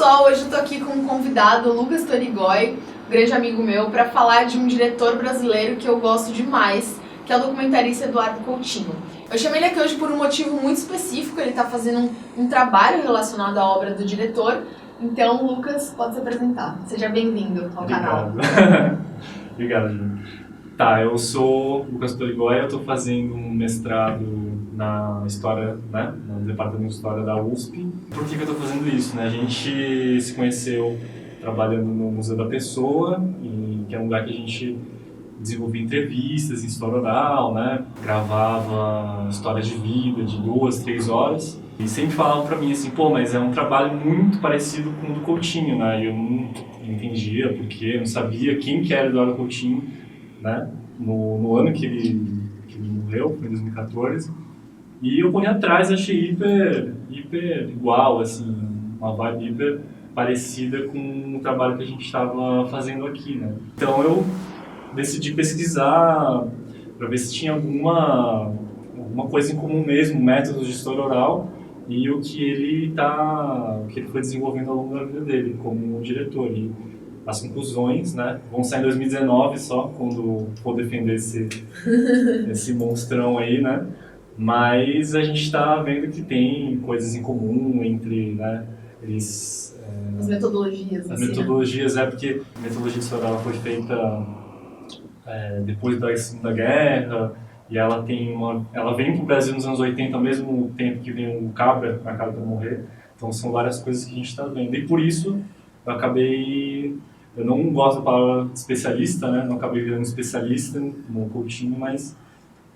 pessoal, hoje eu tô aqui com um convidado, o Lucas Torigoi, um grande amigo meu, para falar de um diretor brasileiro que eu gosto demais, que é o documentarista Eduardo Coutinho. Eu chamei ele aqui hoje por um motivo muito específico, ele tá fazendo um trabalho relacionado à obra do diretor. Então, Lucas, pode se apresentar. Seja bem-vindo ao canal. Obrigado, Júnior. Tá, eu sou Lucas Torigoi, eu tô fazendo um mestrado na História, né, no Departamento de História da USP. Por que eu tô fazendo isso, né? A gente se conheceu trabalhando no Museu da Pessoa, que é um lugar que a gente desenvolvia entrevistas em história oral, né? Gravava histórias de vida de 2, 3 horas. E sempre falavam pra mim assim, pô, mas é um trabalho muito parecido com o do Coutinho, né? E eu não entendia por quê, não sabia quem que era Eduardo Coutinho, né? No ano que ele morreu, foi em 2014. E eu corri atrás, achei hiper igual, assim, uma vibe hiper parecida com o trabalho que a gente estava fazendo aqui, né? Então eu decidi pesquisar para ver se tinha alguma coisa em comum mesmo, métodos de história oral e o que ele foi desenvolvendo ao longo da vida dele como diretor. E as conclusões, né, vão sair em 2019 só, quando for defender esse monstrão aí, né? Mas a gente está vendo que tem coisas em comum entre, né, as metodologias. As metodologias, porque a metodologia de história oral foi feita depois da Segunda Guerra, e ela vem para o Brasil nos anos 80 ao mesmo tempo que vem o Cabra, marcado para morrer. Então são várias coisas que a gente está vendo. E por isso eu não gosto da palavra especialista, né? Não acabei virando especialista no Coutinho, mas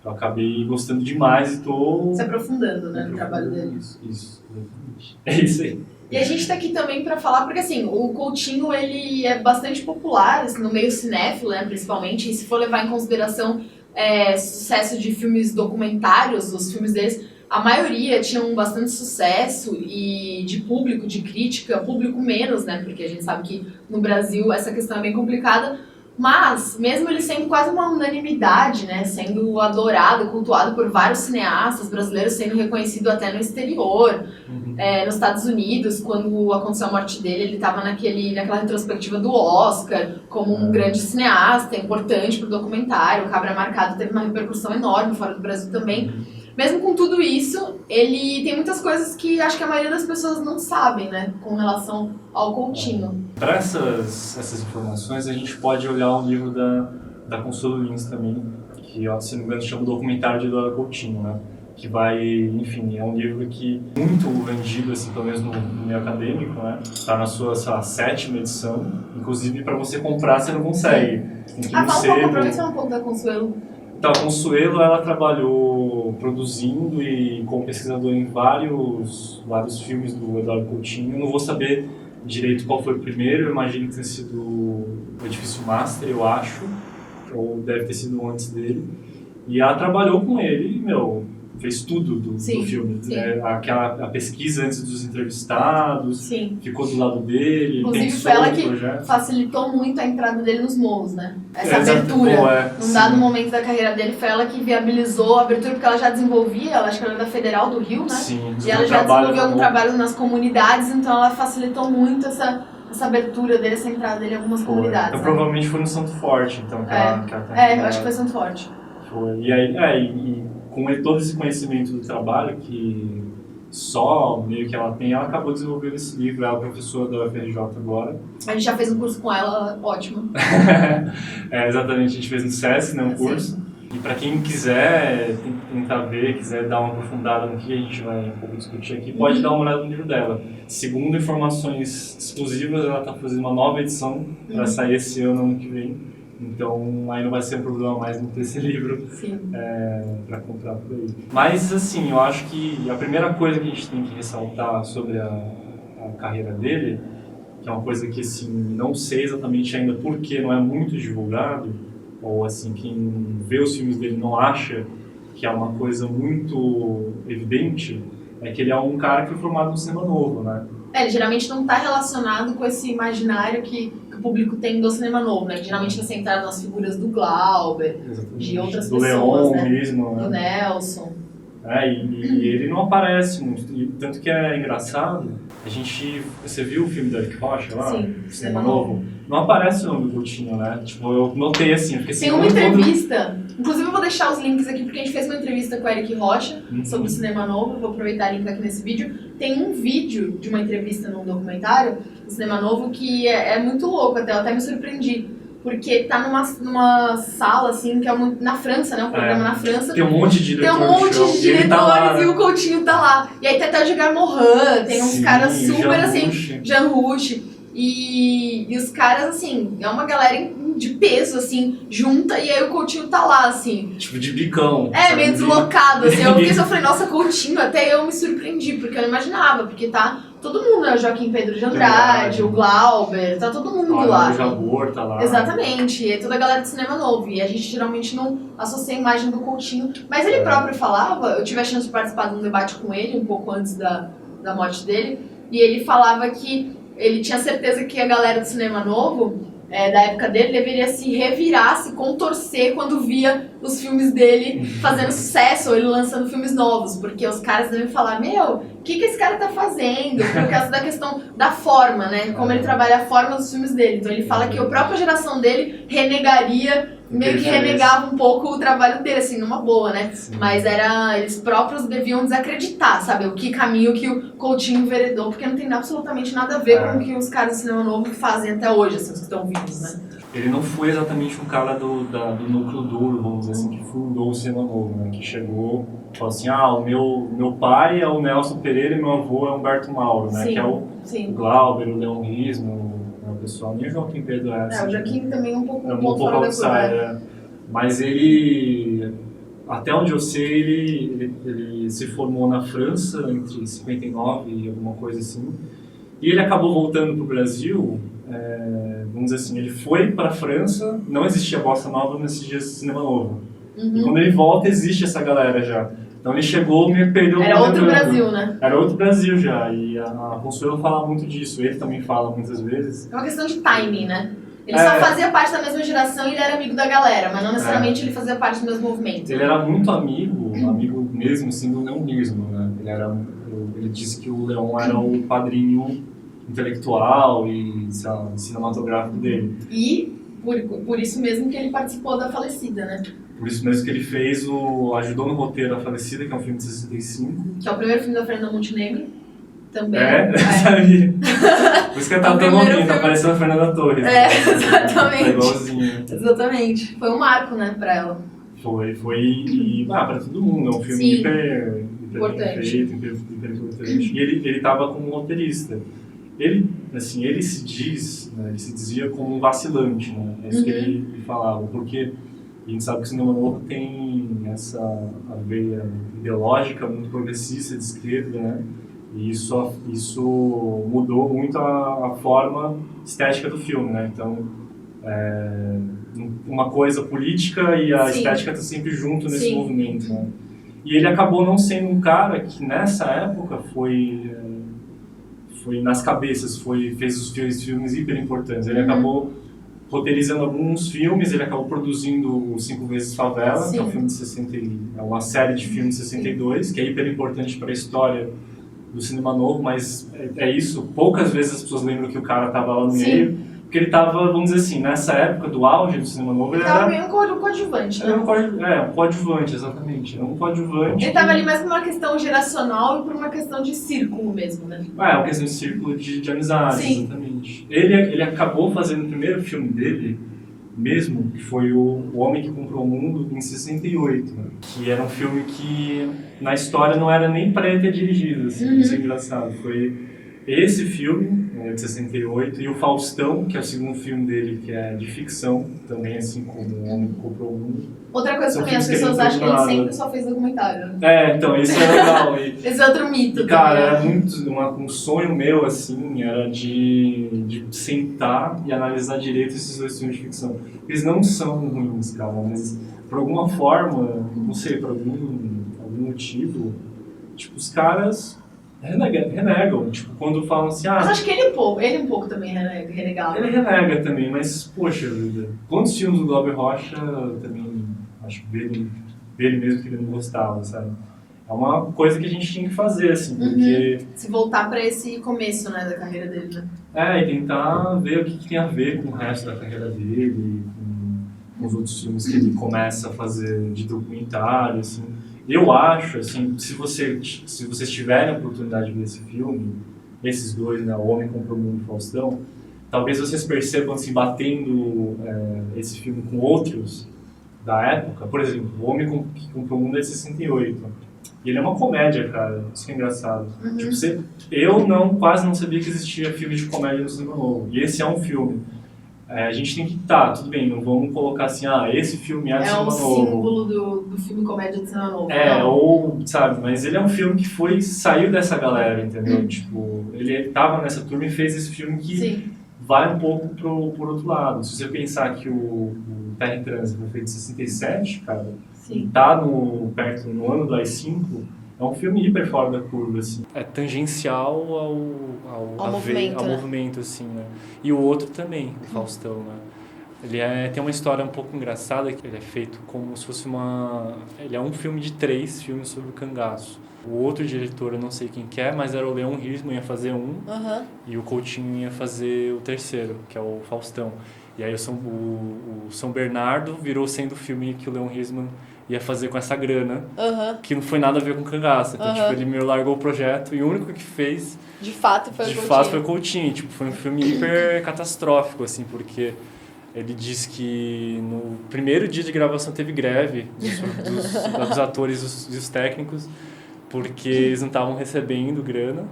eu acabei gostando demais e estou se aprofundando, né, no trabalho dele. Isso, exatamente. É isso aí. E a gente tá aqui também para falar, porque assim, o Coutinho, ele é bastante popular, assim, no meio cinéfilo, né, principalmente, e se for levar em consideração sucesso de filmes documentários, os filmes deles, a maioria tinham bastante sucesso e de público, de crítica, público menos, né, porque a gente sabe que no Brasil essa questão é bem complicada, mas mesmo ele sendo quase uma unanimidade, né, sendo adorado, cultuado por vários cineastas brasileiros, sendo reconhecido até no exterior, nos Estados Unidos, quando aconteceu a morte dele, ele estava naquela retrospectiva do Oscar, como um grande cineasta, importante para o documentário. O Cabra Marcado teve uma repercussão enorme fora do Brasil também. Mesmo com tudo isso, ele tem muitas coisas que acho que a maioria das pessoas não sabem, né, com relação ao Coutinho. Para essas informações, a gente pode olhar o livro da Consuelo Lins também, que, se não me engano, chama o Documentário de Eduardo Coutinho, né? Que enfim, é um livro que muito vendido, assim, pelo menos no meio acadêmico, né? Está na sua, sei lá, 7ª edição. Inclusive, para você comprar, você não consegue. Fala um pouco da Consuelo. Então, a Consuelo, ela trabalhou produzindo e como pesquisadora em vários filmes do Eduardo Coutinho. Eu não vou saber direito qual foi o primeiro, eu imagino que tenha sido o Edifício Master, eu acho, ou deve ter sido antes dele. E ela trabalhou com ele, fez tudo do filme, né? A pesquisa antes dos entrevistados, ficou do lado dele, inclusive foi ela que facilitou muito a entrada dele nos morros, né? Essa abertura, num dado momento da carreira dele, foi ela que viabilizou a abertura, porque ela já desenvolvia, acho que ela era da Federal do Rio, né? Sim, e ela já desenvolveu algum trabalho nas comunidades, então ela facilitou muito essa abertura dele, essa entrada dele em algumas comunidades. Então, né? Provavelmente foi no Santo Forte, então, eu acho que foi Santo Forte. Foi. E aí, com todo esse conhecimento do trabalho que só meio que ela tem, ela acabou desenvolvendo esse livro. Ela é professora da UFRJ agora. A gente já fez um curso com ela, ótimo. Exatamente, a gente fez no SESC, né, um curso. E para quem quiser tentar ver, quiser dar uma aprofundada no que a gente vai um pouco discutir aqui, pode dar uma olhada no livro dela. Segundo informações exclusivas, ela está fazendo uma nova edição para sair esse ano que vem. Então, aí não vai ser um problema mais não ter esse livro para comprar por aí. Mas, assim, eu acho que a primeira coisa que a gente tem que ressaltar sobre a carreira dele, que é uma coisa que, assim, não sei exatamente ainda porque não é muito divulgado, ou, assim, quem vê os filmes dele não acha que é uma coisa muito evidente, é que ele é um cara que foi formado no cinema novo, né? Ele geralmente não está relacionado com esse imaginário que o público tem do cinema novo, né? Que geralmente está centrado nas figuras do Glauber, de outras pessoas, Leon né? mesmo, do Nelson. E ele não aparece muito, tanto que é engraçado. Você viu o filme do Eric Rocha lá? Sim, Cinema Novo? Não aparece o nome do Coutinho, né? Tipo, eu notei assim, porque tem uma entrevista, inclusive eu vou deixar os links aqui, porque a gente fez uma entrevista com o Eric Rocha sobre o Cinema Novo, eu vou aproveitar e linkar aqui nesse vídeo. Tem um vídeo de uma entrevista num documentário do Cinema Novo que é muito louco, eu até me surpreendi. Porque tá numa sala, assim, que é na França, né? Um programa na França. Tem um monte de diretores. Tem um monte de diretores tá lá, e o Coutinho tá lá. E aí tem até o Edgar Morin, tem uns caras super, assim, Jean Rouch. E os caras, assim, é uma galera de peso, assim, junta, e aí o Coutinho tá lá, assim. Tipo, de bicão. É, meio deslocado, assim. Eu falei, nossa, Coutinho, até eu me surpreendi, porque eu não imaginava, porque tá todo mundo, né? O Joaquim Pedro de Andrade, o Glauber, tá todo mundo lá. O Jabor tá lá. Exatamente, e é toda a galera do Cinema Novo. E a gente geralmente não associa a imagem do Coutinho. Mas ele próprio falava, eu tive a chance de participar de um debate com ele, um pouco antes da morte dele, e ele falava que ele tinha certeza que a galera do Cinema Novo, da época dele, deveria se revirar, se contorcer quando via os filmes dele fazendo sucesso, ou ele lançando filmes novos, porque os caras devem falar, o que esse cara tá fazendo? Por causa da questão da forma, né? Como ele trabalha a forma dos filmes dele. Então ele fala que a própria geração dele meio que renegava um pouco o trabalho dele, assim, numa boa, né? Sim. Mas eles próprios deviam desacreditar, sabe? O que caminho que o Coutinho enveredou, porque não tem absolutamente nada a ver com o que os caras do Cinema Novo fazem até hoje, assim, os que estão vivos, né? Ele não foi exatamente um cara do núcleo duro, vamos dizer assim, que fundou o Cinema Novo, né? Que chegou e falou assim, o meu pai é o Nelson Pereira e meu avô é o Humberto Mauro, né? Sim, que é o Glauber, o Leon Rismo, o pessoal, nem o Joaquim Pedro é assim. O Joaquim também é um pouco outsider. Mas ele, até onde eu sei, ele se formou na França entre 59 e alguma coisa assim. E ele acabou voltando para o Brasil, vamos dizer assim, ele foi para a França, não existia Bossa Nova nesses dias de Cinema Novo. E quando ele volta, existe essa galera já. Então ele chegou, me perdeu. Era outro Brasil, né? Era outro Brasil já, e a Consuelo fala muito disso, ele também fala muitas vezes. É uma questão de timing, né? Ele só fazia parte da mesma geração e ele era amigo da galera, mas não necessariamente ele fazia parte do mesmo movimento. Ele era muito amigo mesmo, assim, do leonismo, né? Ele disse que o Leon era o padrinho intelectual e cinematográfico dele. E por isso mesmo que ele participou da Falecida, né? Por isso mesmo que ele ajudou no roteiro A Falecida, que é um filme de 65. Que é o primeiro filme da Fernanda Montenegro. Também. Sabia. Por isso que ela tava tão novinha, tá parecendo a Fernanda Torres. Exatamente. Tá igualzinha. Exatamente. Foi um marco, né, pra ela. Foi pra todo mundo. É um filme hiper importante. Hiper importante. E ele tava como roteirista. Ele se diz, né, ele se dizia como um vacilante, né? É isso que ele falava, porque a gente sabe que o Cinema Novo tem essa veia ideológica muito progressista de esquerda, né? E isso mudou muito a forma estética do filme, né? Então, uma coisa política e a estética está sempre junto nesse movimento, né? E ele acabou não sendo um cara que nessa época foi nas cabeças, fez os filmes hiper importantes. Ele acabou roteirizando alguns filmes, ele acabou produzindo o 5 Vezes Favela, que é um filme de uma série de filmes de 62, que é hiper importante para a história do cinema novo, mas é isso, poucas vezes as pessoas lembram que o cara estava lá no meio, porque ele estava, vamos dizer assim, nessa época do auge do cinema novo, ele estava meio um coadjuvante, né? Um coadjuvante, exatamente. Era um coadjuvante. Ele estava ali mais por uma questão geracional e por uma questão de círculo mesmo, né? Uma questão de círculo de amizade, exatamente. Ele acabou fazendo o primeiro filme dele, mesmo, que foi o Homem que Comprou o Mundo, em 68, né? Que era um filme que, na história, não era nem para ele ter dirigido, assim, isso é engraçado. Foi esse filme, de 68, e o Faustão, que é o segundo filme dele, que é de ficção, também assim como O Homem que Comprou o Mundo. Outra coisa também, as pessoas acham que ele sempre só fez documentário, né? Então, isso é legal. Esse é outro mito. Cara, era muito, um sonho meu, assim, era de sentar e analisar direito esses dois filmes de ficção. Eles não são ruins, cara, mas por alguma forma, não sei, por algum motivo, tipo, os caras renegam, tipo, quando falam assim, Mas acho que ele um pouco também renegava. Ele renega também, mas, poxa vida, quantos filmes do Glauber Rocha também, acho que dele mesmo que ele não gostava, sabe? é uma coisa que a gente tinha que fazer, assim, porque... Se voltar pra esse começo, né, da carreira dele, né? E tentar ver o que tem a ver com o resto da carreira dele, com os outros filmes que ele começa a fazer de documentário, assim. Eu acho, assim, se vocês tiverem a oportunidade de ver esse filme, esses dois, né, O Homem Comprou o Mundo e Faustão, talvez vocês percebam, assim, batendo esse filme com outros da época. Por exemplo, O Homem que Comprou o Mundo é de 68. E ele é uma comédia, cara. Isso que é engraçado. Tipo, eu quase não sabia que existia filme de comédia no cinema novo. E esse é um filme. A gente tem que... Tudo bem, não vamos colocar assim, esse filme é do cinema novo. É um símbolo do filme comédia do cinema novo. Ou, sabe, mas ele é um filme que saiu dessa galera, entendeu? Tipo, ele tava nessa turma e fez esse filme que vai um pouco por outro lado. Se você pensar que o Terra em Trânsito foi feito em 67, cara, tá perto no ano do AI-5, é um filme hiper fora da curva, assim. É tangencial ao movimento, assim, né? E o outro também, o Faustão, né? Ele tem uma história um pouco engraçada, que ele é feito como se fosse ele é um filme de 3 filmes sobre o cangaço. O outro diretor, eu não sei quem que é, mas era o Leon Hirschman, ia fazer e o Coutinho ia fazer o terceiro, que é o Faustão. E aí o São Bernardo virou sendo o filme que o Leon Hirschman ia fazer com essa grana, que não foi nada a ver com cangaço. Então, tipo, ele meio largou o projeto e o único que fez... De fato foi o Coutinho. Tipo, foi um filme hiper catastrófico, assim, porque... Ele diz que no primeiro dia de gravação teve greve dos atores e os técnicos, porque eles não estavam recebendo grana.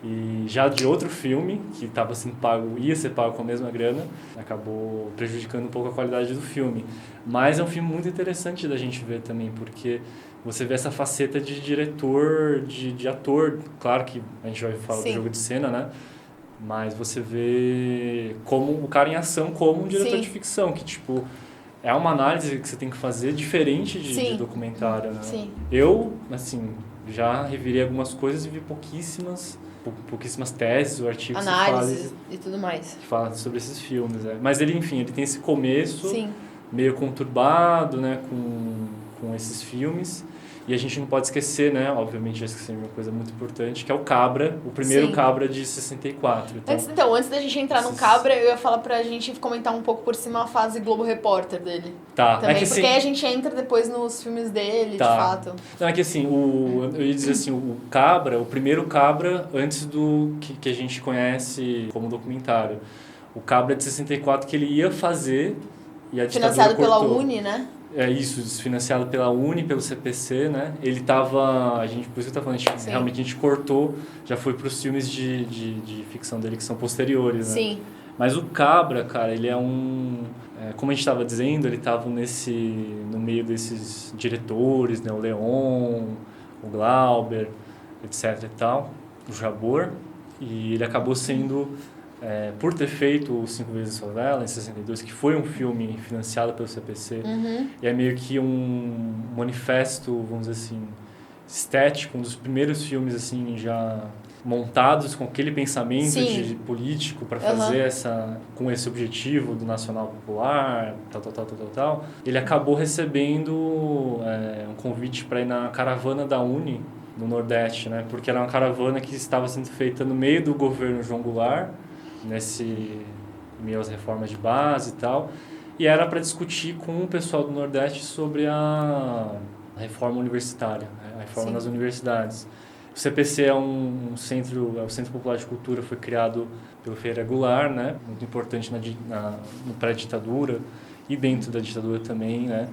E já de outro filme, que estava sendo pago, ia ser pago com a mesma grana, acabou prejudicando um pouco a qualidade do filme. Mas é um filme muito interessante da gente ver também, porque você vê essa faceta de diretor, de ator. Claro que a gente vai falar do jogo de cena, né? Mas você vê como o cara em ação como um diretor de ficção, que, tipo, é uma análise que você tem que fazer diferente de documentário, né? Eu, assim, já revirei algumas coisas e vi pouquíssimas teses ou artigos análises e tudo mais que falam sobre esses filmes, né? Mas ele, enfim, ele tem esse começo meio conturbado, né, com esses filmes. E a gente não pode esquecer, né, obviamente já esqueci uma coisa muito importante, que é o Cabra, o primeiro Cabra de 64. Antes da gente entrar no Cabra, eu ia falar pra gente comentar um pouco por cima a fase Globo Repórter dele. Também, porque aí a gente entra depois nos filmes dele, de fato. Não, é que assim, eu ia dizer assim, o Cabra, o primeiro Cabra, antes do que a gente conhece como documentário. O Cabra de 64 que ele ia fazer e a ditadura financiado cortou. Pela Uni, né? É isso, desfinanciado pela Uni, pelo CPC, né? Ele tava... por isso que eu tô falando, realmente a gente cortou, já foi pros filmes de ficção dele que são posteriores, né? Mas o Cabra, cara, ele é como a gente estava dizendo, ele estava no meio desses diretores, né? O Leon, o Glauber, etc e tal, o Jabor. E ele acabou sendo... por ter feito o 5 Vezes Favela, em 62, que foi um filme financiado pelo CPC, e é meio que um manifesto, vamos dizer assim, estético, um dos primeiros filmes assim já montados com aquele pensamento de político para fazer com esse objetivo do nacional popular, tal. Ele acabou recebendo um convite para ir na caravana da Uni, no Nordeste, né? Porque era uma caravana que estava sendo feita no meio do governo João Goulart, meio às reformas de base e tal, e era para discutir com o pessoal do Nordeste sobre a reforma universitária, a reforma nas universidades. O CPC é o Centro Popular de Cultura, foi criado pelo Ferreira Goulart, né, muito importante no pré-ditadura e dentro da ditadura também, né.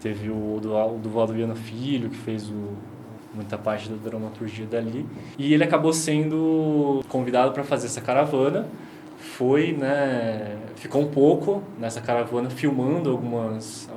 Teve o Duvaldo Viana Filho, que fez muita parte da dramaturgia dali. E ele acabou sendo convidado para fazer essa caravana. Ficou um pouco nessa caravana filmando alguns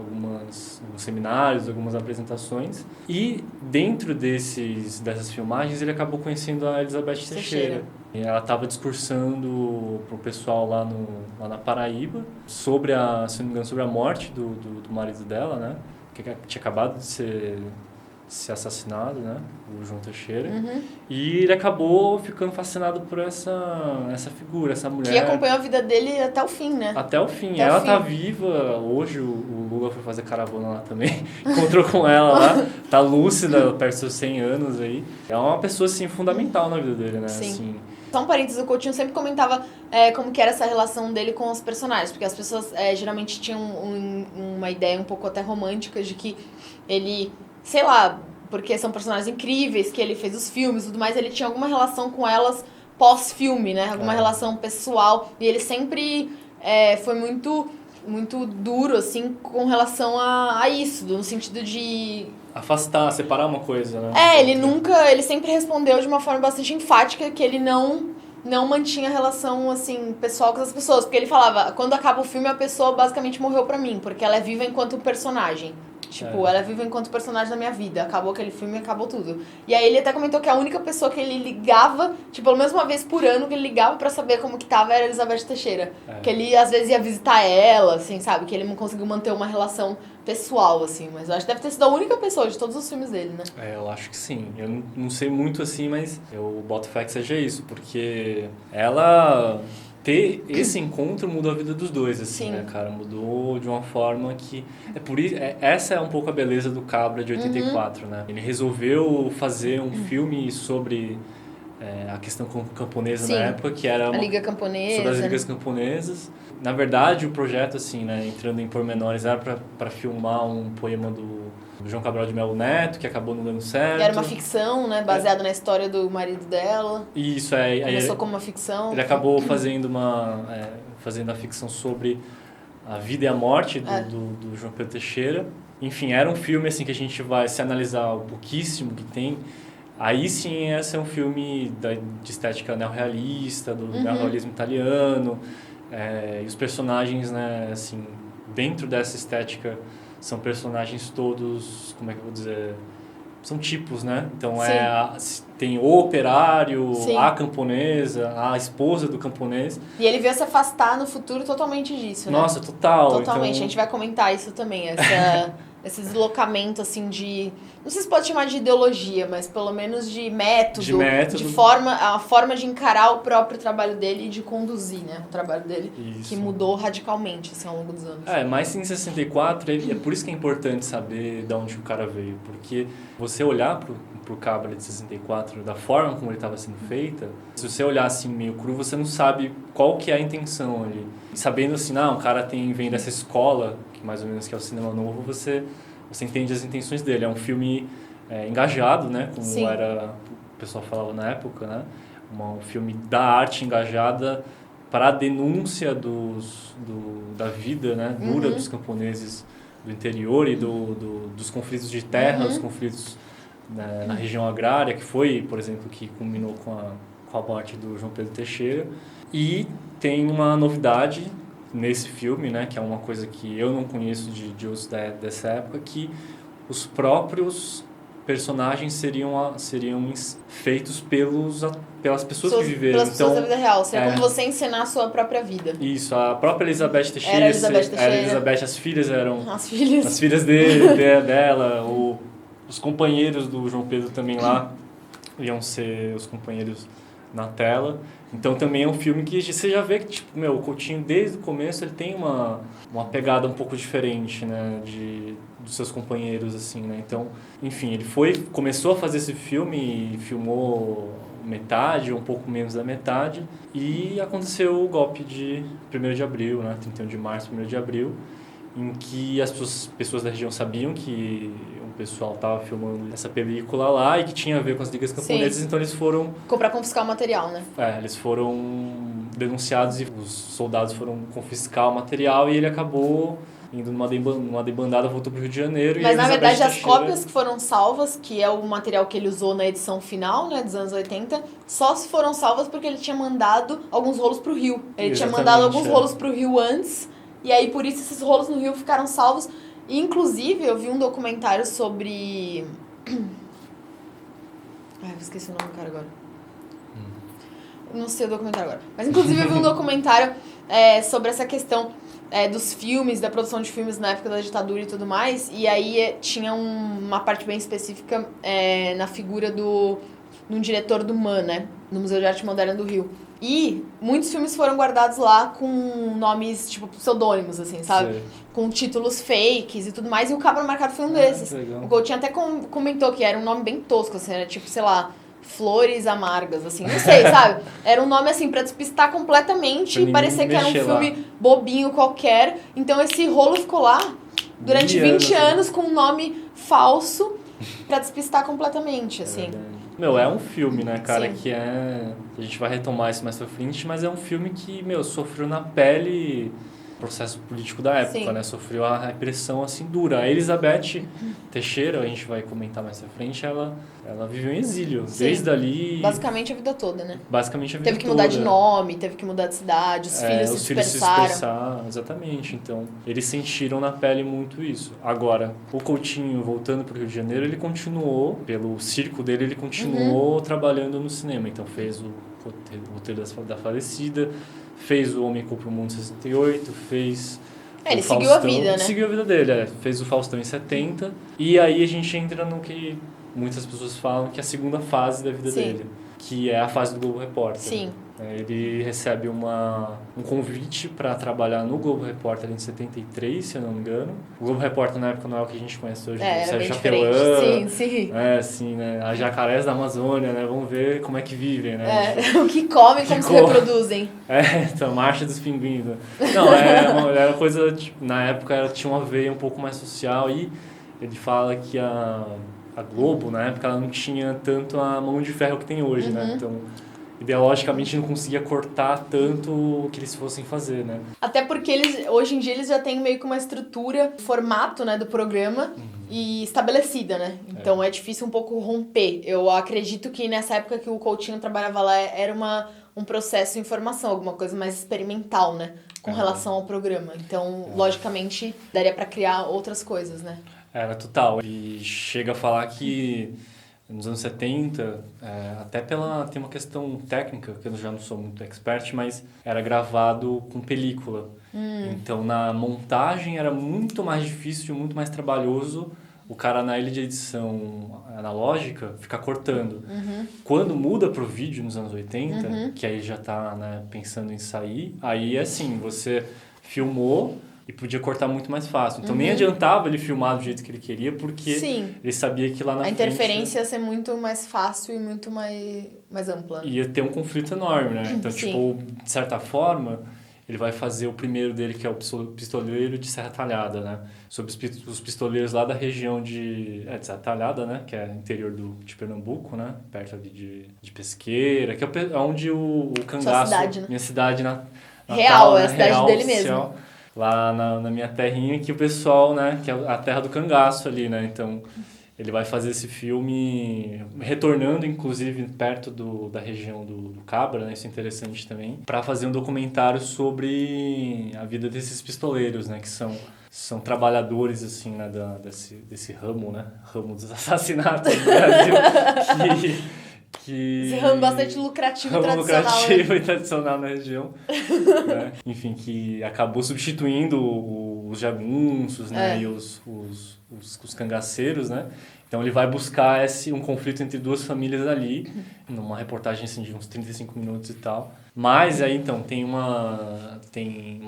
seminários, algumas apresentações. E dentro dessas filmagens ele acabou conhecendo a Elizabeth Teixeira. E ela estava discursando para o pessoal lá na Paraíba sobre se não me engano, sobre a morte do marido dela, né? Que tinha acabado de ser ser assassinado, né? O João Teixeira. E ele acabou ficando fascinado por essa figura, essa mulher. Que acompanhou a vida dele até o fim, né? Até o fim. Até ela o fim. tá viva. Hoje o Lula foi fazer caravana lá também. Encontrou com ela lá. Tá lúcida, perto dos seus 100 anos aí. É uma pessoa, assim, fundamental na vida dele, né? Sim. Assim, Só um parênteses, o Coutinho sempre comentava como que era essa relação dele com os personagens, porque as pessoas geralmente tinham uma ideia um pouco até romântica de que ele, sei lá, porque são personagens incríveis, que ele fez os filmes e tudo mais, ele tinha alguma relação com elas pós-filme, né? Alguma relação pessoal, e ele sempre foi muito duro, assim, com relação a isso, no sentido de... afastar, separar uma coisa, né? Ele sempre respondeu de uma forma bastante enfática que ele não mantinha relação, assim, pessoal com as pessoas. Porque ele falava, quando acaba o filme, a pessoa basicamente morreu pra mim, porque ela é viva enquanto personagem. Tipo, ela é viva enquanto personagem da minha vida. Acabou aquele filme, acabou tudo. E aí ele até comentou que a única pessoa que ele ligava, tipo, pelo menos uma vez por ano, que ele ligava pra saber como que tava, era a Elizabeth Teixeira. Que ele, às vezes, ia visitar ela, assim, sabe? Que ele não conseguiu manter uma relação pessoal, assim. Mas eu acho que deve ter sido a única pessoa de todos os filmes dele, né? Eu acho que sim. Eu não sei muito assim, mas eu boto fé que seja isso. Porque ela... ter esse encontro mudou a vida dos dois, assim, Sim. né, cara? Mudou de uma forma que... por isso, essa é um pouco a beleza do Cabra de 84, né? Ele resolveu fazer um filme sobre a questão camponesa na época, que era... a Liga Camponesa. Sobre as ligas camponesas. Na verdade, o projeto, assim, né, entrando em pormenores, era para filmar um poema do João Cabral de Melo Neto, que acabou não dando certo. E era uma ficção, né? Baseado na história do marido dela. Isso, Começou como uma ficção. Ele acabou fazendo fazendo a ficção sobre a vida e a morte do João Pedro Teixeira. Enfim, era um filme assim que a gente vai se analisar o pouquíssimo que tem. Aí sim, esse é um filme de estética neorrealista, do neorrealismo italiano. E os personagens, né, assim, dentro dessa estética, são personagens todos, como é que eu vou dizer... São tipos, né? Então, tem o operário, Sim. a camponesa, a esposa do camponês. E ele veio se afastar no futuro totalmente disso, né? Nossa, total. Totalmente. Então... A gente vai comentar isso também, esse deslocamento, assim, de... Não sei se pode chamar de ideologia, mas pelo menos de método. De forma, a forma de encarar o próprio trabalho dele e de conduzir, né? O trabalho dele, isso. Que mudou radicalmente, assim, ao longo dos anos. Mas em 64, é por isso que é importante saber de onde o cara veio. Porque você olhar pro Cabra de 64, da forma como ele estava sendo feita, se você olhar assim meio cru, você não sabe qual que é a intenção ali. E sabendo assim, o cara vem dessa escola, que mais ou menos que é o cinema novo, você entende as intenções dele. É um filme engajado, né? Como Sim. era, o pessoal falava na época, né? Um filme da arte engajada para a denúncia da vida, né? Dura dos camponeses do interior e dos conflitos de terra, dos conflitos na região agrária, que foi, por exemplo, que culminou com a morte do João Pedro Teixeira. E tem uma novidade nesse filme, né, que é uma coisa que eu não conheço de outros dessa época, que os próprios personagens seriam feitos pelas pessoas que viveram. Pelas pessoas da vida real. Seria como você encenar a sua própria vida. Isso, a própria Elizabeth Teixeira. Era a Elizabeth, as filhas eram... As filhas dela, os companheiros do João Pedro também lá iam ser os companheiros na tela. Então também é um filme que você já vê que, tipo, o Coutinho, desde o começo, ele tem uma pegada um pouco diferente, né, dos seus companheiros, assim, né. Então, enfim, ele começou a fazer esse filme e filmou metade, ou um pouco menos da metade, e aconteceu o golpe de 1º de abril, né, 31 de março, 1º de abril, em que as pessoas da região sabiam que o pessoal estava filmando essa película lá e que tinha a ver com as ligas camponesas, então eles foram... Pra confiscar o material, né? Eles foram denunciados e os soldados foram confiscar o material e ele acabou indo numa debandada, voltou para o Rio de Janeiro. Mas, e na verdade, as Teixeira... cópias que foram salvas, que é o material que ele usou na edição final, né, dos anos 80, só se foram salvas porque ele tinha mandado alguns rolos para o Rio. Ele tinha mandado alguns rolos para o Rio antes, e aí, por isso, esses rolos no Rio ficaram salvos. E, inclusive, eu vi um documentário sobre... eu esqueci o nome do cara agora. Não sei o documentário agora. Mas, inclusive, eu vi um documentário sobre essa questão dos filmes, da produção de filmes na época da ditadura e tudo mais. E aí tinha uma parte bem específica na figura de um diretor do MAN, né? No Museu de Arte Moderna do Rio. E muitos filmes foram guardados lá com nomes, tipo, pseudônimos, assim, sabe? Sei. Com títulos fakes e tudo mais. E o Cabra Marcado foi um desses. Legal. O Coutinho até comentou que era um nome bem tosco, assim, era tipo, sei lá, Flores Amargas, assim, não sei, sabe? Era um nome, assim, pra despistar completamente e parecer que era um filme bobinho qualquer. Então esse rolo ficou lá durante 20 anos com um nome falso pra despistar completamente, assim. É um filme, né, cara, Sim. que a gente vai retomar isso mais pra frente, mas é um filme que, sofreu na pele o processo político da época, Sim. né, sofreu a repressão, assim, dura. A Elizabeth Teixeira, a gente vai comentar mais pra frente, ela viveu em exílio, Sim. desde ali... Basicamente a vida toda, né? Basicamente a vida Teve que toda. mudar de nome, teve que mudar de cidade, os filhos se dispersaram. Exatamente. Então, eles sentiram na pele muito isso. Agora, o Coutinho, voltando para o Rio de Janeiro, ele continuou, pelo circo dele, ele continuou trabalhando no cinema. Então, fez o roteiro da Falecida, fez o Homem Compra o Mundo em 68, fez... Ele Faustão, seguiu a vida, né? Seguiu a vida dele, fez o Faustão em 70. E aí a gente entra no que muitas pessoas falam que é a segunda fase da vida dele, que é a fase do Globo Repórter. Sim. Ele recebe um convite para trabalhar no Globo Repórter em 73, se eu não me engano. O Globo Repórter na época não é o que a gente conhece hoje, era Sérgio bem Chapelin. diferente. Sim. Assim, né? As jacarés da Amazônia, né? Vamos ver como é que vivem, né? O que comem, como se reproduzem. Então, Marcha dos Pinguins. Né? Não, era uma coisa, tipo, na época ela tinha uma veia um pouco mais social e ele fala que a Globo, na época, ela não tinha tanto a mão de ferro que tem hoje, né? Então, ideologicamente não conseguia cortar tanto o que eles fossem fazer, né? Até porque hoje em dia eles já têm meio que uma estrutura, formato, né, do programa e estabelecida, né? Então é difícil um pouco romper. Eu acredito que nessa época que o Coutinho trabalhava lá era um processo de informação, alguma coisa mais experimental, né? Com relação ao programa. Então, logicamente, daria pra criar outras coisas, né? Era total. E chega a falar que nos anos 70, até tem uma questão técnica, que eu já não sou muito expert, mas era gravado com película. Então, na montagem era muito mais difícil, muito mais trabalhoso o cara na ilha de edição analógica ficar cortando. Quando muda pro vídeo nos anos 80, que aí já tá, né, pensando em sair, aí assim, você filmou e podia cortar muito mais fácil. Então nem adiantava ele filmar do jeito que ele queria, porque ele sabia que lá na frente... A interferência ia ser muito mais fácil e muito mais ampla. Ia ter um conflito enorme, né? Então, tipo, de certa forma, ele vai fazer o primeiro dele, que é o Pistoleiro de Serra Talhada, né? Sobre os pistoleiros lá da região de Serra Talhada, né? Que é interior de Pernambuco, né? Perto ali de Pesqueira, que é onde o Cangaço... Sua cidade, né? Minha cidade Real, é a cidade dele mesmo. Lá na minha terrinha, que o pessoal, né, que é a terra do cangaço ali, né, então ele vai fazer esse filme retornando, inclusive, perto da região do Cabra, né, isso é interessante também, para fazer um documentário sobre a vida desses pistoleiros, né, que são trabalhadores, assim, né, desse ramo, né, ramo dos assassinatos do Brasil, Esse ramo bastante lucrativo e tradicional. Lucrativo e tradicional na região. Né? Enfim, que acabou substituindo os jagunços, né? E os cangaceiros, né? Então ele vai buscar um conflito entre duas famílias ali, numa reportagem assim, de uns 35 minutos e tal. Mas aí, então, tem uma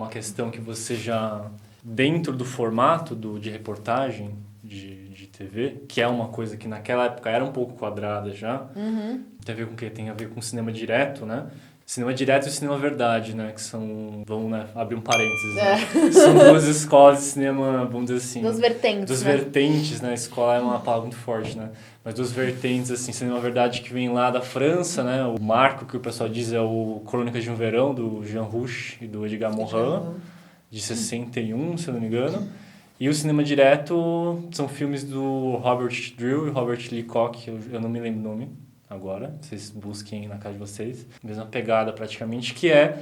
questão que você já... Dentro do formato de reportagem, de TV, que é uma coisa que naquela época era um pouco quadrada já. Tem a ver com o quê? Tem a ver com cinema direto, né? Cinema direto e cinema verdade, né? Que são... Vamos, né? Abrir um parênteses, né? São duas escolas de cinema, vamos dizer assim... Duas vertentes, duas vertentes, né? Escola é uma palavra muito forte, né? Mas duas vertentes, assim, cinema verdade que vem lá da França, né? O marco que o pessoal diz é o Crônicas de um Verão, do Jean Rouch e do Edgar Morin, de 61, se eu não me engano. E o cinema direto são filmes do Robert Drill e Robert Leacock, eu não me lembro o nome agora, vocês busquem na casa de vocês. Mesma pegada praticamente, que é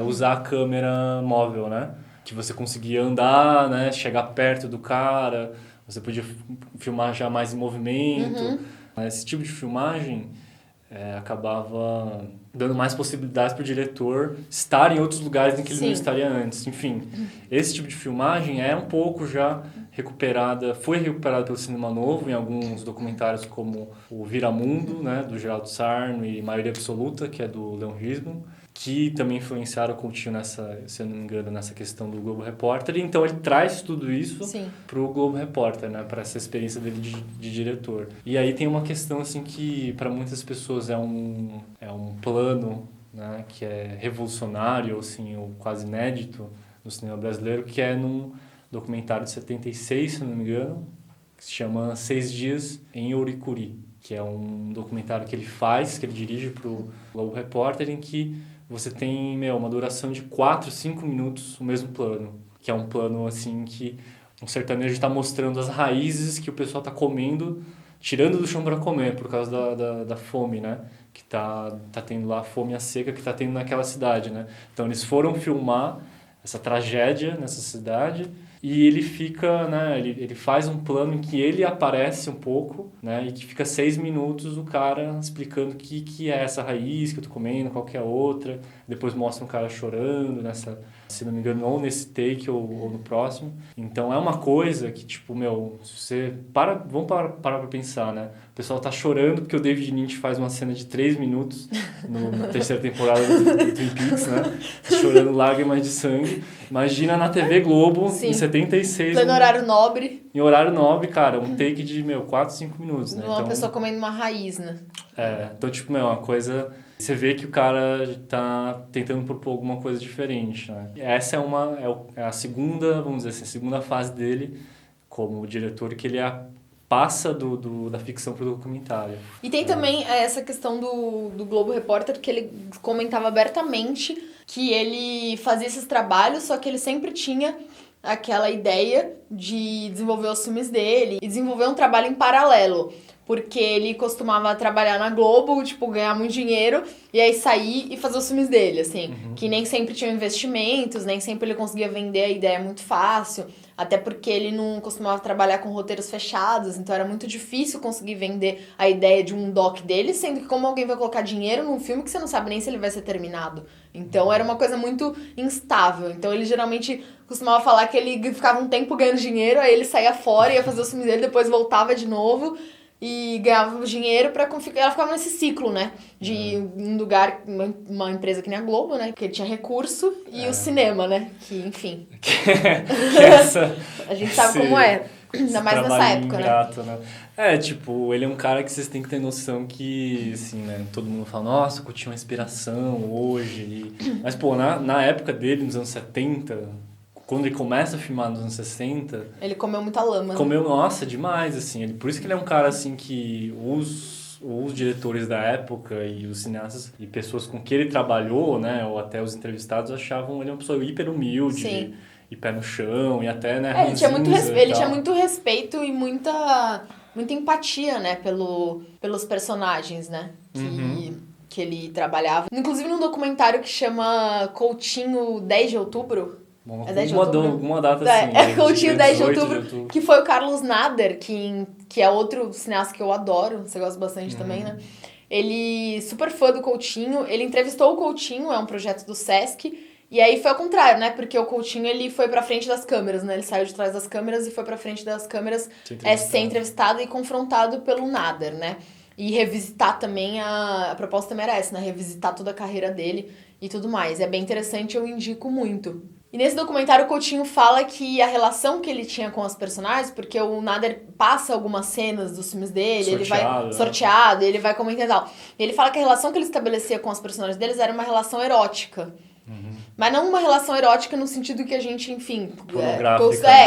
usar a câmera móvel, né? Que você conseguia andar, né? Chegar perto do cara, você podia filmar já mais em movimento. Esse tipo de filmagem acabava dando mais possibilidades para o diretor estar em outros lugares em que ele não estaria antes. Enfim, esse tipo de filmagem é um pouco já foi recuperada pelo Cinema Novo em alguns documentários como o Viramundo, né, do Geraldo Sarno, e Maioria Absoluta, que é do Leon Risman, que também influenciaram o Coutinho se eu não me engano, nessa questão do Globo Repórter. E então ele traz tudo isso para o Globo Repórter, né, para essa experiência dele de diretor. E aí tem uma questão assim que para muitas pessoas é um plano, né, que é revolucionário, assim, ou quase inédito no cinema brasileiro, que é num documentário de 76, se não me engano, que se chama 6 Dias em Ouricuri, que é um documentário que ele dirige para o Globo Repórter, em que você tem, uma duração de 4, 5 minutos o mesmo plano, que é um plano, assim, que um sertanejo está mostrando as raízes que o pessoal está comendo, tirando do chão para comer, por causa da fome, né? Que tá tendo lá a fome e a seca que está tendo naquela cidade, né? Então, eles foram filmar essa tragédia nessa cidade. E ele fica, né, ele faz um plano em que ele aparece um pouco, né, e que fica 6 minutos o cara explicando o que é essa raiz que eu tô comendo, qual que é a outra. Depois mostra um cara chorando se não me engano, ou nesse take ou no próximo. Então é uma coisa que, tipo, vamos parar pra pensar, né? O pessoal tá chorando porque o David Lynch faz uma cena de 3 minutos na terceira temporada do Twin Peaks, né? Chorando lágrimas de sangue. Imagina na TV Globo, em 76. Pleno horário nobre. Em horário nobre, cara, um take de, 4, 5 minutos, né? Uma pessoa comendo uma raiz, né? Então, tipo, uma coisa... Você vê que o cara tá tentando propor alguma coisa diferente, né? Essa é a segunda, vamos dizer assim, a segunda fase dele como diretor, que ele passa da ficção pro documentário. E tem também essa questão do Globo Repórter, que ele comentava abertamente que ele fazia esses trabalhos, só que ele sempre tinha aquela ideia de desenvolver os filmes dele e desenvolver um trabalho em paralelo. Porque ele costumava trabalhar na Globo, tipo, ganhar muito dinheiro, e aí sair e fazer os filmes dele, assim. Que nem sempre tinham investimentos, nem sempre ele conseguia vender a ideia muito fácil. Até porque ele não costumava trabalhar com roteiros fechados, então era muito difícil conseguir vender a ideia de um doc dele, sendo que como alguém vai colocar dinheiro num filme que você não sabe nem se ele vai ser terminado. Então era uma coisa muito instável. Então ele geralmente costumava falar que ele ficava um tempo ganhando dinheiro, aí ele saía fora, ia fazer os filmes dele, depois voltava de novo e ganhava dinheiro ela ficava nesse ciclo, né? De um lugar, uma empresa que nem a Globo, né? Porque ele tinha recurso, e o cinema, né? Que, enfim. A gente sabe como é. Ainda mais nessa época, ingrato, né? Tipo, ele é um cara que vocês têm que ter noção que, assim, né? Todo mundo fala, nossa, eu tinha uma inspiração hoje. Mas, pô, na época dele, nos anos 70... Quando ele começa a filmar nos anos 60... Ele comeu muita lama. Comeu, nossa, demais, assim. Por isso que ele é um cara, assim, que os diretores da época e os cineastas e pessoas com que ele trabalhou, né, ou até os entrevistados, achavam ele uma pessoa hiper humilde, e pé no chão, e até, né, ele tinha muito respeito e muita empatia, né, pelos personagens, né, que ele trabalhava. Inclusive num documentário que chama Coutinho 10 de Outubro... É 10 de outubro? Alguma data assim. É Coutinho 10 de outubro, que foi o Carlos Nader, que é outro cineasta que eu adoro, você gosta bastante também, né? Ele, super fã do Coutinho, ele entrevistou o Coutinho, é um projeto do Sesc, e aí foi ao contrário, né? Porque o Coutinho, ele foi pra frente das câmeras, né? Ele saiu de trás das câmeras e foi pra frente das câmeras ser entrevistado e confrontado pelo Nader, né? E revisitar também, a proposta também era essa, né? Revisitar toda a carreira dele e tudo mais. É bem interessante, eu indico muito. E nesse documentário o Coutinho fala que a relação que ele tinha com as personagens, porque o Nader passa algumas cenas dos filmes dele, ele vai sorteado, ele vai comentando e tal. Ele fala que a relação que ele estabelecia com as personagens deles era uma relação erótica. Mas não uma relação erótica no sentido que a gente, enfim...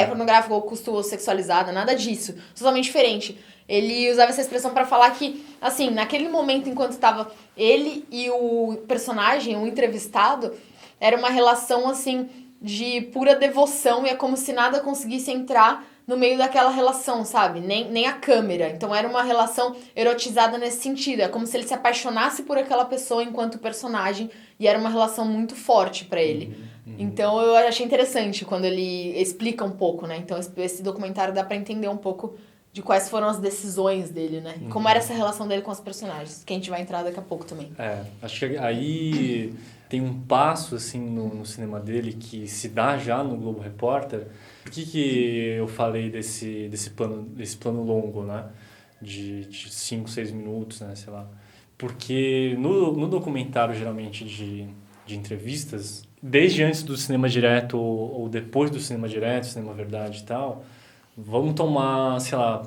pornográfica ou custo sexualizada, nada disso. Totalmente diferente. Ele usava essa expressão pra falar que, assim, naquele momento, enquanto estava ele e o personagem, o entrevistado, era uma relação, assim, de pura devoção, e é como se nada conseguisse entrar no meio daquela relação, sabe? Nem a câmera. Então era uma relação erotizada nesse sentido. É como se ele se apaixonasse por aquela pessoa enquanto personagem, e era uma relação muito forte pra ele. Então eu achei interessante quando ele explica um pouco, né? Então esse documentário dá pra entender um pouco de quais foram as decisões dele, né? Como era essa relação dele com os personagens, que a gente vai entrar daqui a pouco também. Acho que aí tem um passo, assim, no cinema dele que se dá já no Globo Repórter. Por que eu falei desse plano longo, né? De 5, 6 minutos, né? Sei lá. Porque no documentário, geralmente, de entrevistas, desde antes do cinema direto ou depois do cinema direto, cinema verdade e tal, vamos tomar, sei lá,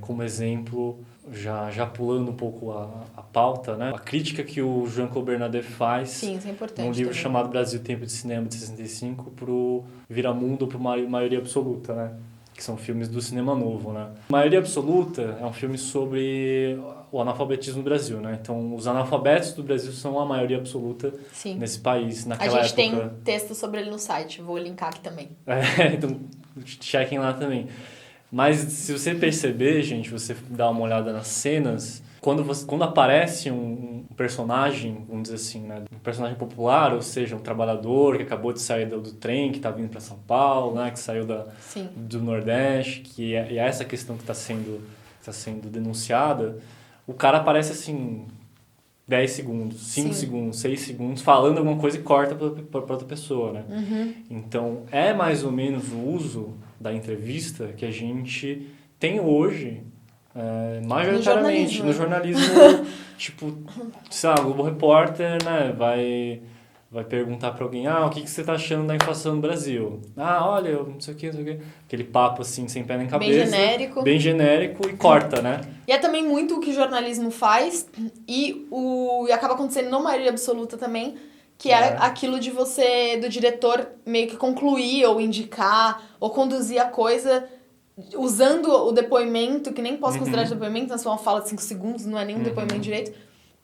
como exemplo, já pulando um pouco a pauta, né? A crítica que o Jean-Claude Bernardet faz. Sim, isso é importante num livro também. chamado Brasil, Tempo de Cinema, de 65, pro Viramundo, pro Maioria Absoluta, né? Que são filmes do cinema novo, né? Maioria Absoluta é um filme sobre o analfabetismo no Brasil, né? Então, os analfabetos do Brasil são a maioria absoluta nesse país, naquela época. A gente tem texto sobre ele no site, vou linkar aqui também. Então, chequem lá também. Mas se você perceber, gente, você dá uma olhada nas cenas, quando aparece um personagem, vamos dizer assim, né, um personagem popular, ou seja, um trabalhador que acabou de sair do trem, que está vindo para São Paulo, né, que saiu do Nordeste, que é essa questão que está sendo denunciada, o cara aparece assim 10 segundos, 5 segundos, 6 segundos, falando alguma coisa e corta para outra pessoa, né? Então, é mais ou menos o uso da entrevista que a gente tem hoje, majoritariamente, no jornalismo tipo, sei lá, o Globo Repórter, né, vai perguntar para alguém, o que você tá achando da inflação no Brasil? Olha, eu não sei o que. Aquele papo assim, sem pé nem cabeça. Bem genérico e corta, né? E é também muito o que o jornalismo faz e acaba acontecendo na maioria absoluta também, que é aquilo de do diretor meio que concluir ou indicar ou conduzir a coisa usando o depoimento, que nem posso considerar de depoimento, na sua fala de 5 segundos, não é nem um depoimento direito,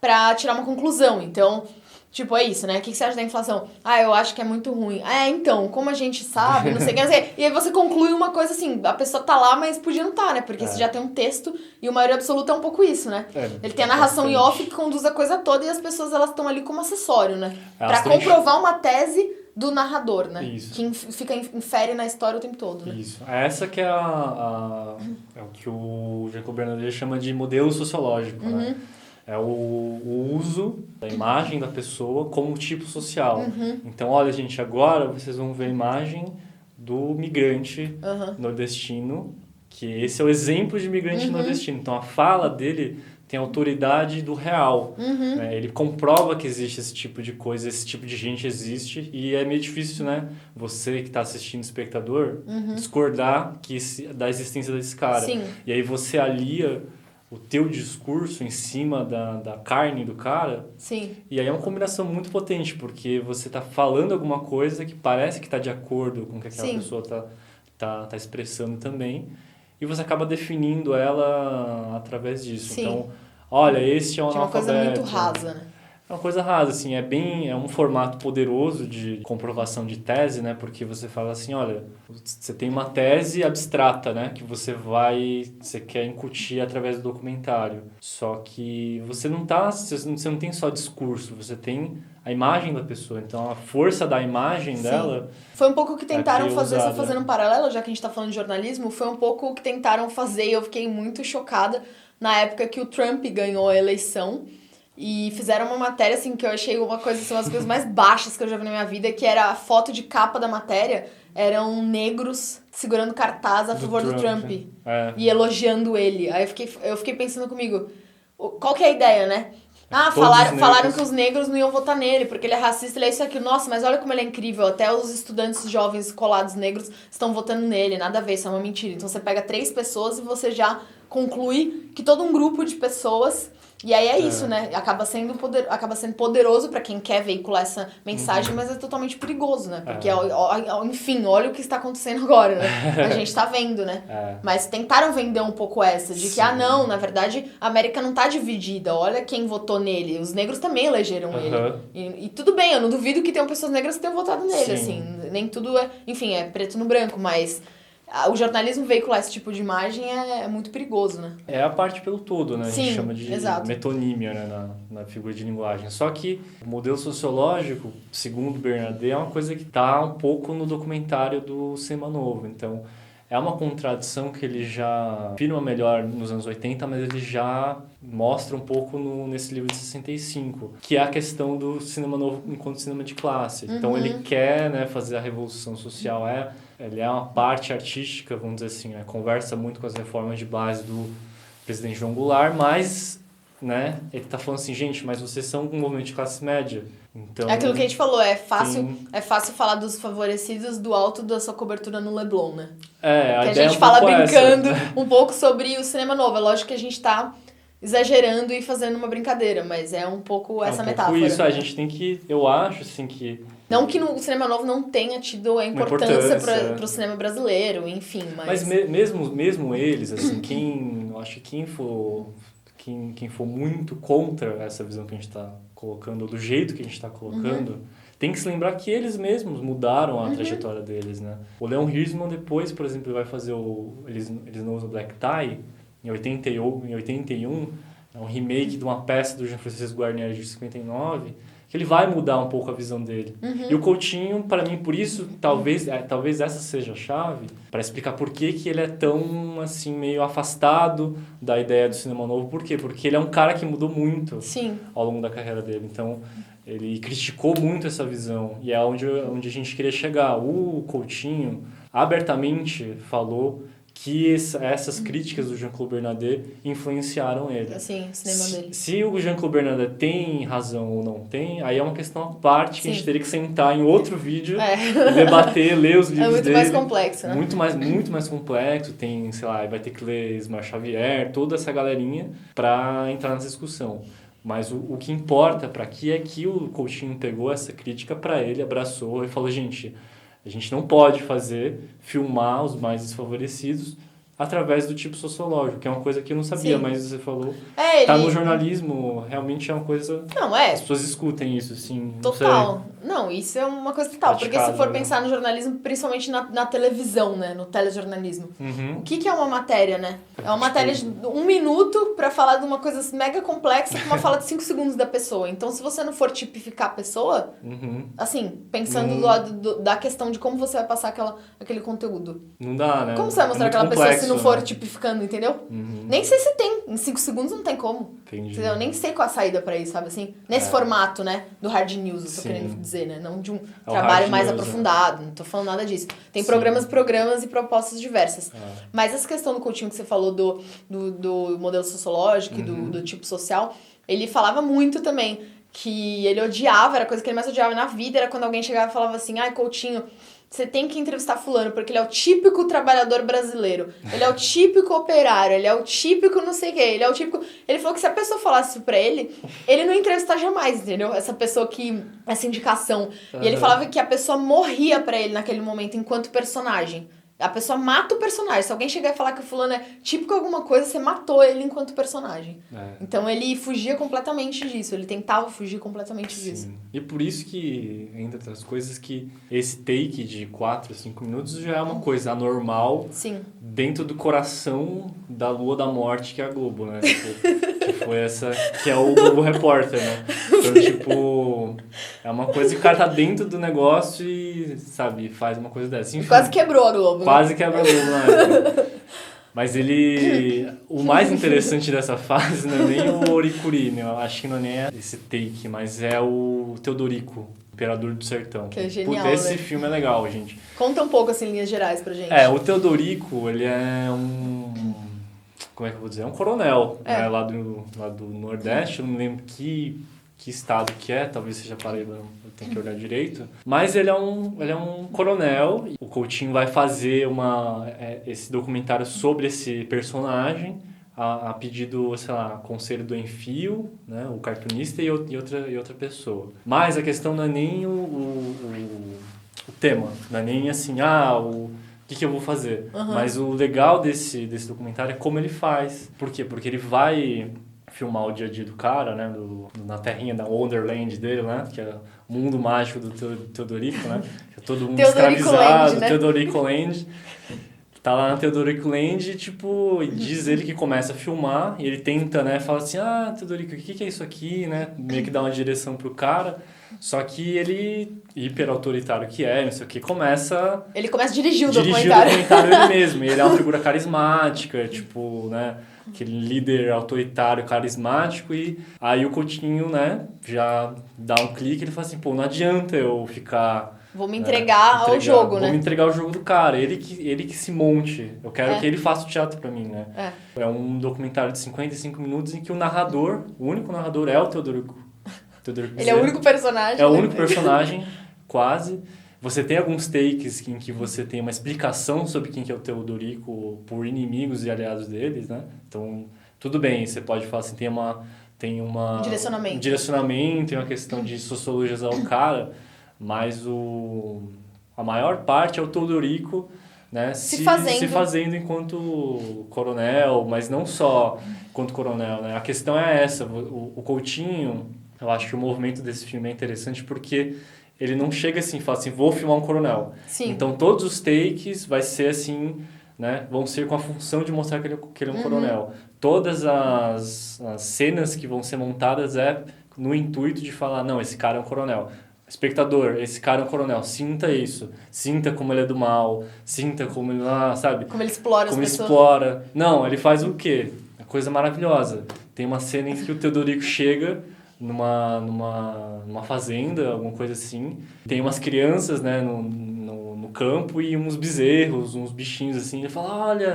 pra tirar uma conclusão. Então, tipo, é isso, né? O que você acha da inflação? Eu acho que é muito ruim. Então, como a gente sabe, não sei o que, não sei. E aí você conclui uma coisa assim, a pessoa tá lá, mas podia não estar, né? Porque você já tem um texto e o maioria absoluta é um pouco isso, né? Ele tem a narração em off que conduz a coisa toda e as pessoas, elas estão ali como acessório, né? Pra comprovar uma tese do narrador, né? Isso. Que infere na história o tempo todo, né? Isso. Essa que é é o que o Jacob Bernardet chama de modelo sociológico, né? É o uso da imagem da pessoa como tipo social. Então, olha, gente, agora vocês vão ver a imagem do migrante nordestino, que esse é o exemplo de migrante nordestino. Então, a fala dele tem autoridade do real. Né? Ele comprova que existe esse tipo de coisa, esse tipo de gente existe, e é meio difícil, né? Você que está assistindo, espectador, discordar da existência desse cara. Sim. E aí você alia o teu discurso em cima da carne do cara. Sim. E aí é uma combinação muito potente, porque você está falando alguma coisa que parece que está de acordo com o que aquela pessoa tá expressando também, e você acaba definindo ela através disso. Então, olha, este é um analfabeto. É uma coisa muito rasa, né? É uma coisa rasa, assim, é um formato poderoso de comprovação de tese, né? Porque você fala assim, olha, você tem uma tese abstrata, né? Que você quer incutir através do documentário. Só que você não tem só discurso, você tem a imagem da pessoa. Então, a força da imagem dela... Foi um pouco o que tentaram fazer, só fazendo um paralelo, já que a gente tá falando de jornalismo, foi um pouco o que tentaram fazer e eu fiquei muito chocada na época que o Trump ganhou a eleição. E fizeram uma matéria, assim, que eu achei uma das coisas mais baixas que eu já vi na minha vida, que era a foto de capa da matéria, eram negros segurando cartaz a favor do Trump. E elogiando ele. Aí eu fiquei pensando comigo, qual que é a ideia, né? Falaram que os negros não iam votar nele, porque ele é racista, ele é isso aqui. Nossa, mas olha como ele é incrível. Até os estudantes jovens colados negros estão votando nele. Nada a ver, isso é uma mentira. Então você pega 3 pessoas e você já conclui que todo um grupo de pessoas... E aí isso, né? Acaba sendo poderoso pra quem quer veicular essa mensagem, mas é totalmente perigoso, né? Porque, enfim, olha o que está acontecendo agora, né? A gente tá vendo, né? Mas tentaram vender um pouco essa, de que, não, na verdade, a América não tá dividida. Olha quem votou nele. Os negros também elegeram ele. E tudo bem, eu não duvido que tenham pessoas negras que tenham votado nele, assim. Nem tudo enfim, é preto no branco, mas... O jornalismo veicular esse tipo de imagem é muito perigoso, né? É a parte pelo todo, né? Sim, a gente chama de metonímia, né? Na figura de linguagem. Só que o modelo sociológico, segundo Bernardet, é uma coisa que está um pouco no documentário do Cinema Novo. Então, é uma contradição que ele já afirma melhor nos anos 80, mas ele já mostra um pouco nesse livro de 65, que é a questão do cinema novo enquanto cinema de classe. Então ele quer, né, fazer a revolução social, ele é uma parte artística, vamos dizer assim, né, conversa muito com as reformas de base do presidente João Goulart, mas, né, ele está falando assim, gente, mas vocês são um movimento de classe média. Então, é aquilo que a gente falou, é fácil falar dos favorecidos do alto da sua cobertura no Leblon, né? a que ideia a gente fala brincando essa. um pouco sobre o cinema novo. É lógico que a gente tá exagerando e fazendo uma brincadeira, mas é um pouco essa metáfora. Isso, a gente tem que, eu acho, assim, que... Não que o cinema novo não tenha tido a importância para o cinema brasileiro, enfim, mas... mesmo eles, assim, eu acho que quem for muito contra essa visão que a gente está colocando, ou do jeito que a gente está colocando, tem que se lembrar que eles mesmos mudaram a trajetória deles, né? O Leon Hirschman depois, por exemplo, vai fazer Eles Não Usam Black Tie, em 81, é um remake de uma peça do Jean-Francisco Guarnieri de 59, que ele vai mudar um pouco a visão dele. E o Coutinho, para mim, por isso, talvez essa seja a chave, para explicar por que ele é tão, assim, meio afastado da ideia do cinema novo. Por quê? Porque ele é um cara que mudou muito ao longo da carreira dele. Então, ele criticou muito essa visão, e é onde a gente queria chegar. O Coutinho abertamente falou que essas críticas do Jean-Claude Bernardet influenciaram ele. Assim, o cinema dele. Se o Jean-Claude Bernardet tem razão ou não tem, aí é uma questão à parte que a gente teria que sentar em outro vídeo e debater, ler os livros dele. É muito mais complexo, né? Muito mais complexo. Tem, sei lá, vai ter que ler Ismael Xavier, toda essa galerinha para entrar nessa discussão. Mas o que importa para aqui é que o Coutinho pegou essa crítica para ele, abraçou e falou, gente... A gente não pode filmar os mais desfavorecidos através do tipo sociológico, que é uma coisa que eu não sabia, mas você falou. Tá no jornalismo, realmente é uma coisa... Não, As pessoas escutem isso, assim. Total. Não, isso é uma coisa total. Porque se for pensar no jornalismo, principalmente na televisão, né? No telejornalismo. O que é uma matéria, né? É uma matéria de 1 minuto pra falar de uma coisa mega complexa com uma fala de 5 segundos da pessoa. Então, se você não for tipificar a pessoa, assim, pensando do lado da questão de como você vai passar aquele conteúdo. Não dá, né? Como você vai mostrar aquela pessoa se não for tipificando, entendeu? Nem sei se tem. Em 5 segundos não tem como. Entendi. Entendeu? Nem sei qual a saída pra isso, sabe assim? Nesse formato, né? Do hard news, eu tô querendo dizer, né? Não de um trabalho mais aprofundado, não tô falando nada disso. Tem programas e propostas diversas. Mas essa questão do Coutinho que você falou do modelo sociológico e do tipo social, ele falava muito também que ele odiava, era a coisa que ele mais odiava na vida, era quando alguém chegava e falava assim, ai, Coutinho, você tem que entrevistar fulano, porque ele é o típico trabalhador brasileiro, ele é o típico operário, ele é o típico não sei o quê, ele é o típico... Ele falou que se a pessoa falasse isso pra ele não ia entrevistar jamais, entendeu? Essa pessoa essa indicação. E ele falava que a pessoa morria pra ele naquele momento enquanto personagem. A pessoa mata o personagem. Se alguém chegar e falar que o fulano é típico alguma coisa, você matou ele enquanto personagem. Então ele fugia completamente disso. Ele tentava fugir completamente disso. E por isso que, entre outras coisas, que esse take de 4, 5 minutos já é uma coisa anormal dentro do coração da Lua da Morte, que é a Globo, né? Que foi essa... Que é o Globo Repórter, né? Então, tipo... É uma coisa que o cara tá dentro do negócio e, sabe, faz uma coisa dessa. Enfim, quase quebrou a Globo. Quase quebrou a Globo, né? Mas o mais interessante dessa fase não é nem o Oricuri, né? Eu acho que não é nem esse take, mas é o Teodorico, Imperador do Sertão. Que é genial, Puta, esse filme é legal, gente. Conta um pouco, assim, em linhas gerais pra gente. O Teodorico, ele é como é que eu vou dizer? É um coronel, né? Lá do Nordeste, eu não lembro que estado que é, talvez seja Paraíba, eu tenho que olhar direito. Mas ele é um coronel. O Coutinho vai fazer esse documentário sobre esse personagem a pedido, sei lá, conselho do Enfio, né, o cartunista e outra pessoa. Mas a questão não é nem o tema, não é nem assim, o que eu vou fazer. Mas o legal desse documentário é como ele faz. Por quê? Porque ele vai filmar o dia a dia do cara, né, na terrinha da Wonderland dele, né, que é o mundo mágico do Teodorico, né, que é todo mundo escravizado, né? Teodorico Land. tá lá na Teodorico Land, tipo, e diz ele que começa a filmar, e ele tenta, né, fala assim, Teodorico, o que é isso aqui, né, meio que dá uma direção pro cara, só que ele, hiper autoritário que é, não sei o que, começa... Ele começa a dirigir o Dirigir o documentário ele mesmo, e ele é uma figura carismática, tipo, né, aquele líder autoritário, carismático, e aí o Coutinho, né, já dá um clique, ele fala assim, pô, não adianta eu ficar... Vou me entregar ao jogo, né? Vou me entregar ao jogo do cara, ele que se monte, eu quero que ele faça o teatro pra mim, né? É um documentário de 55 minutos em que o narrador, o único narrador é o Teodorico Ele é o único personagem. É o único personagem, quase. Você tem alguns takes em que você tem uma explicação sobre quem que é o Teodorico por inimigos e aliados deles, né? Então, tudo bem, você pode falar assim, tem uma direcionamento. Um direcionamento, tem uma questão de sociologizar o cara, mas a maior parte é o Teodorico, né, se fazendo enquanto coronel, mas não só enquanto coronel, né? A questão é essa, o Coutinho, eu acho que o movimento desse filme é interessante porque ele não chega assim e fala assim, vou filmar um coronel. Sim. Então todos os takes vai ser assim, né, vão ser com a função de mostrar que ele é um coronel. Todas as cenas que vão ser montadas é no intuito de falar, não, esse cara é um coronel. Espectador, esse cara é um coronel, sinta isso. Sinta como ele é do mal, sinta como ele, sabe? Como ele explora as pessoas. Explora. Não, ele faz o quê? É coisa maravilhosa. Tem uma cena em que o Teodorico chega numa fazenda, alguma coisa assim. Tem umas crianças, né, no campo e uns bezerros, uns bichinhos assim. Ele fala, olha...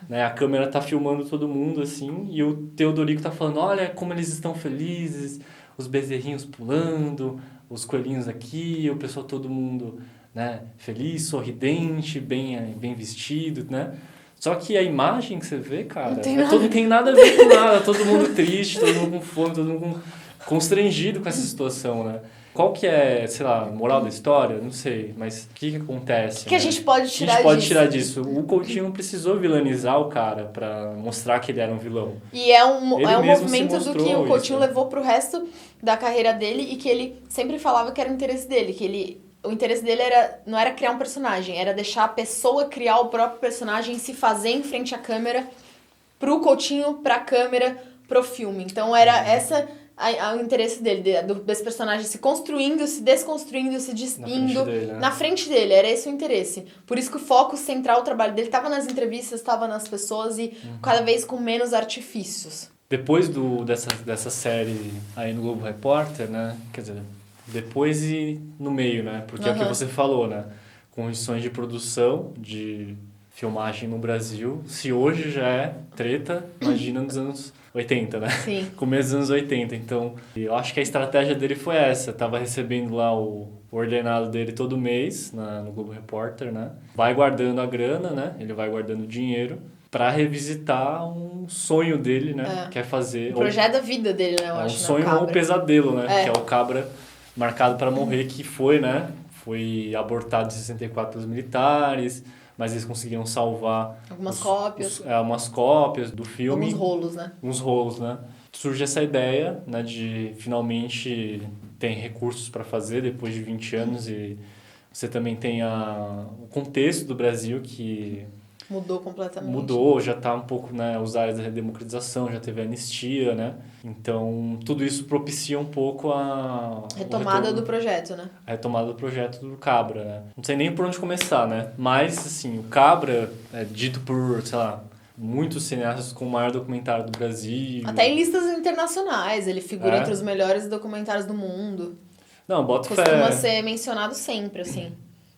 Né, a câmera tá filmando todo mundo, assim, e o Teodorico tá falando, olha como eles estão felizes, os bezerrinhos pulando, os coelhinhos aqui, o pessoal, todo mundo, né, feliz, sorridente, bem vestido, né? Só que a imagem que você vê, cara, não tem nada a ver com nada, todo mundo triste, todo mundo com fome, todo mundo constrangido com essa situação, né? Qual que é, sei lá, moral da história? Não sei, mas o que acontece? O que a gente pode tirar disso? A gente pode tirar disso? O Coutinho não precisou vilanizar o cara pra mostrar que ele era um vilão. E é um movimento do que o Coutinho levou pro resto da carreira dele e que ele sempre falava que era o interesse dele, que o interesse dele não era criar um personagem, era deixar a pessoa criar o próprio personagem e se fazer em frente à câmera, pro Coutinho, pra câmera, pro filme. Então era essa... o interesse dele, desse personagem se construindo, se desconstruindo, se despindo na frente dele, era esse o interesse. Por isso que o foco central do trabalho dele estava nas entrevistas, estava nas pessoas e cada vez com menos artifícios. Depois dessa série aí no Globo Repórter, né, quer dizer, depois e no meio, né, porque é o que você falou, né, condições de produção, de filmagem no Brasil, se hoje já é treta, imagina nos anos 80, né? Sim. Começo dos anos 80. Então, eu acho que a estratégia dele foi essa. Tava recebendo lá o ordenado dele todo mês no Globo Repórter, né? Vai guardando a grana, né? Ele vai guardando o dinheiro para revisitar um sonho dele, né? Que é fazer... O projeto da vida dele, né? Eu acho, um sonho ou um pesadelo, né? Que é o Cabra marcado para morrer, que foi, né? Foi abortado em 64 pelos militares... Mas eles conseguiram salvar... Algumas cópias. Umas cópias do filme. Alguns rolos, né? Uns rolos, né? Surge essa ideia, né, de finalmente tem recursos para fazer depois de 20 anos e você também tem o contexto do Brasil que... Mudou completamente. Mudou, já está um pouco, né, os áreas da redemocratização, já teve anistia, né? Então, tudo isso propicia um pouco a... Retomada do projeto, né? A retomada do projeto do Cabra, né? Não sei nem por onde começar, né? Mas, assim, o Cabra é dito por, sei lá, muitos cineastas com o maior documentário do Brasil. Até em listas internacionais, ele figura entre os melhores documentários do mundo. Não, bota fé. Costuma ser mencionado sempre, assim.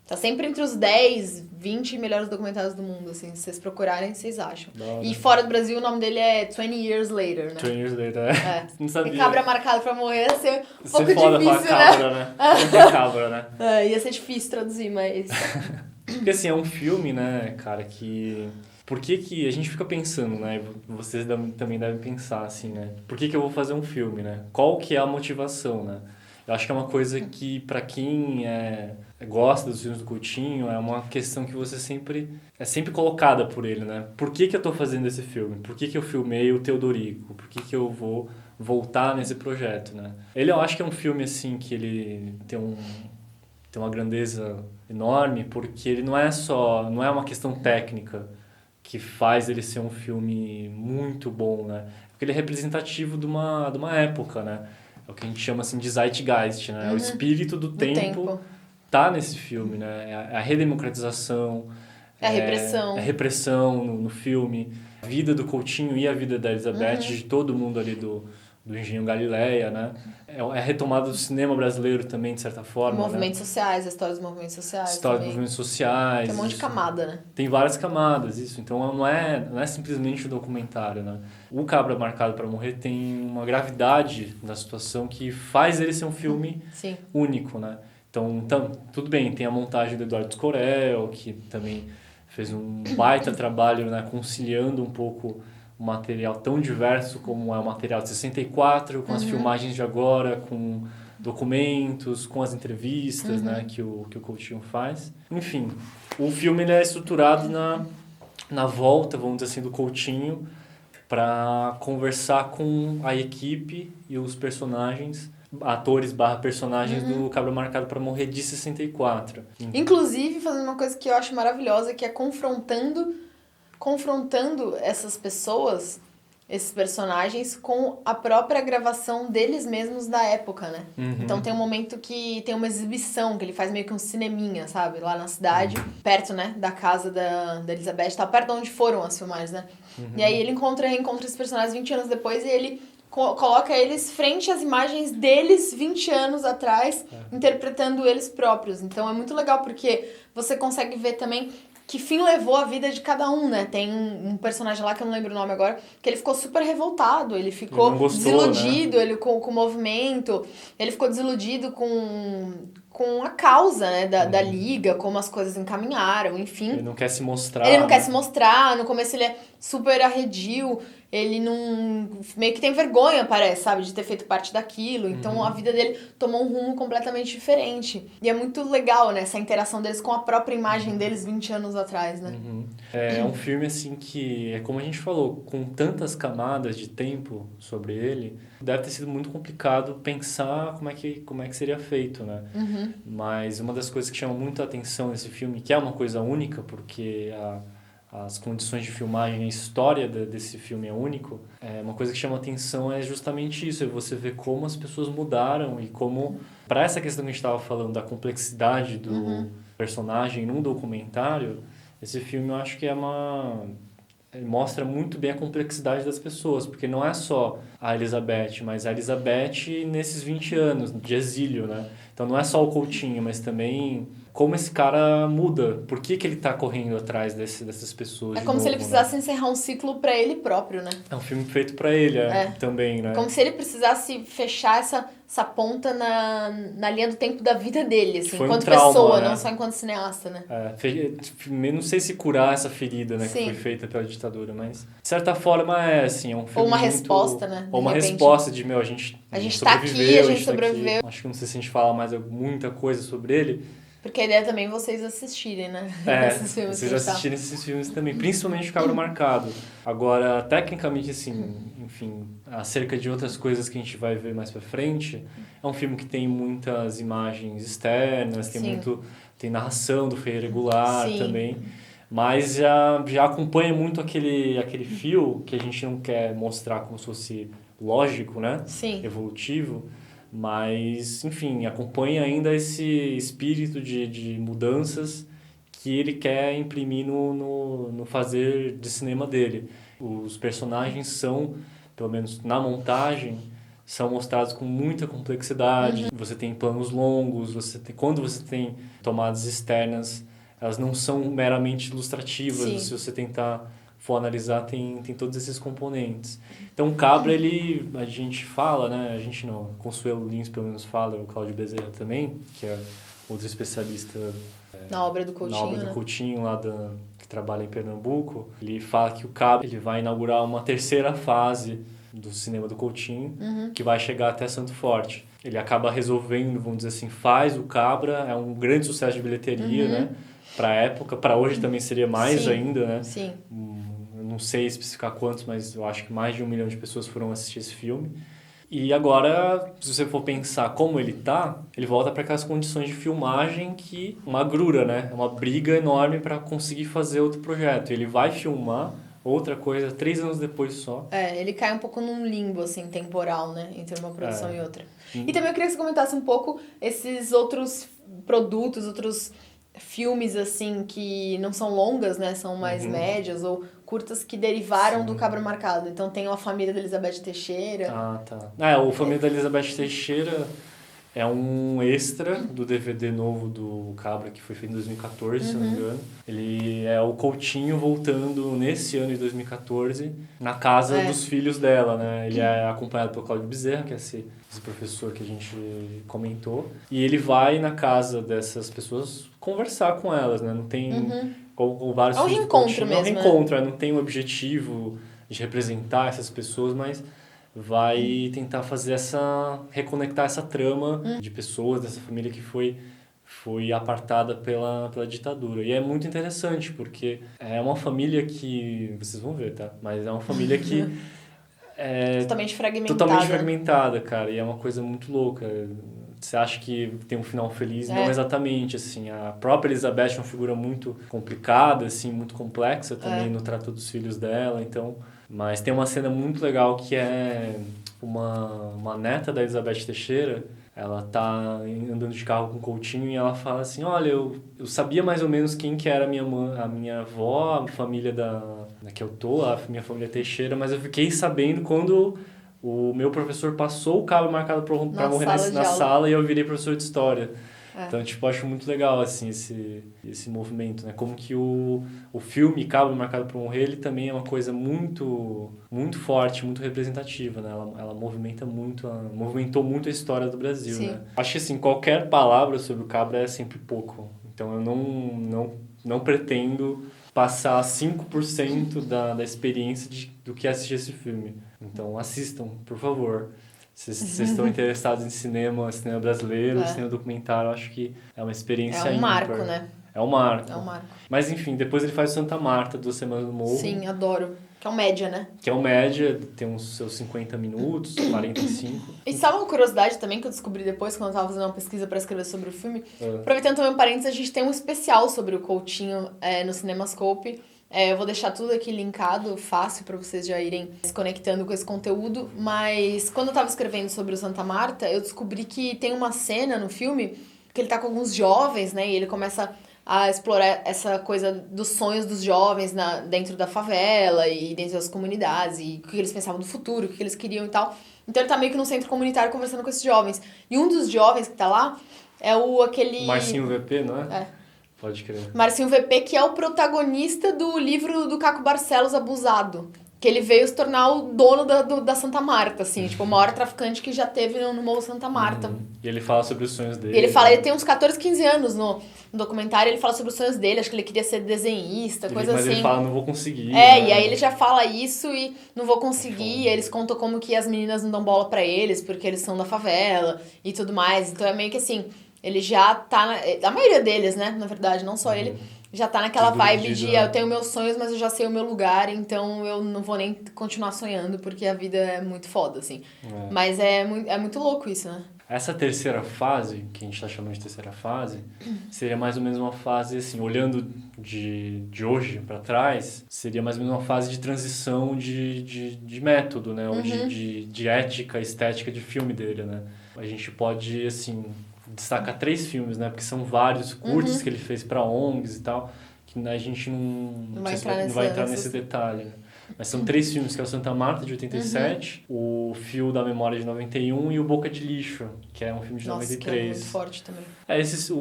Tá sempre entre os 10, 20 melhores documentários do mundo, assim. Se vocês procurarem, vocês acham. E fora do Brasil, o nome dele é 20 Years Later, né? 20 Years Later, Não sabia. E Cabra marcado pra morrer ia ser um pouco foda difícil, cabra, né? Cabra, né? Ia ser difícil traduzir, mas... Porque, assim, é um filme, né, cara, que... Por que a gente fica pensando, né? Vocês também devem pensar, assim, né? Por que eu vou fazer um filme, né? Qual que é a motivação, né? Eu acho que é uma coisa que, para quem gosta dos filmes do Coutinho, é uma questão que você é sempre colocada por ele, né? Por que eu tô fazendo esse filme? Por que eu filmei o Teodorico? Por que eu vou voltar nesse projeto, né? Eu acho que é um filme, assim, que ele tem uma grandeza enorme, porque ele não é uma questão técnica. que faz ele ser um filme muito bom, né? Porque ele é representativo de uma época, né? É o que a gente chama assim de zeitgeist, né? É o espírito do tempo tá nesse filme, né? É a redemocratização, É a repressão. é a repressão no filme, a vida do Coutinho e a vida da Elizabeth, de todo mundo ali do Engenho Galileia, né? É a retomada do cinema brasileiro também, de certa forma, Movimentos né? sociais, a história dos movimentos sociais História dos também. movimentos sociais. Tem um monte de camada, né? Tem várias camadas, isso. Então não é simplesmente um documentário, né? O Cabra Marcado para Morrer tem uma gravidade na situação que faz ele ser um filme único, né? Então, tudo bem, tem a montagem do Eduardo Scorel, que também fez um baita trabalho, né, conciliando um pouco um material tão diverso como é o material de 64, com as filmagens de agora, com documentos, com as entrevistas, né, que o Coutinho faz. Enfim, o filme ele é estruturado na volta, vamos dizer assim, do Coutinho para conversar com a equipe e os personagens, atores / personagens do Cabra Marcado para Morrer de 64. Inclusive, fazendo uma coisa que eu acho maravilhosa, que é confrontando essas pessoas, esses personagens, com a própria gravação deles mesmos da época, né? Então tem um momento que tem uma exibição, que ele faz meio que um cineminha, sabe? Lá na cidade, perto, né? Da casa da Elizabeth, tá perto de onde foram as filmagens, né? E aí ele reencontra esses personagens 20 anos depois e ele coloca eles frente às imagens deles 20 anos atrás, interpretando eles próprios. Então é muito legal, porque você consegue ver também que fim levou a vida de cada um, né? Tem um personagem lá, que eu não lembro o nome agora, que ele ficou super revoltado, ele ficou desiludido, né? com o movimento, ele ficou desiludido com a causa, né, da Liga, como as coisas encaminharam, enfim. Ele não quer se mostrar. Ele não quer se mostrar, no começo ele é super arredio, ele não... meio que tem vergonha, parece, sabe, de ter feito parte daquilo. Então a vida dele tomou um rumo completamente diferente. E é muito legal, né, essa interação deles com a própria imagem deles 20 anos atrás, né? É um filme, assim, que, é como a gente falou, com tantas camadas de tempo sobre ele, deve ter sido muito complicado pensar como é que seria feito, né? Mas uma das coisas que chama muito a atenção nesse filme, que é uma coisa única, porque as condições de filmagem, a história desse filme é único, uma coisa que chama atenção é justamente isso, é você ver como as pessoas mudaram e como, para essa questão que a gente estava falando da complexidade do personagem num documentário, esse filme eu acho que ele mostra muito bem a complexidade das pessoas, porque não é só a Elizabeth, mas a Elizabeth nesses 20 anos de exílio, né? Então não é só o Coutinho, mas também como esse cara muda, por que ele tá correndo atrás dessas pessoas. É como se ele precisasse encerrar um ciclo pra ele próprio, né? É um filme feito pra ele também, né? Como se ele precisasse fechar essa ponta na linha do tempo da vida dele, assim, enquanto trauma, pessoa, né? Não só enquanto cineasta, né? Não sei se curar essa ferida, né, que foi feita pela ditadura, mas de certa forma assim, é um filme ou uma resposta, né? Ou uma resposta de, a gente tá aqui, a gente sobreviveu. Acho que não sei se a gente fala mais muita coisa sobre ele. Porque a ideia é também vocês assistirem, né? Esses filmes vocês assistirem esses filmes também, principalmente o Cabra Marcado. Agora, tecnicamente, assim, enfim, acerca de outras coisas que a gente vai ver mais pra frente, é um filme que tem muitas imagens externas, tem narração do Ferreira Goulart também, mas já acompanha muito aquele fio que a gente não quer mostrar como se fosse lógico, né? Evolutivo. Mas, enfim, acompanha ainda esse espírito de mudanças que ele quer imprimir no fazer de cinema dele. Os personagens são, pelo menos na montagem, são mostrados com muita complexidade. Você tem planos longos, quando você tem tomadas externas, elas não são meramente ilustrativas. Se você for analisar, tem todos esses componentes. Então, o Cabra, a gente fala, né? A gente não, Consuelo Lins pelo menos fala, o Cláudio Bezerra também, que é outro especialista na obra do Coutinho, lá que trabalha em Pernambuco. Ele fala que o Cabra ele vai inaugurar uma terceira fase do cinema do Coutinho, que vai chegar até Santo Forte. Ele acaba resolvendo, vamos dizer assim, faz o Cabra, é um grande sucesso de bilheteria, né? Para a época, para hoje também seria mais ainda, né? Não sei especificar quantos, mas eu acho que mais de 1 milhão de pessoas foram assistir esse filme. E agora, se você for pensar como ele volta para aquelas condições de filmagem que uma agrura, né? É uma briga enorme para conseguir fazer outro projeto. Ele vai filmar outra coisa 3 anos depois só. Ele cai um pouco num limbo, assim, temporal, né? Entre uma produção e outra. Sim. E também eu queria que você comentasse um pouco esses outros produtos, outros filmes, assim, que não são longas, né? São mais médias ou curtas que derivaram do Cabra Marcado. Então tem A Família da Elizabeth Teixeira. Ah, tá. O Família da Elizabeth Teixeira é um extra do DVD novo do Cabra, que foi feito em 2014, se eu não me engano. Ele é o Coutinho voltando nesse ano de 2014 na casa dos filhos dela, né? Ele é acompanhado pelo Cláudio Bezerra, que é esse professor que a gente comentou. E ele vai na casa dessas pessoas conversar com elas, né? Não tem... Com vários É um filhos do reencontro Coutinho. mesmo, É um reencontro, não tem o objetivo de representar essas pessoas, mas vai tentar fazer reconectar essa trama de pessoas, dessa família que foi apartada pela ditadura. E é muito interessante, porque é uma família que... Vocês vão ver, tá? Mas é uma família que... Totalmente fragmentada. Totalmente fragmentada, cara. E é uma coisa muito louca. Você acha que tem um final feliz? Não exatamente, assim. A própria Elizabeth é uma figura muito complicada, assim, muito complexa também no trato dos filhos dela, então... Mas tem uma cena muito legal que é uma neta da Elizabeth Teixeira, ela tá andando de carro com o Coutinho e ela fala assim, olha, eu sabia mais ou menos quem que era a minha mãe, a minha avó, a família da que eu tô, a minha família Teixeira, mas eu fiquei sabendo quando o meu professor passou o Cabra Marcado pra morrer na sala e eu virei professor de história. Então, tipo, acho muito legal, assim, esse movimento, né? Como que o filme Cabra Marcado para Morrer, ele também é uma coisa muito, muito forte, muito representativa, né? Ela movimentou muito a história do Brasil, né? Acho que, assim, qualquer palavra sobre o Cabra é sempre pouco. Então, eu não pretendo passar 5% da experiência do que é assistir esse filme. Então, assistam, por favor. Se vocês estão interessados em cinema brasileiro, cinema documentário, acho que é uma experiência ímpar. É um marco, né? É um marco. É um marco. Mas, enfim, depois ele faz o Santa Marta, 2 Semanas no Morro. Sim, adoro. Que é um média, né? Que é um média, tem uns seus 50 minutos, 45. E sabe uma curiosidade também que eu descobri depois, quando eu tava fazendo uma pesquisa pra escrever sobre o filme? Aproveitando também um parênteses, a gente tem um especial sobre o Coutinho no Cinemascope. Eu vou deixar tudo aqui linkado, fácil para vocês já irem se conectando com esse conteúdo. Mas quando eu tava escrevendo sobre o Santa Marta, eu descobri que tem uma cena no filme que ele tá com alguns jovens, né? E ele começa a explorar essa coisa dos sonhos dos jovens dentro da favela e dentro das comunidades. E o que eles pensavam do futuro, o que eles queriam e tal. Então ele tá meio que num centro comunitário conversando com esses jovens. E um dos jovens que tá lá é aquele... Marcinho VP, não é? É. Pode crer. Marcinho VP, que é o protagonista do livro do Caco Barcelos, Abusado. Que ele veio se tornar o dono da Santa Marta, assim. Tipo, o maior traficante que já teve no Morro Santa Marta. E ele fala sobre os sonhos dele. E ele tem uns 14, 15 anos no documentário. Ele fala sobre os sonhos dele. Acho que ele queria ser desenhista, coisa assim. Mas ele fala, não vou conseguir. E aí ele já fala isso e não vou conseguir. E eles contam como que as meninas não dão bola pra eles, porque eles são da favela e tudo mais. Então é meio que assim... Ele já tá... A maioria deles, né? Na verdade, não só ele. Já tá naquela vibe de eu tenho meus sonhos, mas eu já sei o meu lugar. Então eu não vou nem continuar sonhando, porque a vida é muito foda, assim. Mas é muito louco isso, né? Essa terceira fase, que a gente tá chamando de terceira fase, seria mais ou menos uma fase, assim, olhando de hoje para trás, seria mais ou menos uma fase de transição de método, né? Ou de ética, estética de filme dele, né? A gente pode, assim... destacar 3 filmes, né? Porque são vários curtos que ele fez para ONGs e tal, que a gente não vai entrar nesse detalhe, né? Mas são 3 filmes, que é o Santa Marta, de 87, o Fio da Memória, de 91, e o Boca de Lixo, que é um filme de 93. Que é muito forte também.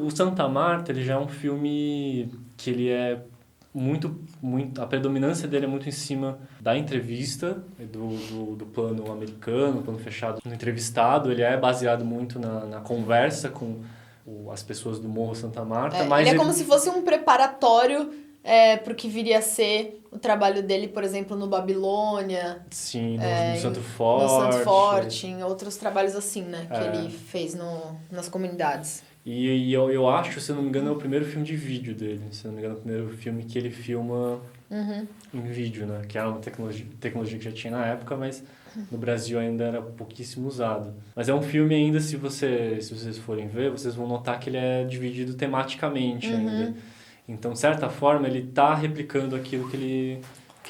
O Santa Marta, ele já é um filme que ele é muito, a predominância dele é muito em cima da entrevista, do plano americano, plano fechado no entrevistado. Ele é baseado muito na conversa com as pessoas do Morro Santa Marta. Mas ele é como se fosse um preparatório para o que viria a ser o trabalho dele, por exemplo, no Babilônia. Sim, no Santo Forte. No Santo Forte, em outros trabalhos assim, né? Que ele fez nas comunidades. eu acho, se eu não me engano, é o primeiro filme de vídeo dele. Se eu não me engano, é o primeiro filme que ele filma em vídeo, né? Que era uma tecnologia que já tinha na época, mas no Brasil ainda era pouquíssimo usado. Mas é um filme ainda, se vocês forem ver, vocês vão notar que ele é dividido tematicamente ainda. Então, de certa forma, ele está replicando aquilo que ele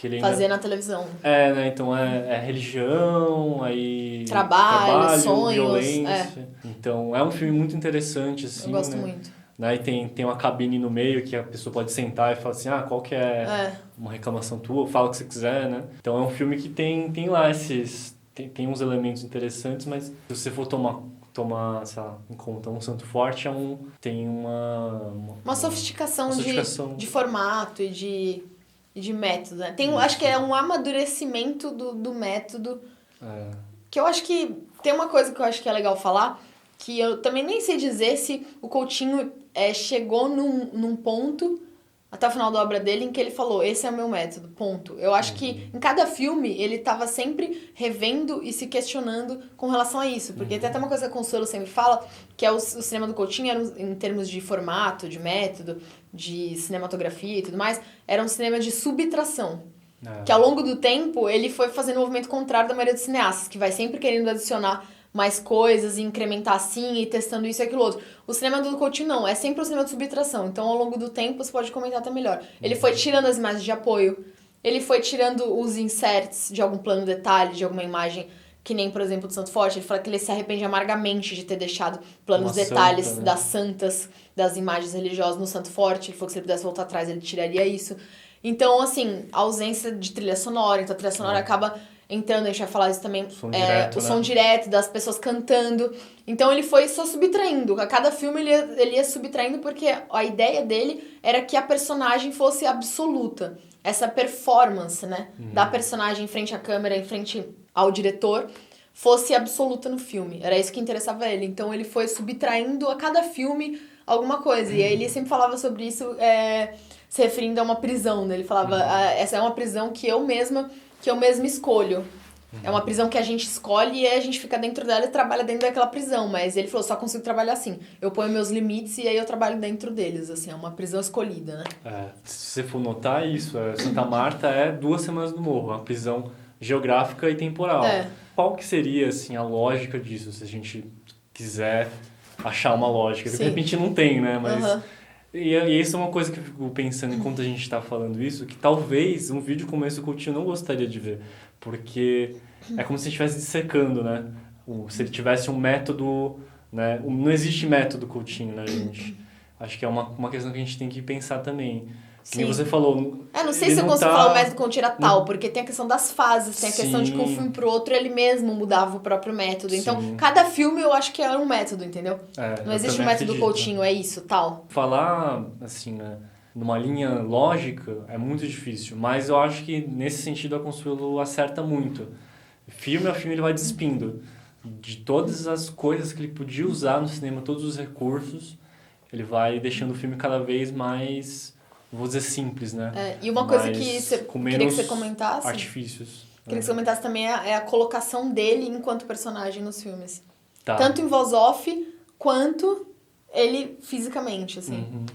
ainda... Fazer na televisão. Né? Então é religião, aí... Trabalho, sonhos. Violência. Então, é um filme muito interessante, assim, eu gosto né? muito. Né? E tem uma cabine no meio que a pessoa pode sentar e falar assim, qual que é uma reclamação tua, fala o que você quiser, né? Então, é um filme que tem lá esses... Tem uns elementos interessantes, mas se você for tomar sei lá, em conta um Santo Forte, tem uma sofisticação de formato e de método, né? Acho que é um amadurecimento do método. Que eu acho que tem uma coisa que eu acho que é legal falar, que eu também nem sei dizer se o Coutinho chegou num ponto até o final da obra dele em que ele falou, esse é o meu método, ponto. Eu acho que em cada filme ele estava sempre revendo e se questionando com relação a isso, porque tem até uma coisa que a Consuelo sempre fala, que é o cinema do Coutinho, em termos de formato, de método, de cinematografia e tudo mais, era um cinema de subtração. Que ao longo do tempo ele foi fazendo o movimento contrário da maioria dos cineastas, que vai sempre querendo adicionar mais coisas e incrementar assim e testando isso e aquilo outro. O cinema do Coutinho não, é sempre o cinema de subtração. Então, ao longo do tempo, você pode comentar até melhor. Ele foi tirando as imagens de apoio, ele foi tirando os inserts de algum plano detalhe, de alguma imagem, que nem, por exemplo, do Santo Forte. Ele fala que ele se arrepende amargamente de ter deixado planos detalhes santa, né? Das santas, das imagens religiosas no Santo Forte. Ele falou que se ele pudesse voltar atrás, ele tiraria isso. Então, assim, a ausência de trilha sonora. Então, a trilha sonora acaba entrando, a gente vai falar isso também, o som direto das pessoas cantando. Então ele foi só subtraindo. A cada filme ele ia subtraindo porque a ideia dele era que a personagem fosse absoluta. Essa performance, né, da personagem em frente à câmera, em frente ao diretor, fosse absoluta no filme. Era isso que interessava ele. Então ele foi subtraindo a cada filme alguma coisa. E aí ele sempre falava sobre isso, se referindo a uma prisão, né? Ele falava, essa é uma prisão que eu mesmo escolho. É uma prisão que a gente escolhe e a gente fica dentro dela e trabalha dentro daquela prisão. Mas ele falou, só consigo trabalhar assim. Eu ponho meus limites e aí eu trabalho dentro deles, assim. É uma prisão escolhida, né? Se você for notar isso, Santa Marta é 2 Semanas no Morro. Uma prisão geográfica e temporal. Qual que seria, assim, a lógica disso? Se a gente quiser achar uma lógica. De repente não tem, né? Mas... E isso é uma coisa que eu fico pensando enquanto a gente está falando isso, que talvez um vídeo como esse o Coutinho não gostaria de ver, porque é como se estivesse dissecando, né? Se ele tivesse um método, né? Não existe método Coutinho, né, gente? Acho que é uma questão que a gente tem que pensar também. Que você falou... não sei se eu consigo falar o método Coutinho era tal, porque tem a questão das fases, tem a questão de que um filme pro outro ele mesmo mudava o próprio método. Então, cada filme eu acho que era um método, entendeu? Não existe um método Coutinho, é isso, tal. Falar, assim, né, numa linha lógica é muito difícil, mas eu acho que nesse sentido a Consuelo acerta muito. Filme a filme ele vai despindo de todas as coisas que ele podia usar no cinema, todos os recursos, ele vai deixando o filme cada vez mais... vou dizer simples, né? E uma coisa que queria que você comentasse... artifícios. Queria que você comentasse também a colocação dele enquanto personagem nos filmes. Tanto em voz off, quanto ele fisicamente, assim.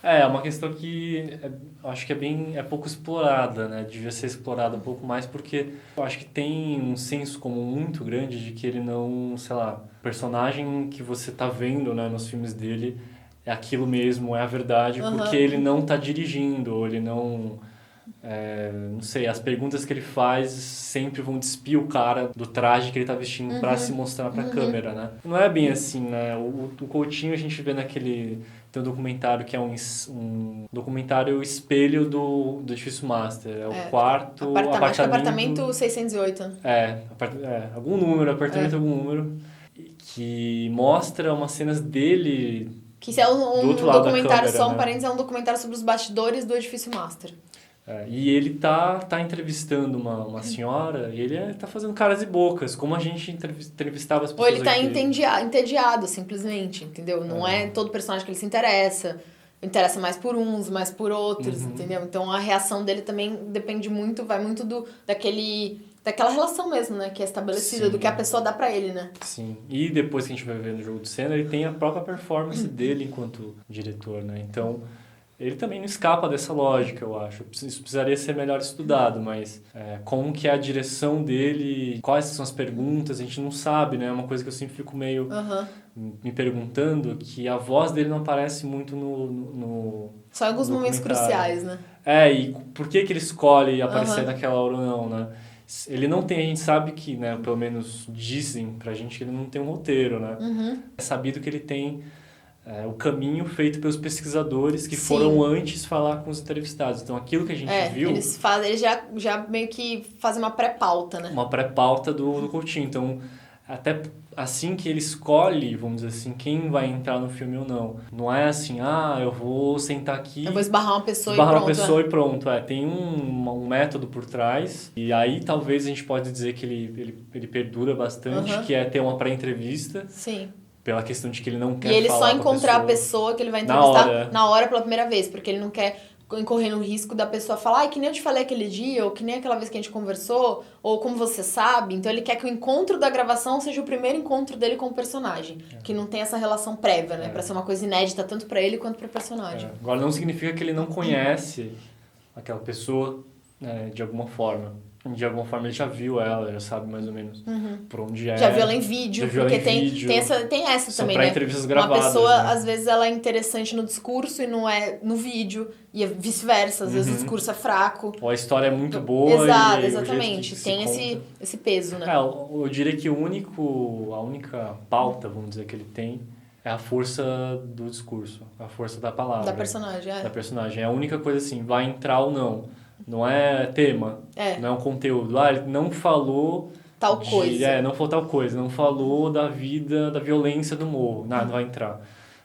É uma questão que acho que é pouco explorada, né? Devia ser explorada um pouco mais, porque eu acho que tem um senso comum muito grande de que ele não, sei lá, o personagem que você tá vendo, né, nos filmes dele... é aquilo mesmo, é a verdade, porque ele não está dirigindo, ou ele não... não sei, as perguntas que ele faz sempre vão despir o cara do traje que ele está vestindo para se mostrar para a câmera, né? Não é bem assim, né? O Coutinho a gente vê tem um documentário que é um documentário espelho do Edifício Master. É o quarto apartamento 608. Algum número, apartamento algum número, que mostra umas cenas dele... que é um documentário, só um parênteses, é um documentário sobre os bastidores do Edifício Master. E ele tá entrevistando uma senhora e ele tá fazendo caras e bocas, como a gente entrevistava as pessoas. Ou ele tá entediado, simplesmente, entendeu? Não é todo personagem que ele se interessa mais por uns, mais por outros, entendeu? Então a reação dele também depende muito, vai muito daquela relação mesmo, né? Que é estabelecida, Sim. do que a pessoa dá pra ele, né? Sim. E depois que a gente vai ver no jogo de cena, ele tem a própria performance dele enquanto diretor, né? Então, ele também não escapa dessa lógica, eu acho. Isso precisaria ser melhor estudado, mas como que é a direção dele, quais são as perguntas, a gente não sabe, né? É uma coisa que eu sempre fico meio me perguntando, que a voz dele não aparece muito no Só em alguns momentos cruciais, né? E por que ele escolhe aparecer naquela hora ou não, né? Ele não tem, a gente sabe que, né, pelo menos dizem pra gente que ele não tem um roteiro, né? É sabido que ele tem o caminho feito pelos pesquisadores que foram antes falar com os entrevistados. Então, aquilo que a gente viu... Eles já meio que fazem uma pré-pauta, né? Uma pré-pauta do Coutinho. Então, até assim que ele escolhe, vamos dizer assim, quem vai entrar no filme ou não. Não é assim, eu vou sentar aqui... Eu vou esbarrar uma pessoa e pronto. Tem um método por trás. E aí, talvez, a gente pode dizer que ele perdura bastante, que é ter uma pré-entrevista. Sim. Pela questão de que ele não quer falar. E ele só encontrar a pessoa que ele vai entrevistar na hora pela primeira vez, porque ele não quer correr no risco da pessoa falar, que nem eu te falei aquele dia, ou que nem aquela vez que a gente conversou, ou como você sabe. Então ele quer que o encontro da gravação seja o primeiro encontro dele com o personagem, que não tem essa relação prévia, né? Pra ser uma coisa inédita tanto pra ele quanto pro personagem. Agora não significa que ele não conhece aquela pessoa, né, de alguma forma. De alguma forma ele já viu ela, já sabe mais ou menos por onde é. Já viu ela em vídeo, porque tem essa são também, pra né? entrevistas gravadas, uma pessoa, né? às vezes, ela é interessante no discurso e não é no vídeo, e vice-versa, às vezes o discurso é fraco. Ou a história é muito boa. Exatamente, tem esse peso, né? Eu diria que a única pauta, vamos dizer, que ele tem é a força do discurso, a força da palavra. Da personagem, Da personagem. É a única coisa assim, vai entrar ou não. Não é tema, não é um conteúdo. Ele não falou... Tal coisa. Não falou tal coisa. Não falou da vida, da violência do morro. Não vai entrar.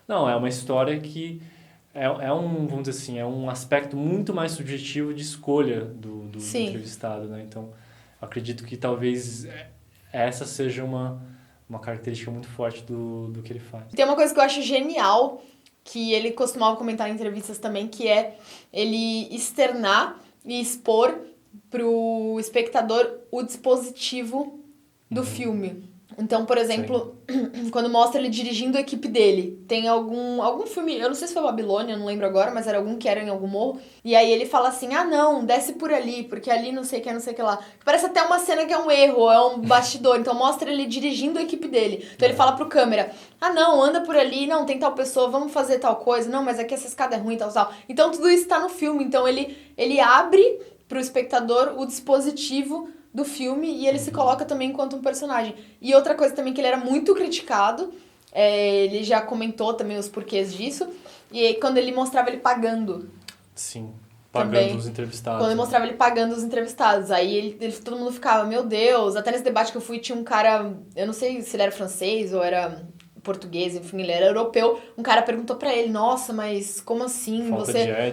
Não, é uma história que vamos dizer assim, é um aspecto muito mais subjetivo de escolha do entrevistado, né? Então, acredito que talvez essa seja uma característica muito forte do que ele faz. Tem uma coisa que eu acho genial, que ele costumava comentar em entrevistas também, que é ele externar e expor pro espectador o dispositivo do filme. Então, por exemplo, quando mostra ele dirigindo a equipe dele, tem algum filme, eu não sei se foi Babilônia, eu não lembro agora, mas era algum que era em algum morro, e aí ele fala assim, não, desce por ali, porque ali não sei o que lá. Parece até uma cena que é um erro, é um bastidor, então mostra ele dirigindo a equipe dele. Então ele fala pro câmera, não, anda por ali, não, tem tal pessoa, vamos fazer tal coisa, não, mas aqui essa escada é ruim, tal. Então tudo isso tá no filme, então ele abre pro espectador o dispositivo do filme e ele se coloca também enquanto um personagem. E outra coisa também que ele era muito criticado, ele já comentou também os porquês disso, e aí, quando ele mostrava ele pagando. Sim, pagando os entrevistados. Quando ele mostrava ele pagando os entrevistados, aí todo mundo ficava, meu Deus, até nesse debate que eu fui tinha um cara, eu não sei se ele era francês ou era português, enfim, ele era europeu, um cara perguntou pra ele, nossa, mas como assim?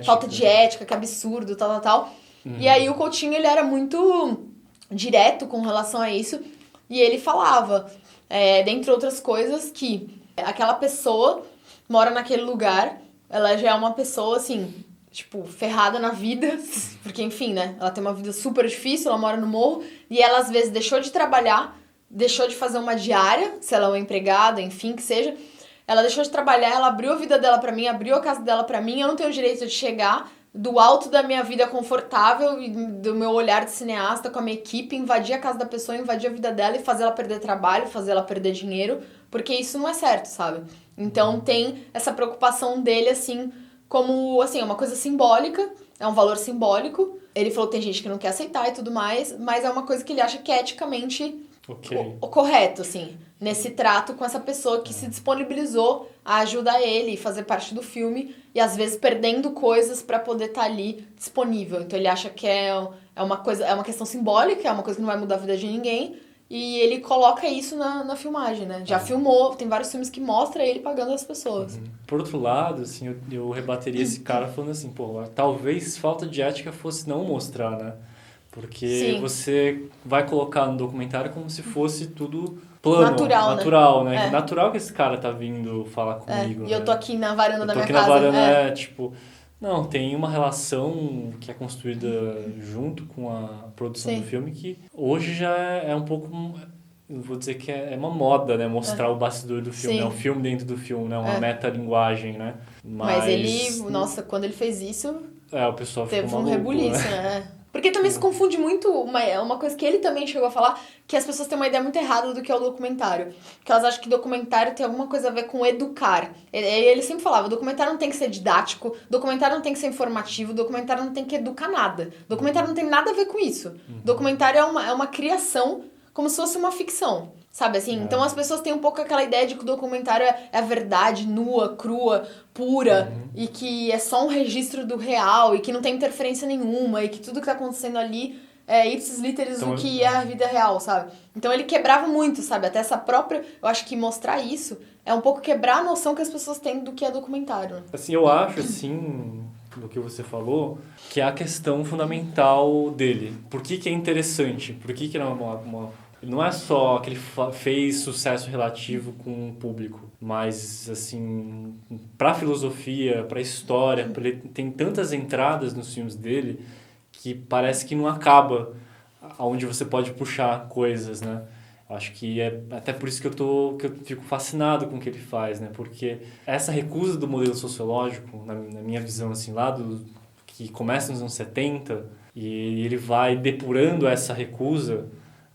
Falta de ética, que absurdo, tal. E aí o Coutinho, ele era muito direto com relação a isso, e ele falava, dentre outras coisas, que aquela pessoa mora naquele lugar, ela já é uma pessoa, assim, tipo, ferrada na vida, porque, enfim, né, ela tem uma vida super difícil, ela mora no morro, e ela, às vezes, deixou de trabalhar, deixou de fazer uma diária, se ela é uma empregada, enfim, que seja, ela deixou de trabalhar, ela abriu a vida dela pra mim, abriu a casa dela pra mim, eu não tenho o direito de chegar do alto da minha vida confortável e do meu olhar de cineasta com a minha equipe, invadir a casa da pessoa, invadir a vida dela e fazer ela perder trabalho, fazer ela perder dinheiro, porque isso não é certo, sabe? Então tem essa preocupação dele, assim, como, assim, é uma coisa simbólica, é um valor simbólico. Ele falou que tem gente que não quer aceitar e tudo mais, mas é uma coisa que ele acha que é eticamente o correto, assim, nesse trato com essa pessoa que se disponibilizou a ajudar ele e fazer parte do filme e às vezes perdendo coisas pra poder estar ali disponível. Então ele acha que é uma questão simbólica, é uma coisa que não vai mudar a vida de ninguém e ele coloca isso na filmagem, né? Já filmou, tem vários filmes que mostram ele pagando as pessoas. Por outro lado, assim, eu rebateria esse cara falando assim, talvez falta de ética fosse não mostrar, né? Porque você vai colocar no documentário como se fosse tudo plano, natural, né? Natural que esse cara tá vindo falar comigo, E eu tô aqui na varanda da minha casa. Tô aqui na varanda, tipo... Não, tem uma relação que é construída junto com a produção Sim. do filme que hoje já é um pouco, eu vou dizer que é uma moda, né? Mostrar o bastidor do filme, Sim. né? O filme dentro do filme, né? Uma metalinguagem, né? Mas ele, nossa, quando ele fez isso, o pessoal ficou teve um maluco, rebuliço, né? Porque também se confunde muito, uma coisa que ele também chegou a falar, que as pessoas têm uma ideia muito errada do que é o documentário. Que elas acham que documentário tem alguma coisa a ver com educar. Ele sempre falava, documentário não tem que ser didático, documentário não tem que ser informativo, documentário não tem que educar nada. Documentário não tem nada a ver com isso. Documentário é uma criação como se fosse uma ficção. Sabe assim? Então as pessoas têm um pouco aquela ideia de que o documentário é a verdade nua, crua, pura, e que é só um registro do real, e que não tem interferência nenhuma, e que tudo que tá acontecendo ali é ipsis literis Então, o que é a vida real, sabe? Então ele quebrava muito, sabe? Até essa própria... Eu acho que mostrar isso é um pouco quebrar a noção que as pessoas têm do que é documentário. Assim, eu acho, assim, do que você falou, que é a questão fundamental dele. Por que é interessante? Por que é não é só que ele fez sucesso relativo com o público, mas, assim, pra filosofia, pra história, ele tem tantas entradas nos filmes dele que parece que não acaba aonde você pode puxar coisas, né? Acho que é até por isso que eu fico fascinado com o que ele faz, né? Porque essa recusa do modelo sociológico, na minha visão, assim, que começa nos anos 70, e ele vai depurando essa recusa,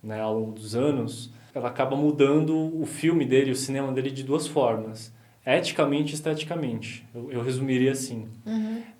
né, ao longo dos anos, ela acaba mudando o filme dele, o cinema dele de duas formas. Eticamente e esteticamente. Eu resumiria assim.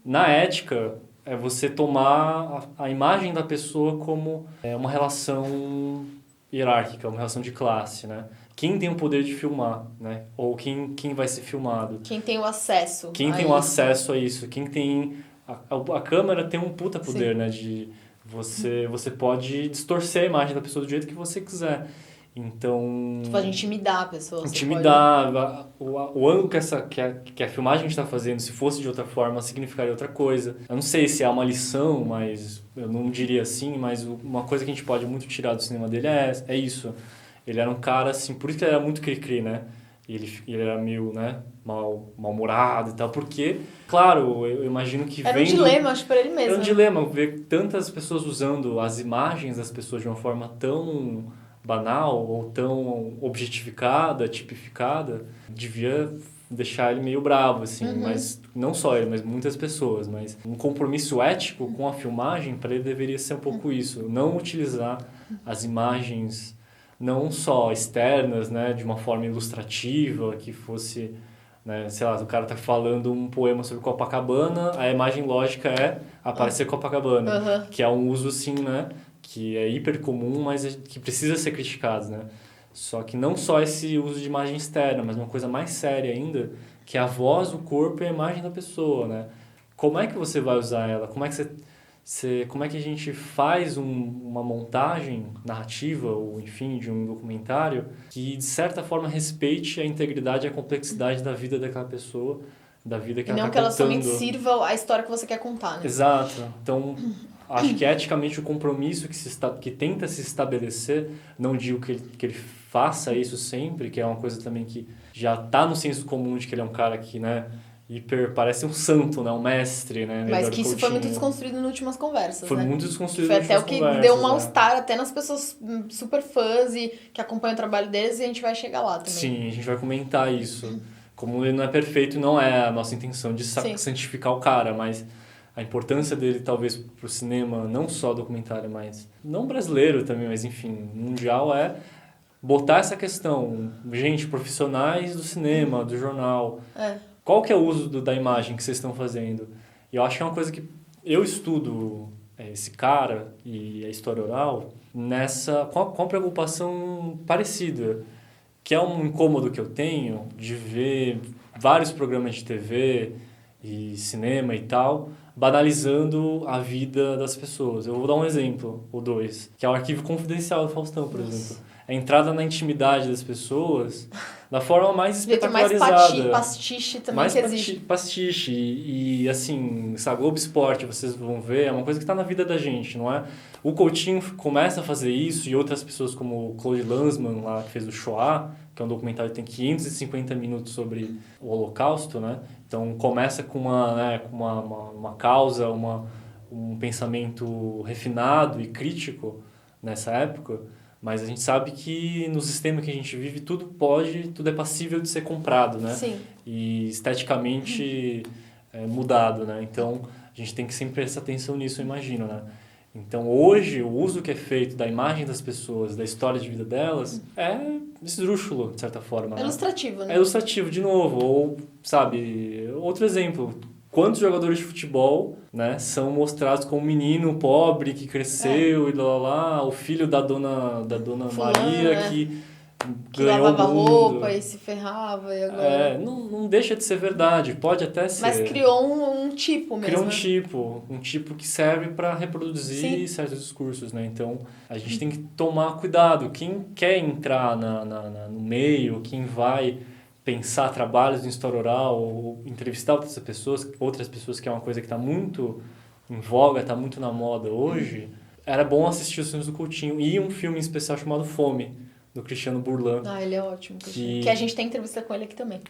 Na ética, é você tomar a imagem da pessoa como uma relação hierárquica, uma relação de classe, né? Quem tem o poder de filmar, né? Ou quem vai ser filmado. Quem tem o acesso Quem tem o acesso a isso. Quem tem... A câmera tem um puta poder, né? De você pode distorcer a imagem da pessoa do jeito que você quiser. Então... Tu pode intimidar a pessoa. Intimidar. O ângulo que a filmagem está fazendo, se fosse de outra forma, significaria outra coisa. Eu não sei se é uma lição, mas eu não diria assim, mas uma coisa que a gente pode muito tirar do cinema dele é isso. Ele era um cara, assim, por isso que ele era muito cri-cri, né? Ele era meio, né, mal-humorado e tal, porque, claro, eu imagino que era um dilema, acho, para ele mesmo. Era um dilema ver tantas pessoas usando as imagens das pessoas de uma forma tão banal ou tão objetificada, tipificada, devia deixar ele meio bravo, assim, mas não só ele, mas muitas pessoas, mas um compromisso ético com a filmagem para ele deveria ser um pouco isso, não utilizar as imagens não só externas, né, de uma forma ilustrativa, que fosse, né, sei lá, o cara tá falando um poema sobre Copacabana, a imagem lógica é aparecer Copacabana, que é um uso assim, né, que é hiper comum, mas que precisa ser criticado, né? Só que não só esse uso de imagem externa, mas uma coisa mais séria ainda, que é a voz, o corpo e a imagem da pessoa, né? Como é que você vai usar ela? Como é que a gente faz uma montagem narrativa ou, enfim, de um documentário que, de certa forma, respeite a integridade e a complexidade da vida daquela pessoa, da vida que ela está contando. E não que ela somente sirva a história que você quer contar, né? Exato. Então, acho que eticamente o compromisso que tenta se estabelecer, não digo que ele faça isso sempre, que é uma coisa também que já está no senso comum de que ele é um cara que, né, parece um santo, né, um mestre, né? Mas que isso foi muito desconstruído nas últimas conversas, foi né? muito desconstruído nas últimas conversas. Foi até o que deu um mal-estar até nas pessoas super fãs e que acompanham o trabalho deles, e a gente vai chegar lá também. Sim, a gente vai comentar isso. Como ele não é perfeito, não é a nossa intenção de santificar o cara, mas a importância dele, talvez, pro cinema, não só documentário, mas não brasileiro também, mas enfim, mundial, é botar essa questão. Gente, profissionais do cinema, do jornal, qual que é o uso da imagem que vocês estão fazendo? E eu acho que é uma coisa que eu estudo esse cara e a história oral com a preocupação parecida, que é um incômodo que eu tenho de ver vários programas de TV e cinema e tal, banalizando a vida das pessoas. Eu vou dar um exemplo, ou dois, que é o Arquivo Confidencial do Faustão, por exemplo. A entrada na intimidade das pessoas da forma mais espetacularizada. Mais pastiche também mais que existe. Pastiche. E assim, essa Globo Esporte, vocês vão ver, é uma coisa que está na vida da gente, não é? O Coutinho começa a fazer isso, e outras pessoas como o Claude Lanzmann, lá, que fez o Shoah, que é um documentário que tem 550 minutos sobre o Holocausto, né? Então começa com uma causa, um pensamento refinado e crítico nessa época, mas a gente sabe que no sistema que a gente vive tudo é passível de ser comprado, né? Sim. E esteticamente mudado, né? Então a gente tem que sempre prestar atenção nisso, eu imagino, né? Então hoje o uso que é feito da imagem das pessoas, da história de vida delas, é esdrúxulo, de certa forma, É né? ilustrativo, né? É ilustrativo, de novo. Ou, sabe, outro exemplo. Quantos jogadores de futebol, né, são mostrados como um menino pobre que cresceu e lá, o filho da dona Fulano, Maria que que ganhou lavava o mundo. roupa e se ferrava e agora... Não deixa de ser verdade, pode até ser. Mas criou um tipo mesmo. Criou um tipo que serve para reproduzir Sim. certos discursos, né? Então, a gente tem que tomar cuidado. Quem quer entrar no meio, quem vai pensar trabalhos em história oral ou entrevistar outras pessoas, que é uma coisa que está muito em voga, está muito na moda hoje, era bom assistir os filmes do Coutinho e um filme em especial chamado Fome, do Cristiano Burlan. Ah, ele é ótimo. Que a gente tem entrevista com ele aqui também.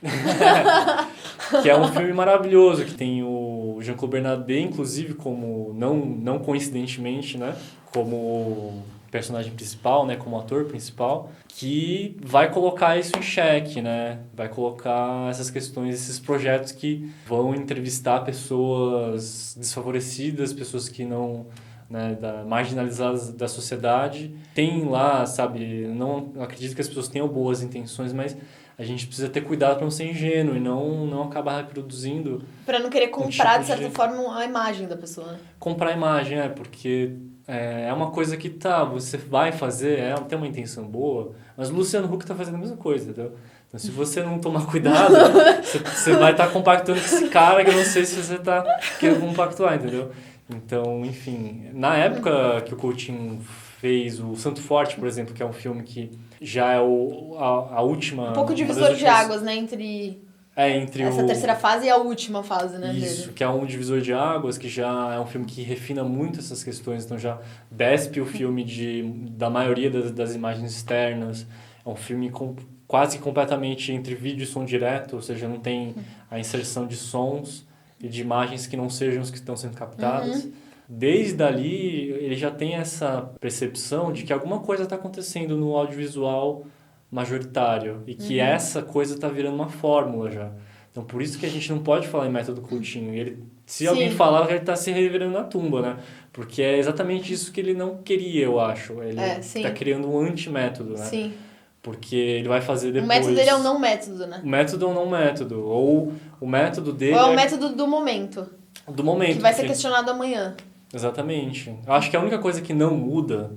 Que é um filme maravilhoso, que tem o Jean-Claude Bernabé, inclusive, como, não coincidentemente, né, como personagem principal, né, como ator principal, que vai colocar isso em xeque, né, vai colocar essas questões, esses projetos que vão entrevistar pessoas desfavorecidas, pessoas que não... né, marginalizadas da sociedade. Tem lá, sabe, não acredito que as pessoas tenham boas intenções, mas a gente precisa ter cuidado para não ser ingênuo e não acabar reproduzindo... Para não querer comprar, tipo de certa forma, a imagem da pessoa, né? Comprar a imagem, porque é uma coisa que você vai fazer, tem uma intenção boa, mas o Luciano Huck está fazendo a mesma coisa, entendeu? Então, se você não tomar cuidado, você vai estar compactuando com esse cara que eu não sei se você está querendo compactuar, entendeu? Então, enfim, na época que o Coutinho fez o Santo Forte, por exemplo, que é um filme que já é a última... Um pouco divisor de águas, né? Entre essa terceira fase e a última fase, né? Isso, dele. que é um divisor de águas, que já é um filme que refina muito essas questões, então já despe o filme da maioria das imagens externas. É um filme quase completamente entre vídeo e som direto, ou seja, não tem a inserção de sons e de imagens que não sejam os que estão sendo captadas. Desde ali, ele já tem essa percepção de que alguma coisa está acontecendo no audiovisual majoritário e que essa coisa está virando uma fórmula já. Então, por isso que a gente não pode falar em método Coutinho. Se alguém falar, ele está se revirando na tumba, né? Porque é exatamente isso que ele não queria, eu acho. Ele está criando um antimétodo, né? Sim. Porque ele vai fazer depois... O método dele é o não método, né? O método é o não método. Ou o método dele... Ou é o método do momento. Do momento. Que vai ser questionado amanhã. Exatamente. Eu acho que a única coisa que não muda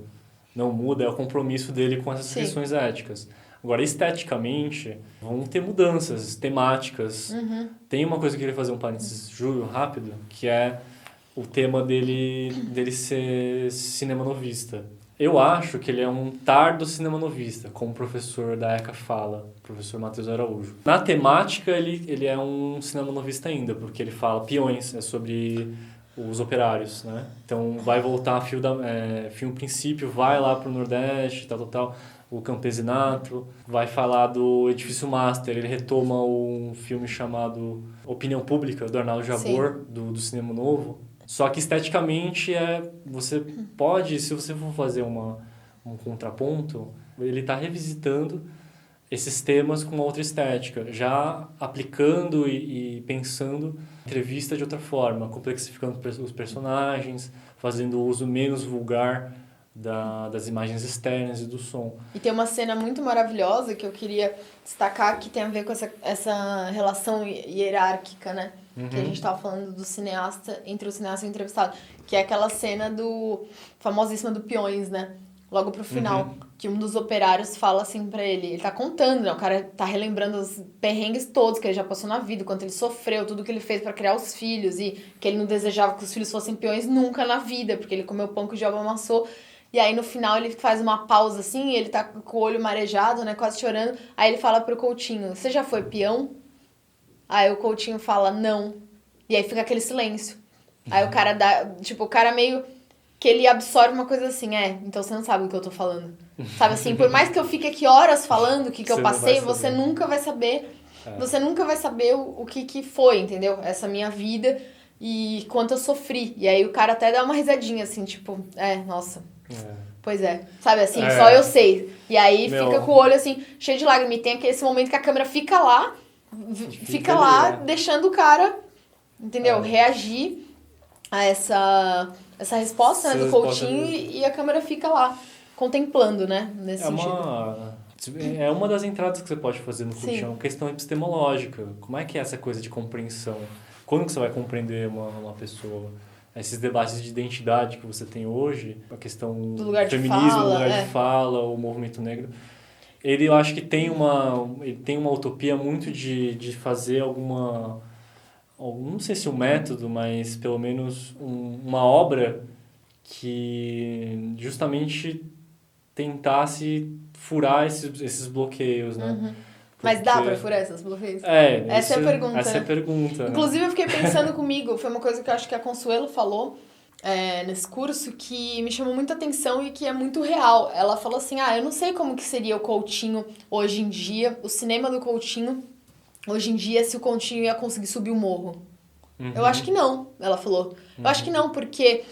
é o compromisso dele com essas questões éticas. Agora, esteticamente, vão ter mudanças temáticas. Tem uma coisa que eu queria fazer um parênteses, Júlio, rápido, que é o tema dele ser cinema novista. Eu acho que ele é um tardo cinema novista, como o professor da ECA fala, o professor Matheus Araújo. Na temática, ele é um cinema novista ainda, porque ele fala Peões, é sobre os operários, né? Então, vai voltar fio princípio, vai lá pro Nordeste, tal, o campesinato, vai falar do Edifício Master, ele retoma um filme chamado Opinião Pública, do Arnaldo Jabor, do Cinema Novo. Só que esteticamente você pode, se você for fazer um contraponto, ele está revisitando esses temas com uma outra estética, já aplicando e pensando a entrevista de outra forma, complexificando os personagens, fazendo uso menos vulgar das imagens externas e do som. E tem uma cena muito maravilhosa que eu queria destacar, que tem a ver com essa relação hierárquica, né? Que a gente estava falando do cineasta, entre o cineasta e o entrevistado, que é aquela cena famosíssima do Peões, né? Logo pro final, que um dos operários fala assim pra ele tá contando, né? O cara tá relembrando os perrengues todos que ele já passou na vida, quanto ele sofreu, tudo que ele fez pra criar os filhos, e que ele não desejava que os filhos fossem peões nunca na vida, porque ele comeu pão que o diabo amassou. E aí no final ele faz uma pausa assim, e ele tá com o olho marejado, né? Quase chorando. Aí ele fala pro Coutinho, você já foi peão? Aí o Coutinho fala, não. E aí fica aquele silêncio. Aí o cara o cara meio que ele absorve uma coisa assim, então você não sabe o que eu tô falando. Sabe assim, por mais que eu fique aqui horas falando o que eu passei, você nunca vai saber. Você nunca vai saber o que foi, entendeu? Essa minha vida e quanto eu sofri. E aí o cara até dá uma risadinha, assim, tipo, nossa. Pois é. Sabe assim, só eu sei. E aí fica com o olho, assim, cheio de lágrimas. E tem esse momento que a câmera fica lá, deixando o cara, entendeu? Reagir a essa resposta, né, do Coutinho e a câmera fica lá, contemplando, né, nesse sentido. É uma das entradas que você pode fazer no Coutinho, é uma questão epistemológica. Como é que é essa coisa de compreensão? Quando que você vai compreender uma pessoa? Esses debates de identidade que você tem hoje, a questão do feminismo, do lugar de fala, o movimento negro, eu acho que tem uma utopia muito de fazer não sei se um método, mas pelo menos uma obra que justamente tentasse furar esses bloqueios, né? Uhum. Mas dá pra furar esses bloqueios? Essa é a pergunta. Essa é a pergunta. Inclusive, eu fiquei pensando comigo, foi uma coisa que eu acho que a Consuelo falou nesse curso que me chamou muita atenção e que é muito real. Ela falou assim, eu não sei como que seria o Coutinho hoje em dia, o cinema do Coutinho hoje em dia, se o Coutinho ia conseguir subir o morro. Uhum. Eu acho que não, ela falou. Eu acho que não, porque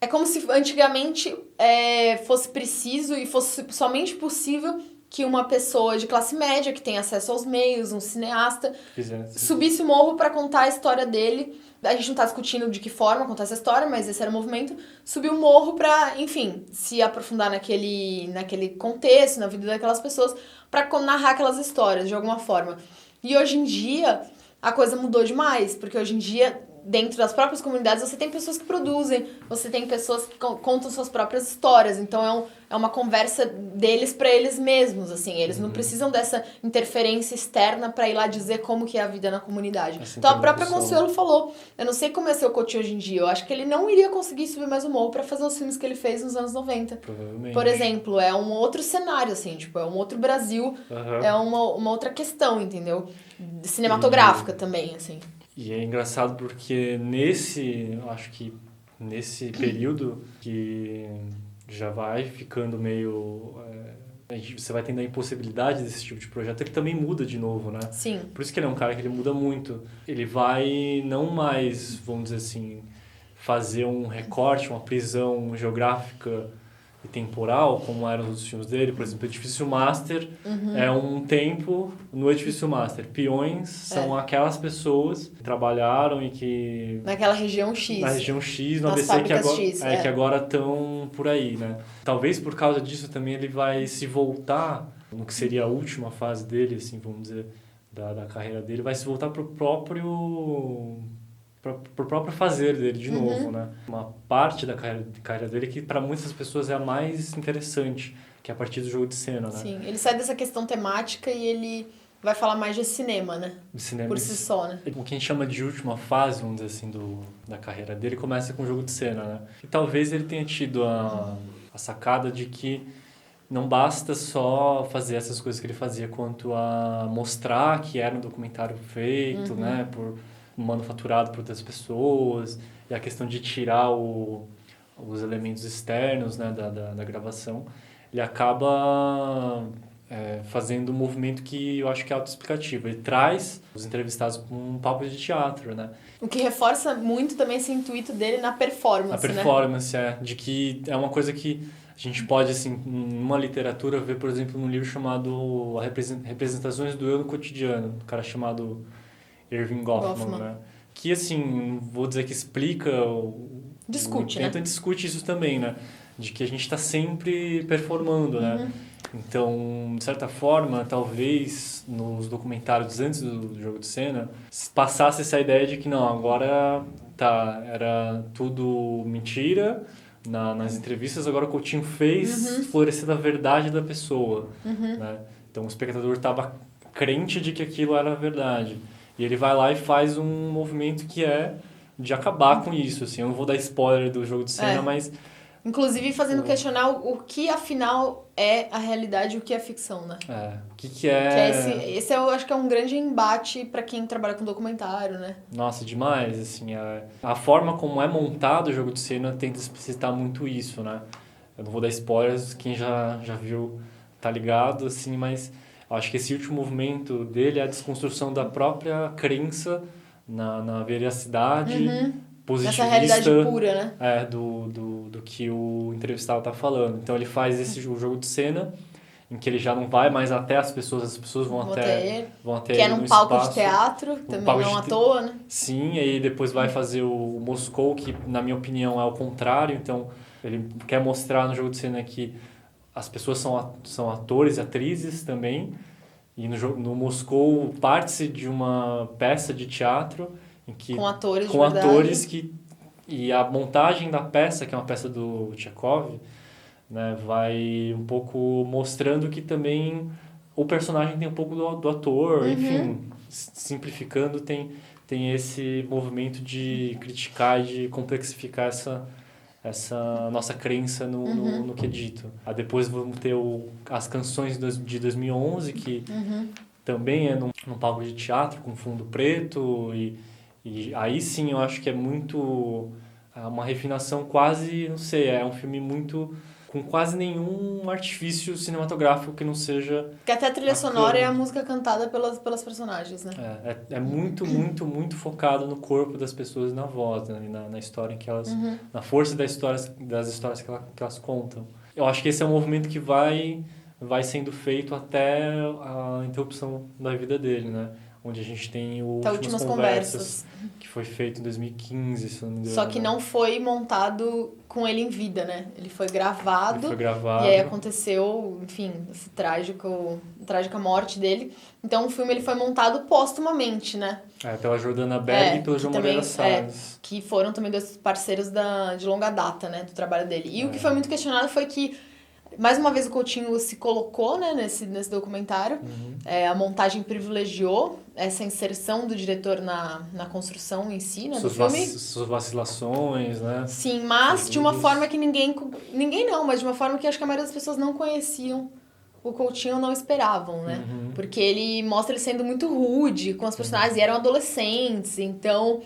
é como se antigamente fosse preciso e fosse somente possível que uma pessoa de classe média, que tem acesso aos meios, um cineasta, subisse o morro para contar a história dele. A gente não tá discutindo de que forma contar essa história, mas esse era o movimento. Subir o morro para, enfim, se aprofundar naquele contexto, na vida daquelas pessoas, para narrar aquelas histórias de alguma forma. E hoje em dia, a coisa mudou demais, porque hoje em dia, dentro das próprias comunidades, você tem pessoas que produzem, você tem pessoas que contam suas próprias histórias, então é uma conversa deles para eles mesmos, assim, eles não precisam dessa interferência externa para ir lá dizer como que é a vida na comunidade. Então a própria Consuelo falou, eu não sei como é ser o Coutinho hoje em dia, eu acho que ele não iria conseguir subir mais o morro para fazer os filmes que ele fez nos anos 90. Provavelmente. Por exemplo, é um outro cenário, assim, tipo, é um outro Brasil, é uma outra questão, entendeu? Cinematográfica também, assim. E é engraçado porque acho que nesse período que já vai ficando meio... você vai tendo a impossibilidade desse tipo de projeto, ele também muda de novo, né? Sim. Por isso que ele é um cara que ele muda muito. Ele vai não mais, vamos dizer assim, fazer um recorte, uma prisão geográfica e temporal, como eram os filmes dele. Por exemplo, o Edifício Master é um tempo no Edifício Master. Peões são aquelas pessoas que trabalharam e que... Naquela região X. Na região X, no ABC, que agora estão por aí, né? Talvez por causa disso também ele vai se voltar, no que seria a última fase dele, assim, vamos dizer, da carreira dele, vai se voltar pro próprio fazer dele de novo, né? Uma parte da carreira dele que para muitas pessoas é a mais interessante, que é a partir do jogo de cena, né? Sim, ele sai dessa questão temática e ele vai falar mais de cinema, né? De cinema. Por si só, né? O que a gente chama de última fase, vamos dizer assim, da carreira dele, começa com o jogo de cena, né? E talvez ele tenha tido a sacada de que não basta só fazer essas coisas que ele fazia, quanto a mostrar que era um documentário feito, né? Manufaturado por outras pessoas, e a questão de tirar os elementos externos, né, da gravação, ele acaba fazendo um movimento que eu acho que é autoexplicativo. Ele traz os entrevistados com um papo de teatro, né? O que reforça muito também esse intuito dele na performance, A performance, de que é uma coisa que a gente pode, assim, numa literatura, ver, por exemplo, num livro chamado Representações do Eu no Cotidiano, um cara chamado Erving Goffman, né? Que, assim, vou dizer que explica... Discute, né? Discute isso também, né? De que a gente está sempre performando, né? Então, de certa forma, talvez nos documentários antes do jogo de cena, passasse essa ideia de que não, agora era tudo mentira nas entrevistas, agora o Coutinho fez florescer da verdade da pessoa, né? Então o espectador estava crente de que aquilo era verdade. E ele vai lá e faz um movimento que é de acabar com isso, assim. Eu não vou dar spoiler do jogo de cena, mas Inclusive fazendo questionar o que afinal é a realidade e o que é ficção, né? O que é... Esse eu acho que é um grande embate pra quem trabalha com documentário, né? Nossa, demais, assim, a forma como é montado o jogo de cena tenta explicitar muito isso, né? Eu não vou dar spoilers, quem já viu tá ligado, assim, mas acho que esse último movimento dele é a desconstrução da própria crença na veracidade positivista. Essa realidade pura, né? Do que o entrevistado tá falando. Então ele faz esse jogo de cena em que ele já não vai mais até as pessoas vão até que ele é num no palco espaço, de teatro, também palco não de à toa, né? Sim, aí depois vai fazer o Moscou, que na minha opinião é o contrário. Então ele quer mostrar no jogo de cena que as pessoas são atores e atrizes também. E no Moscou parte-se de uma peça de teatro em que, com atores com atores que... E a montagem da peça, que é uma peça do Chekhov, né, vai um pouco mostrando que também o personagem tem um pouco do ator, enfim, simplificando, tem esse movimento de criticar e de complexificar essa nossa crença no que é dito. Aí depois vamos ter as canções de 2011, que também é num palco de teatro com fundo preto, e aí sim eu acho que é muito... uma refinação quase, não sei, é um filme muito... com quase nenhum artifício cinematográfico que não seja... Que até a trilha sonora é a música cantada pelas personagens, né? É muito, muito, muito focado no corpo das pessoas e na voz, né? Na história que elas... na força das histórias que elas contam. Eu acho que esse é um movimento que vai sendo feito até a interrupção da vida dele, né? Onde a gente tem o Últimas Conversas, que foi feito em 2015, se não me engano. Só que não foi montado com ele em vida, né? Ele foi gravado. E aí aconteceu, enfim, essa trágica morte dele. Então o filme ele foi montado póstumamente, né? Pela Jordana Berg e pelo João Moreira Salles. Que foram também dois parceiros de longa data, né? Do trabalho dele. E o que foi muito questionado foi que mais uma vez o Coutinho se colocou, né, nesse documentário. A montagem privilegiou essa inserção do diretor na construção em si, né, do filme. Suas vacilações, né? Sim, mas de uma forma que ninguém não, mas de uma forma que acho que a maioria das pessoas não conheciam o Coutinho, não esperavam, né? Porque ele mostra ele sendo muito rude com as personagens e eram adolescentes, então...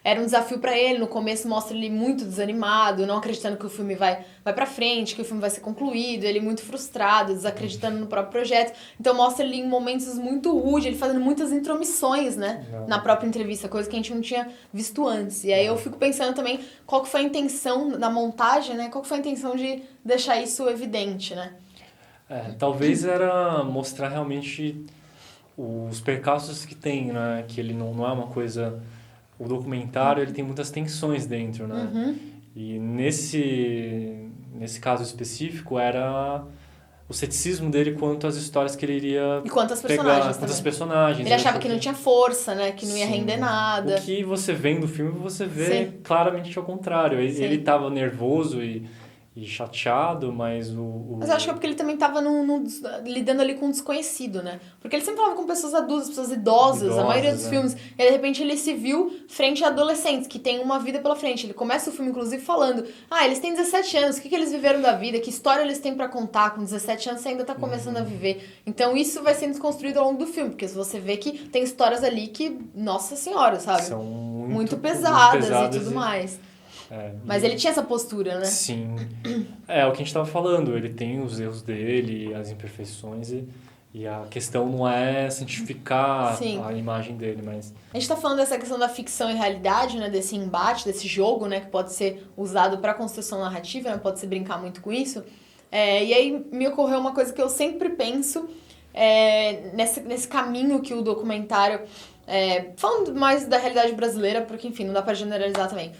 Era um desafio pra ele, no começo mostra ele muito desanimado, não acreditando que o filme vai pra frente, que o filme vai ser concluído, ele muito frustrado, desacreditando no próprio projeto. Então mostra ele em momentos muito rudes, ele fazendo muitas intromissões, né, na própria entrevista, coisa que a gente não tinha visto antes. E aí eu fico pensando também qual que foi a intenção da montagem, né, qual que foi a intenção de deixar isso evidente, né? Talvez era mostrar realmente os percalços que tem, né, que ele não é uma coisa... O documentário ele tem muitas tensões dentro, né? E nesse caso específico era o ceticismo dele quanto às histórias que ele iria e quantas personagens. Ele achava que não tinha força, né? Que não ia render nada. O que você vê no filme, você vê claramente ao contrário. Ele estava nervoso e chateado, mas Mas eu acho que é porque ele também estava lidando ali com um desconhecido, né? Porque ele sempre falava com pessoas adultas, pessoas idosas, a maioria dos filmes. E aí, de repente, ele se viu frente a adolescentes, que têm uma vida pela frente. Ele começa o filme, inclusive, falando... eles têm 17 anos, o que eles viveram da vida? Que história eles têm pra contar? Com 17 anos, você ainda tá começando a viver. Então, isso vai sendo desconstruído ao longo do filme. Porque você vê que tem histórias ali que, nossa senhora, sabe? São muito pesadas e tudo mais. Mas ele tinha essa postura, né? Sim. É o que a gente estava falando. Ele tem os erros dele, as imperfeições e a questão não é santificar a imagem dele, mas... A gente tá falando dessa questão da ficção e realidade, né? Desse embate, desse jogo, né? Que pode ser usado para construção narrativa, né? Pode se brincar muito com isso. E aí me ocorreu uma coisa que eu sempre penso nesse caminho que o documentário... falando mais da realidade brasileira, porque, enfim, não dá para generalizar também.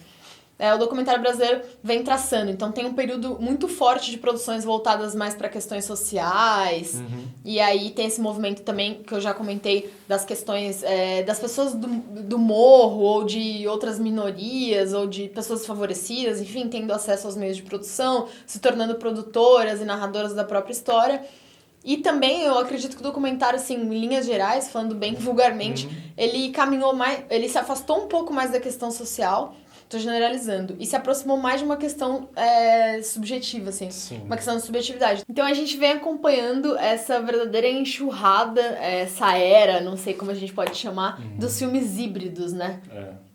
O documentário brasileiro vem traçando. Então tem um período muito forte de produções voltadas mais para questões sociais. E aí tem esse movimento também, que eu já comentei, das questões das pessoas do morro, ou de outras minorias, ou de pessoas desfavorecidas, enfim, tendo acesso aos meios de produção, se tornando produtoras e narradoras da própria história. E também eu acredito que o documentário, assim, em linhas gerais, falando bem vulgarmente, ele caminhou mais, ele se afastou um pouco mais da questão social. tô generalizando, e se aproximou mais de uma questão subjetiva, assim, Sim. uma questão de subjetividade. Então a gente vem acompanhando essa verdadeira enxurrada, essa era, não sei como a gente pode chamar, dos filmes híbridos, né?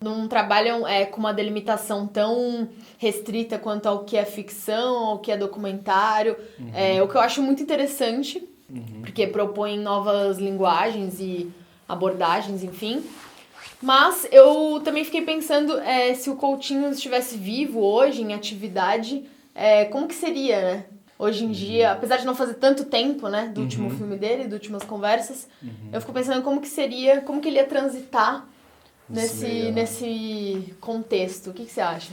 Não trabalham com uma delimitação tão restrita quanto ao que é ficção, ao que é documentário, o que eu acho muito interessante, porque propõe novas linguagens e abordagens, enfim. Mas eu também fiquei pensando se o Coutinho estivesse vivo hoje, em atividade, como que seria, né? Hoje em dia, apesar de não fazer tanto tempo, né, do último filme dele, das últimas conversas, eu fico pensando como que seria, como que ele ia transitar nesse contexto. O que você acha?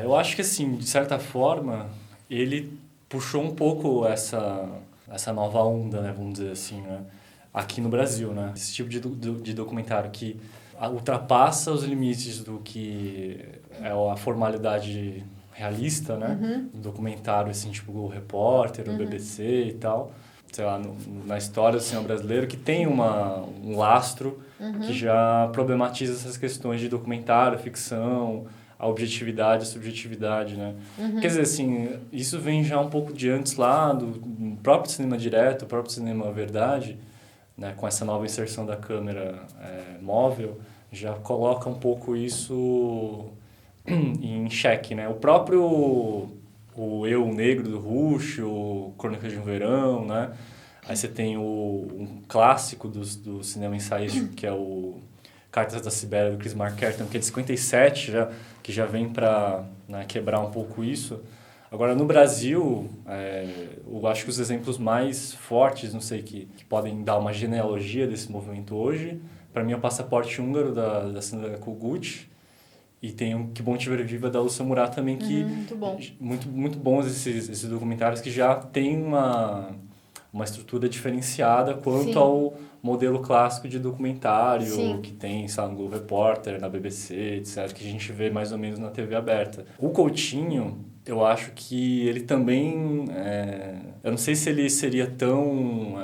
Eu acho que, assim, de certa forma, ele puxou um pouco essa nova onda, né, vamos dizer assim, né, aqui no Brasil, né? Esse tipo de documentário que ultrapassa os limites do que é a formalidade realista, né? Do documentário, assim, tipo o Repórter, o BBC e tal. Sei lá, na história do cinema brasileiro, que tem um lastro que já problematiza essas questões de documentário, ficção, a objetividade, a subjetividade, né? Quer dizer, assim, isso vem já um pouco de antes lá, do próprio cinema direto, o próprio cinema verdade, né? Com essa nova inserção da câmera móvel, já coloca um pouco isso em xeque, né? O próprio o Eu Negro do Rush, o Crônicas de um Verão, né? Aí você tem um clássico do cinema ensaístico, que é o Cartas da Sibéria, do Chris Marquardt, que é de 57, que já vem para, né, quebrar um pouco isso. Agora, no Brasil, eu acho que os exemplos mais fortes, não sei, que podem dar uma genealogia desse movimento hoje, para mim é o Passaporte Húngaro, da Sandra Kogut, e tem o Que Bom Te Ver Viva, da Lúcia Murat também, que... Muito bom. Muito bons esses documentários que já tem uma estrutura diferenciada quanto ao modelo clássico de documentário que tem, sabe, no Globo Repórter, na BBC, etc., que a gente vê mais ou menos na TV aberta. O Coutinho, eu acho que ele também... eu não sei se ele seria tão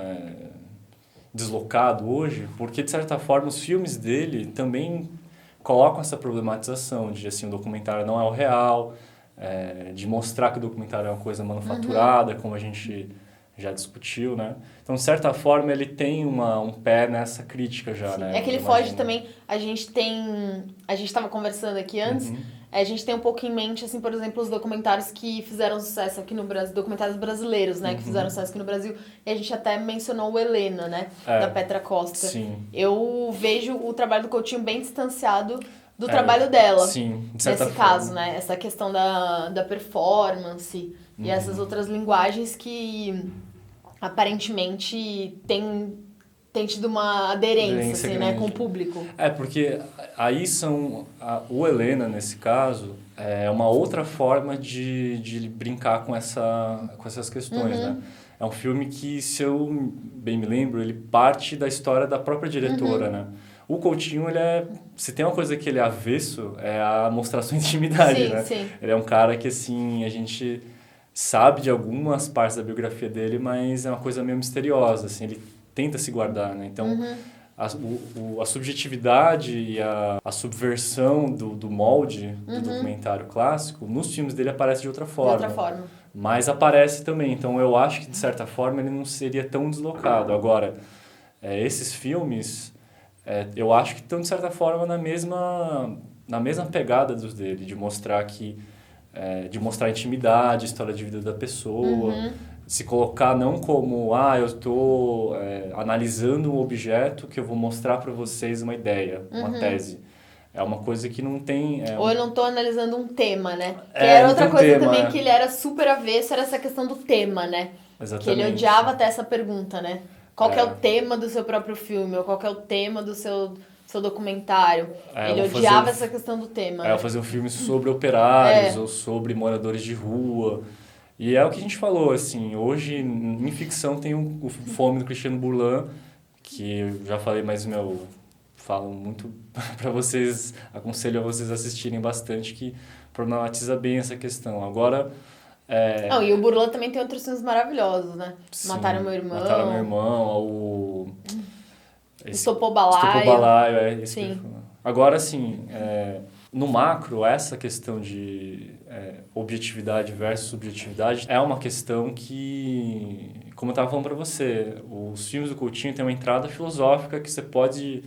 deslocado hoje, porque, de certa forma, os filmes dele também colocam essa problematização de, assim, o documentário não é o real, de mostrar que o documentário é uma coisa manufaturada, como a gente já discutiu, né? Então, de certa forma, ele tem um pé nessa crítica já, né? É que ele foge também... A gente estava conversando aqui antes, a gente tem um pouco em mente, assim, por exemplo, os documentários que fizeram sucesso aqui no Brasil, documentários brasileiros, né? Que fizeram sucesso aqui no Brasil. E a gente até mencionou o Helena, né? Da Petra Costa. Sim. Eu vejo o trabalho do Coutinho bem distanciado do trabalho dela. Sim, de certa nesse forma. caso, né? Essa questão da performance e essas outras linguagens que aparentemente tem tido uma aderência assim, né, com o público. Porque aí o Helena, nesse caso, é uma outra forma de brincar com essas questões, né? É um filme que, se eu bem me lembro, ele parte da história da própria diretora, né? O Coutinho, se tem uma coisa que ele é avesso, é a mostrar sua intimidade, né? Sim. Ele é um cara que, assim, a gente sabe de algumas partes da biografia dele, mas é uma coisa meio misteriosa, assim, ele tenta se guardar, né? Então, a subjetividade e a subversão do molde do documentário clássico, nos filmes dele aparece de outra forma. Mas aparece também. Então, eu acho que, de certa forma, ele não seria tão deslocado. Agora, esses filmes, eu acho que estão, de certa forma, na mesma pegada dos dele, de mostrar de mostrar a intimidade, a história de vida da pessoa, se colocar não como, eu estou analisando um objeto que eu vou mostrar para vocês uma ideia, uma tese. É uma coisa que não tem... Ou eu não estou analisando um tema, né? Que era outra coisa também que ele era super avesso, era essa questão do tema, né? Exatamente. Que ele odiava até essa pergunta, né? Qual que é o tema do seu próprio filme? Ou qual que é o tema do seu documentário? Ele odiava essa questão do tema. Eu fazer um filme sobre operários ou sobre moradores de rua. E é o que a gente falou, assim, hoje em ficção tem o Fome do Cristiano Burlan, que eu já falei, mas, falo muito para vocês, aconselho a vocês assistirem bastante, que problematiza bem essa questão. Agora... e o Burlan também tem outros filmes maravilhosos, né? Sim, Mataram Meu Irmão. Mataram Meu Irmão, Estopou Balaio. Estopou Balaio, Sim. Agora, assim, No macro, essa questão de objetividade versus subjetividade é uma questão que, como eu estava falando para você, os filmes do Coutinho têm uma entrada filosófica que você pode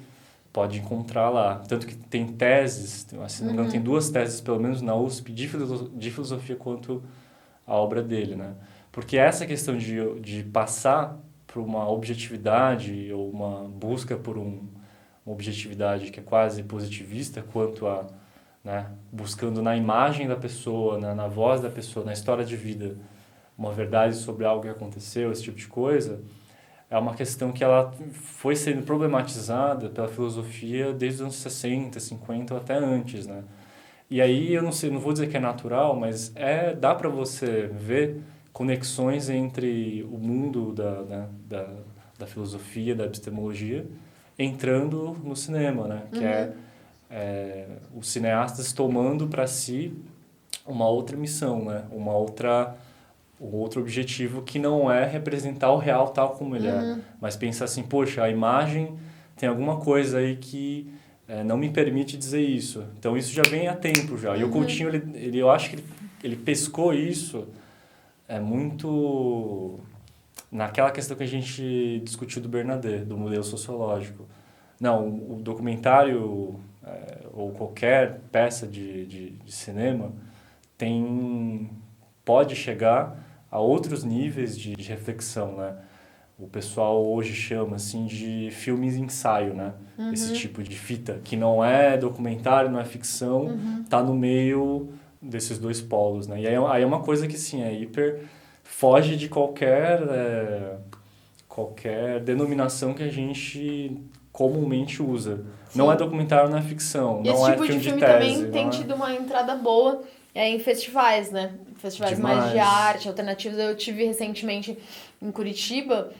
encontrar lá. Tanto que tem teses, se não me engano, tem 2 teses, pelo menos na USP, de filosofia quanto à obra dele, né? Porque essa questão de passar por uma objetividade ou uma busca por uma objetividade que é quase positivista quanto a, né, buscando na imagem da pessoa, na voz da pessoa, na história de vida, uma verdade sobre algo que aconteceu, esse tipo de coisa, é uma questão que ela foi sendo problematizada pela filosofia desde os anos 60, 50 ou até antes, né? E aí, eu não sei, não vou dizer que é natural, mas dá para você ver conexões entre o mundo da filosofia, da epistemologia, entrando no cinema, né? Que os cineastas tomando para si uma outra missão, né? Um outro objetivo que não é representar o real tal como ele é, mas pensar assim, poxa, a imagem tem alguma coisa aí que não me permite dizer isso. Então isso já vem há tempo já. E o Coutinho, eu acho que ele pescou isso muito naquela questão que a gente discutiu do Bernadette, do modelo sociológico. Não, o documentário ou qualquer peça de cinema pode chegar a outros níveis de reflexão, né? O pessoal hoje chama assim de filmes ensaio, né? Esse tipo de fita, que não é documentário, não é ficção, tá no meio desses 2 polos, né? E aí é uma coisa que, sim, foge de qualquer denominação que a gente comumente usa. Sim. Não é documentário, não é ficção, e não é tipo filme de filme tese. Também tem tido uma entrada boa em festivais, né? Festivais mais de arte, alternativos. Eu tive recentemente em Curitiba,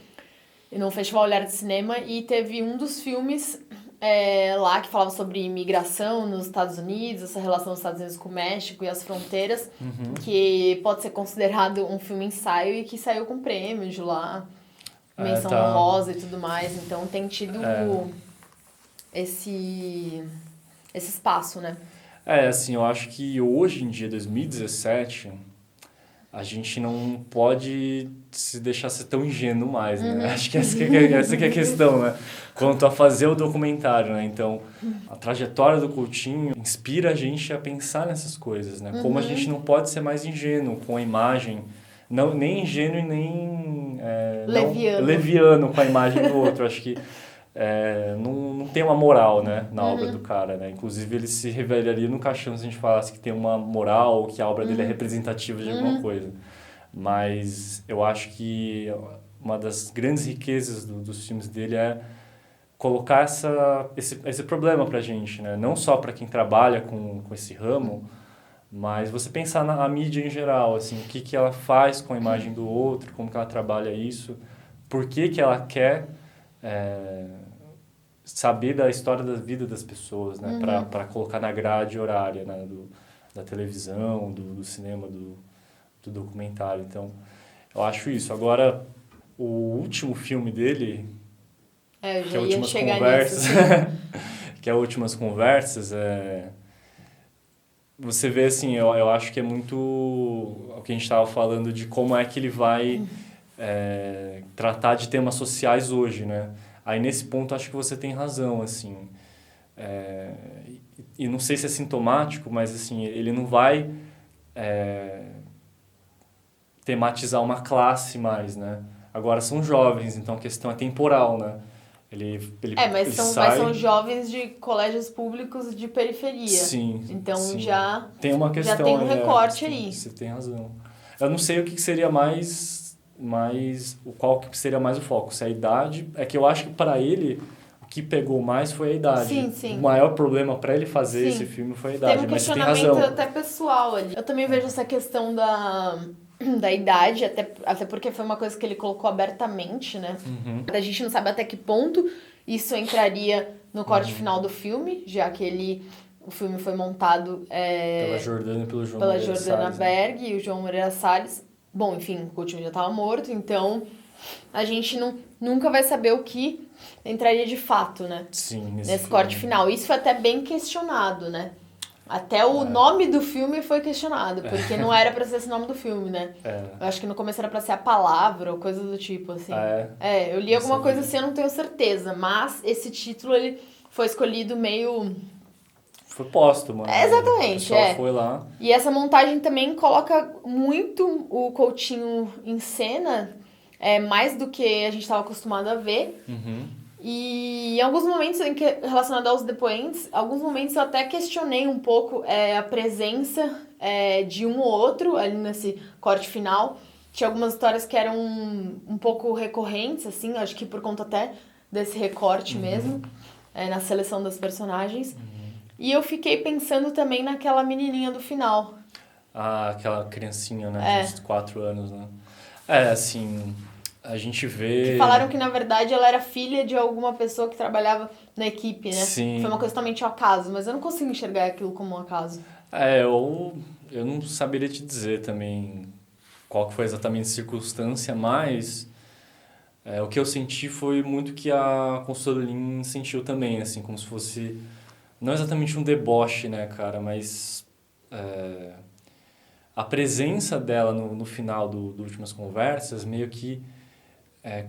no Festival Olhar de Cinema, e teve um dos filmes lá que falava sobre imigração nos Estados Unidos, essa relação dos Estados Unidos com o México e as fronteiras, que pode ser considerado um filme ensaio e que saiu com prêmio de lá, menção honrosa e tudo mais. Então tem tido esse espaço, né? Assim, eu acho que hoje em dia, 2017, a gente não pode se deixar ser tão ingênuo mais, né? Acho que essa que é a questão, né? Quanto a fazer o documentário, né? Então, a trajetória do Coutinho inspira a gente a pensar nessas coisas, né? Como a gente não pode ser mais ingênuo com a imagem, nem ingênuo e nem leviano com a imagem do outro. Acho que não tem uma moral, né, na obra do cara, né? Inclusive, ele se revelaria no caixão se a gente falasse que tem uma moral, que a obra dele é representativa de alguma coisa. Mas eu acho que uma das grandes riquezas dos filmes dele é colocar esse problema pra gente, né? Não só para quem trabalha com esse ramo, mas você pensar na mídia em geral, assim, o que ela faz com a imagem do outro, como que ela trabalha isso, por que ela quer saber da história da vida das pessoas, né? Para colocar na grade horária, né? Da televisão, do cinema, do documentário. Então, eu acho isso. Agora, o último filme dele, que é Últimas Conversas, que é Últimas Conversas, você vê, assim, eu acho que é muito o que a gente estava falando de como é que ele vai tratar de temas sociais hoje, né? Aí, nesse ponto, acho que você tem razão, assim. E não sei se é sintomático, mas, assim, ele não vai tematizar uma classe mais, né? Agora, são jovens, então a questão é temporal, né? Mas são jovens de colégios públicos de periferia. Sim. Então, sim. Já tem uma questão, já tem um recorte aí. Você tem razão. Eu não sei o que seria qual que seria mais o foco, se a idade, é que eu acho que para ele o que pegou mais foi a idade. Sim. O maior problema para ele fazer esse filme foi a idade, tem um mas você tem questionamento razão. até pessoal ali. Eu também vejo essa questão da idade, até porque foi uma coisa que ele colocou abertamente, né? A gente não sabe até que ponto isso entraria no corte final do filme, já que o filme foi montado pela Jordana e pelo João pela Moreira Jordana Salles, Berg e o João Moreira Salles. Bom, enfim, o Coutinho já estava morto, então a gente nunca vai saber o que entraria de fato, né? Sim, nesse corte final. Isso foi até bem questionado, né? Até o nome do filme foi questionado, porque não era pra ser esse nome do filme, né? Eu acho que no começo era pra ser a palavra ou coisa do tipo, assim. Eu li alguma coisa assim, eu não tenho certeza, mas esse título, ele foi escolhido meio... Foi póstumo, né? Exatamente, O pessoal foi lá. E essa montagem também coloca muito o Coutinho em cena, mais do que a gente estava acostumado a ver. E em alguns momentos, relacionado aos depoentes, alguns momentos eu até questionei um pouco a presença de um ou outro ali nesse corte final. Tinha algumas histórias que eram um pouco recorrentes, assim, acho que por conta até desse recorte mesmo, na seleção das personagens. E eu fiquei pensando também naquela menininha do final. Ah, aquela criancinha, né? De 4 anos, né? Assim, a gente vê... Que falaram que, na verdade, ela era filha de alguma pessoa que trabalhava na equipe, né? Sim. Foi uma coisa totalmente ao acaso, mas eu não consigo enxergar aquilo como um acaso. Eu não saberia te dizer também qual que foi exatamente a circunstância, mas o que eu senti foi muito que a consultora Lin sentiu também, assim, como se fosse... Não exatamente um deboche, né, cara, mas a presença dela no final do Últimas Conversas meio que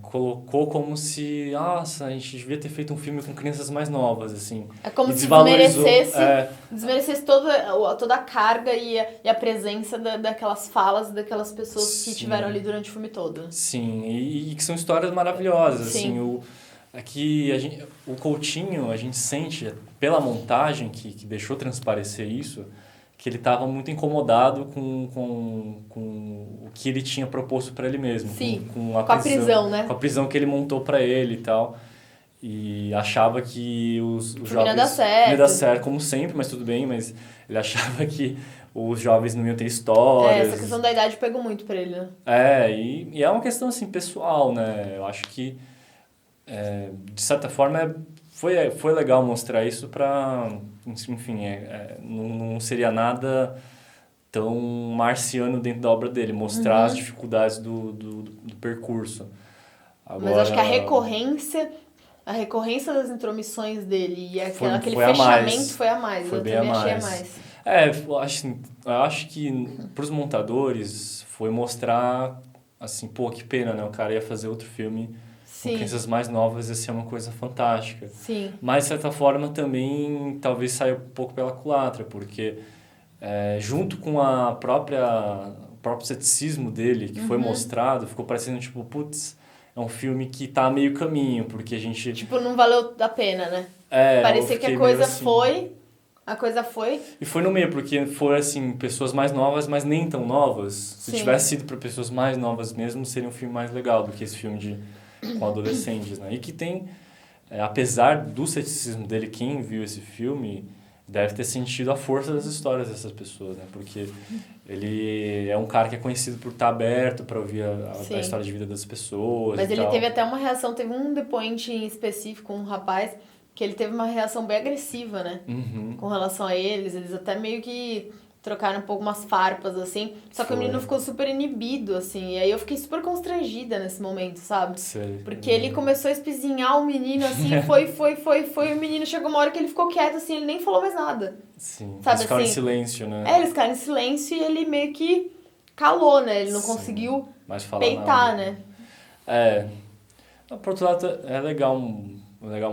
colocou como se, nossa, a gente devia ter feito um filme com crianças mais novas, assim. É como e se desvalorizou, desmerecesse toda a carga e a presença daquelas falas daquelas pessoas que tiveram ali durante o filme todo. Sim, e que são histórias maravilhosas, Sim. assim, o Coutinho, a gente sente, pela montagem que deixou transparecer isso, que ele estava muito incomodado com o que ele tinha proposto para ele mesmo. Sim, com a prisão, né? Com a prisão que ele montou para ele e tal. E achava que os jovens... Não ia dar certo. Não ia dar certo, como sempre, mas tudo bem. Mas ele achava que os jovens não iam ter histórias. Essa questão da idade pegou muito para ele, né? E é uma questão, assim, pessoal, né? Eu acho que, de certa forma, foi legal mostrar isso para... Enfim, não seria nada tão marciano dentro da obra dele. Mostrar as dificuldades do percurso. Agora, mas acho que a recorrência das intromissões dele e aquele foi fechamento foi a mais. Foi eu bem também a achei a mais. mais. Eu acho que para os montadores foi mostrar, assim, pô, que pena, né? O cara ia fazer outro filme com crianças mais novas, ia ser uma coisa fantástica. Sim. Mas, de certa forma, também talvez saia um pouco pela culatra, porque junto com o próprio ceticismo dele, que foi mostrado, ficou parecendo, tipo, putz, é um filme que tá a meio caminho, porque a gente... Tipo, não valeu a pena, né? Parecia que a coisa foi... E foi no meio, porque foram, assim, pessoas mais novas, mas nem tão novas. Se tivesse sido para pessoas mais novas mesmo, seria um filme mais legal do que esse filme com adolescentes, né? E que tem, apesar do ceticismo dele, quem viu esse filme deve ter sentido a força das histórias dessas pessoas, né? Porque ele é um cara que é conhecido por estar aberto para ouvir a história de vida das pessoas. Mas ele teve até uma reação, teve um depoente em específico, um rapaz, que ele teve uma reação bem agressiva, né? Com relação a eles até meio que trocaram um pouco umas farpas, assim. Só que o menino ficou super inibido, assim. E aí eu fiquei super constrangida nesse momento, sabe? Porque ele começou a espizinhar o menino, assim, foi. E o menino chegou uma hora que ele ficou quieto, assim, ele nem falou mais nada. Sim, sabe, eles ficaram assim, em silêncio, né? Eles ficaram em silêncio e ele meio que calou, né? Ele não conseguiu peitar, né? Por outro lado, é legal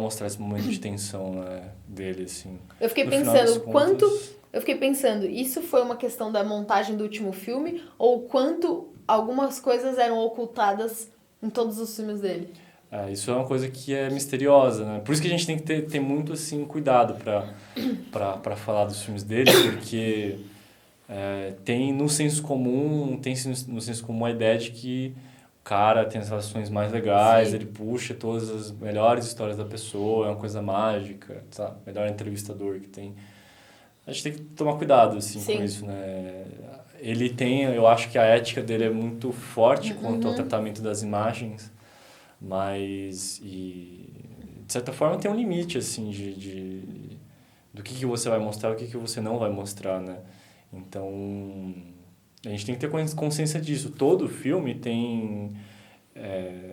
mostrar esse momento de tensão, né, dele, assim. Eu fiquei pensando, isso foi uma questão da montagem do último filme ou quanto algumas coisas eram ocultadas em todos os filmes dele? Isso é uma coisa que é misteriosa, né? Por isso que a gente tem que ter muito, assim, cuidado para falar dos filmes dele, porque tem no senso comum a ideia de que o cara tem as relações mais legais, ele puxa todas as melhores histórias da pessoa, é uma coisa mágica, sabe? Melhor entrevistador que tem. A gente tem que tomar cuidado, assim, com isso, né? Eu acho que a ética dele é muito forte quanto ao tratamento das imagens, mas, de certa forma, tem um limite, assim, do que você vai mostrar e o que você não vai mostrar, né? Então, a gente tem que ter consciência disso. Todo filme tem...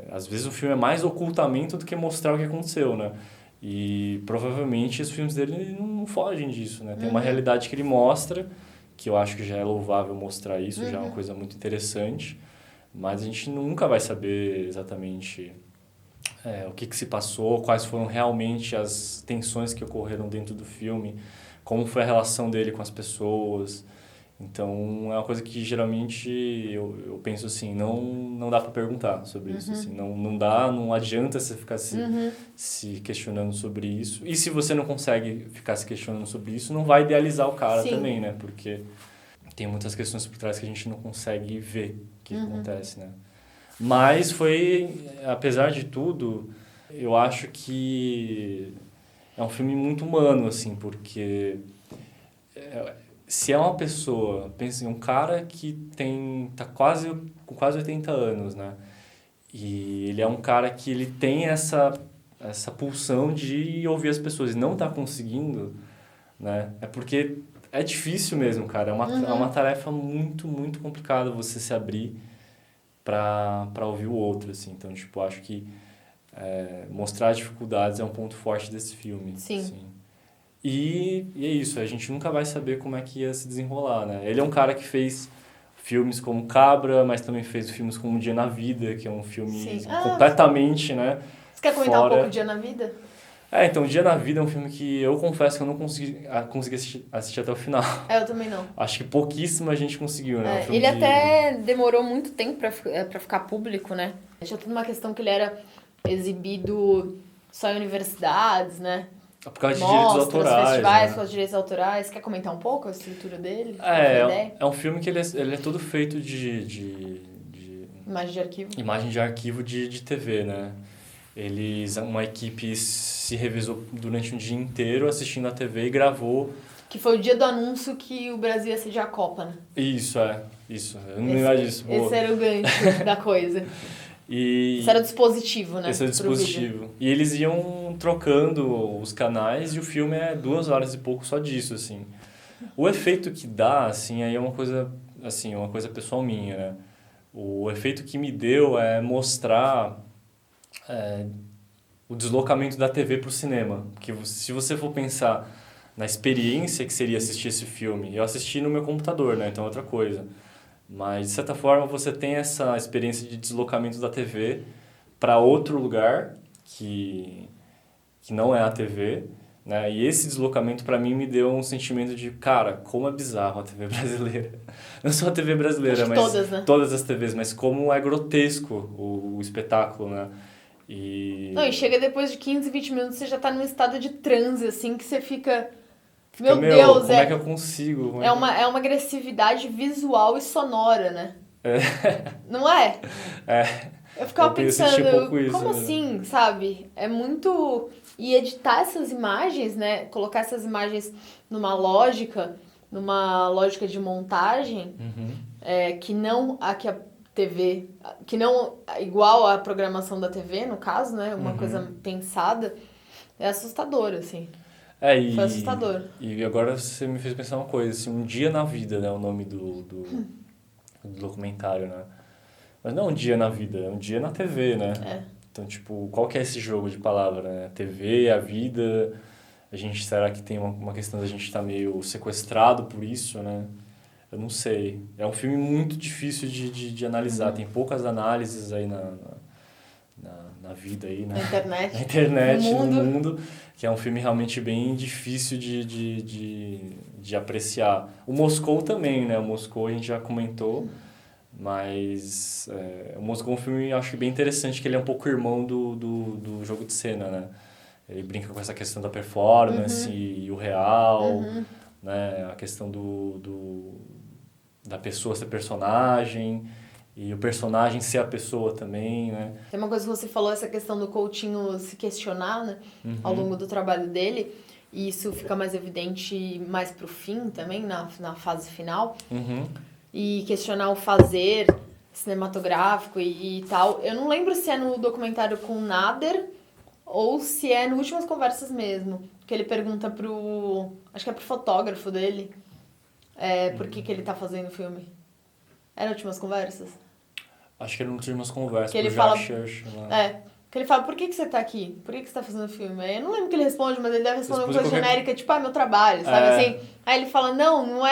às vezes o filme é mais ocultamento do que mostrar o que aconteceu, né? E provavelmente os filmes dele não fogem disso, né? Tem uma realidade que ele mostra, que eu acho que já é louvável mostrar isso, já é uma coisa muito interessante, mas a gente nunca vai saber exatamente o que se passou, quais foram realmente as tensões que ocorreram dentro do filme, como foi a relação dele com as pessoas. Então, é uma coisa que geralmente eu penso assim, não dá para perguntar sobre isso. Assim, não adianta você ficar se questionando sobre isso. E se você não consegue ficar se questionando sobre isso, não vai idealizar o cara também, né? Porque tem muitas questões por trás que a gente não consegue ver o que acontece, né? Mas apesar de tudo, eu acho que é um filme muito humano, assim, porque se é uma pessoa, pensa em um cara que tá com quase 80 anos, né? E ele é um cara que ele tem essa pulsão de ouvir as pessoas e não tá conseguindo, né? É porque é difícil mesmo, cara. É uma tarefa muito, muito complicada você se abrir para ouvir o outro, assim. Então, tipo, acho que mostrar as dificuldades é um ponto forte desse filme. Sim. Assim. E é isso, a gente nunca vai saber como é que ia se desenrolar, né? Ele é um cara que fez filmes como Cabra, mas também fez filmes como Um Dia na Vida, que é um filme completamente, né? Você quer comentar um pouco de Dia na Vida? Então, Um Dia na Vida é um filme que eu confesso que eu não consegui assistir até o final. Eu também não. Acho que pouquíssima gente conseguiu, né? Ele até demorou muito tempo pra ficar público, né? Já tudo uma questão que ele era exibido só em universidades, né? Por causa de direitos autorais. Festivais, né? por causa de direitos autorais. Quer comentar um pouco a estrutura dele? É um filme que ele é todo feito de imagem de arquivo. Imagem de arquivo de TV, né? Uma equipe se revezou durante um dia inteiro assistindo a TV e gravou. Que foi o dia do anúncio que o Brasil ia sediar a Copa, né? Isso. Eu não lembro disso. Esse era o gancho da coisa. Esse era o dispositivo, né? Esse era o dispositivo. E eles iam trocando os canais e o filme é 2 horas e pouco só disso, assim. O efeito que dá, assim, aí é uma coisa pessoal minha, né? O efeito que me deu é mostrar o deslocamento da TV para o cinema. Porque se você for pensar na experiência que seria assistir esse filme, eu assisti no meu computador, né? Então é outra coisa. Mas, de certa forma, você tem essa experiência de deslocamento da TV para outro lugar que não é a TV, né? E esse deslocamento, para mim, me deu um sentimento de, cara, como é bizarro a TV brasileira. Não só a TV brasileira, mas todas, né? Todas as TVs, mas como é grotesco o espetáculo, né? E chega depois de 15, 20 minutos, você já tá num estado de transe, assim, que você fica... Meu Deus, como é que eu consigo? É uma agressividade visual e sonora, né? Não é? Eu ficava pensando, um pouco isso, como assim, sabe? É muito... E editar essas imagens, né? Colocar essas imagens numa lógica de montagem, que não a que a TV... Que não igual à programação da TV, no caso, né? Uma coisa pensada. É assustador, assim. Foi assustador. E agora você me fez pensar uma coisa, assim, Um Dia na Vida, né? O nome do documentário, né? Mas não é um dia na vida, é um dia na TV, né? Então, tipo, qual que é esse jogo de palavra, né? A TV, a vida... será que tem uma questão da gente estar meio sequestrado por isso, né? Eu não sei. É um filme muito difícil de analisar. Tem poucas análises aí na vida aí, né? Na internet, no mundo, que é um filme realmente bem difícil de apreciar. O Moscou também, né? O Moscou a gente já comentou, mas o Moscou é um filme, acho que bem interessante, que ele é um pouco irmão do Jogo de Cena, né? Ele brinca com essa questão da performance e o real, né? A questão da pessoa ser personagem... E o personagem ser a pessoa também, né? Tem uma coisa que você falou, essa questão do Coutinho se questionar, né? Ao longo do trabalho dele. E isso fica mais evidente mais pro fim também, na fase final. E questionar o fazer cinematográfico e tal. Eu não lembro se é no documentário com o Nader ou se é no Últimas Conversas mesmo. Que ele pergunta acho que é pro fotógrafo dele, por que ele tá fazendo o filme. É no Últimas Conversas? Acho que ele não tinha umas conversas que ele com o fala, Jack Church, né? que Que ele fala, por que você tá aqui? Por que você tá fazendo filme? Aí eu não lembro o que ele responde, mas ele deve responder uma coisa genérica, tipo, meu trabalho, sabe? Assim, aí ele fala, não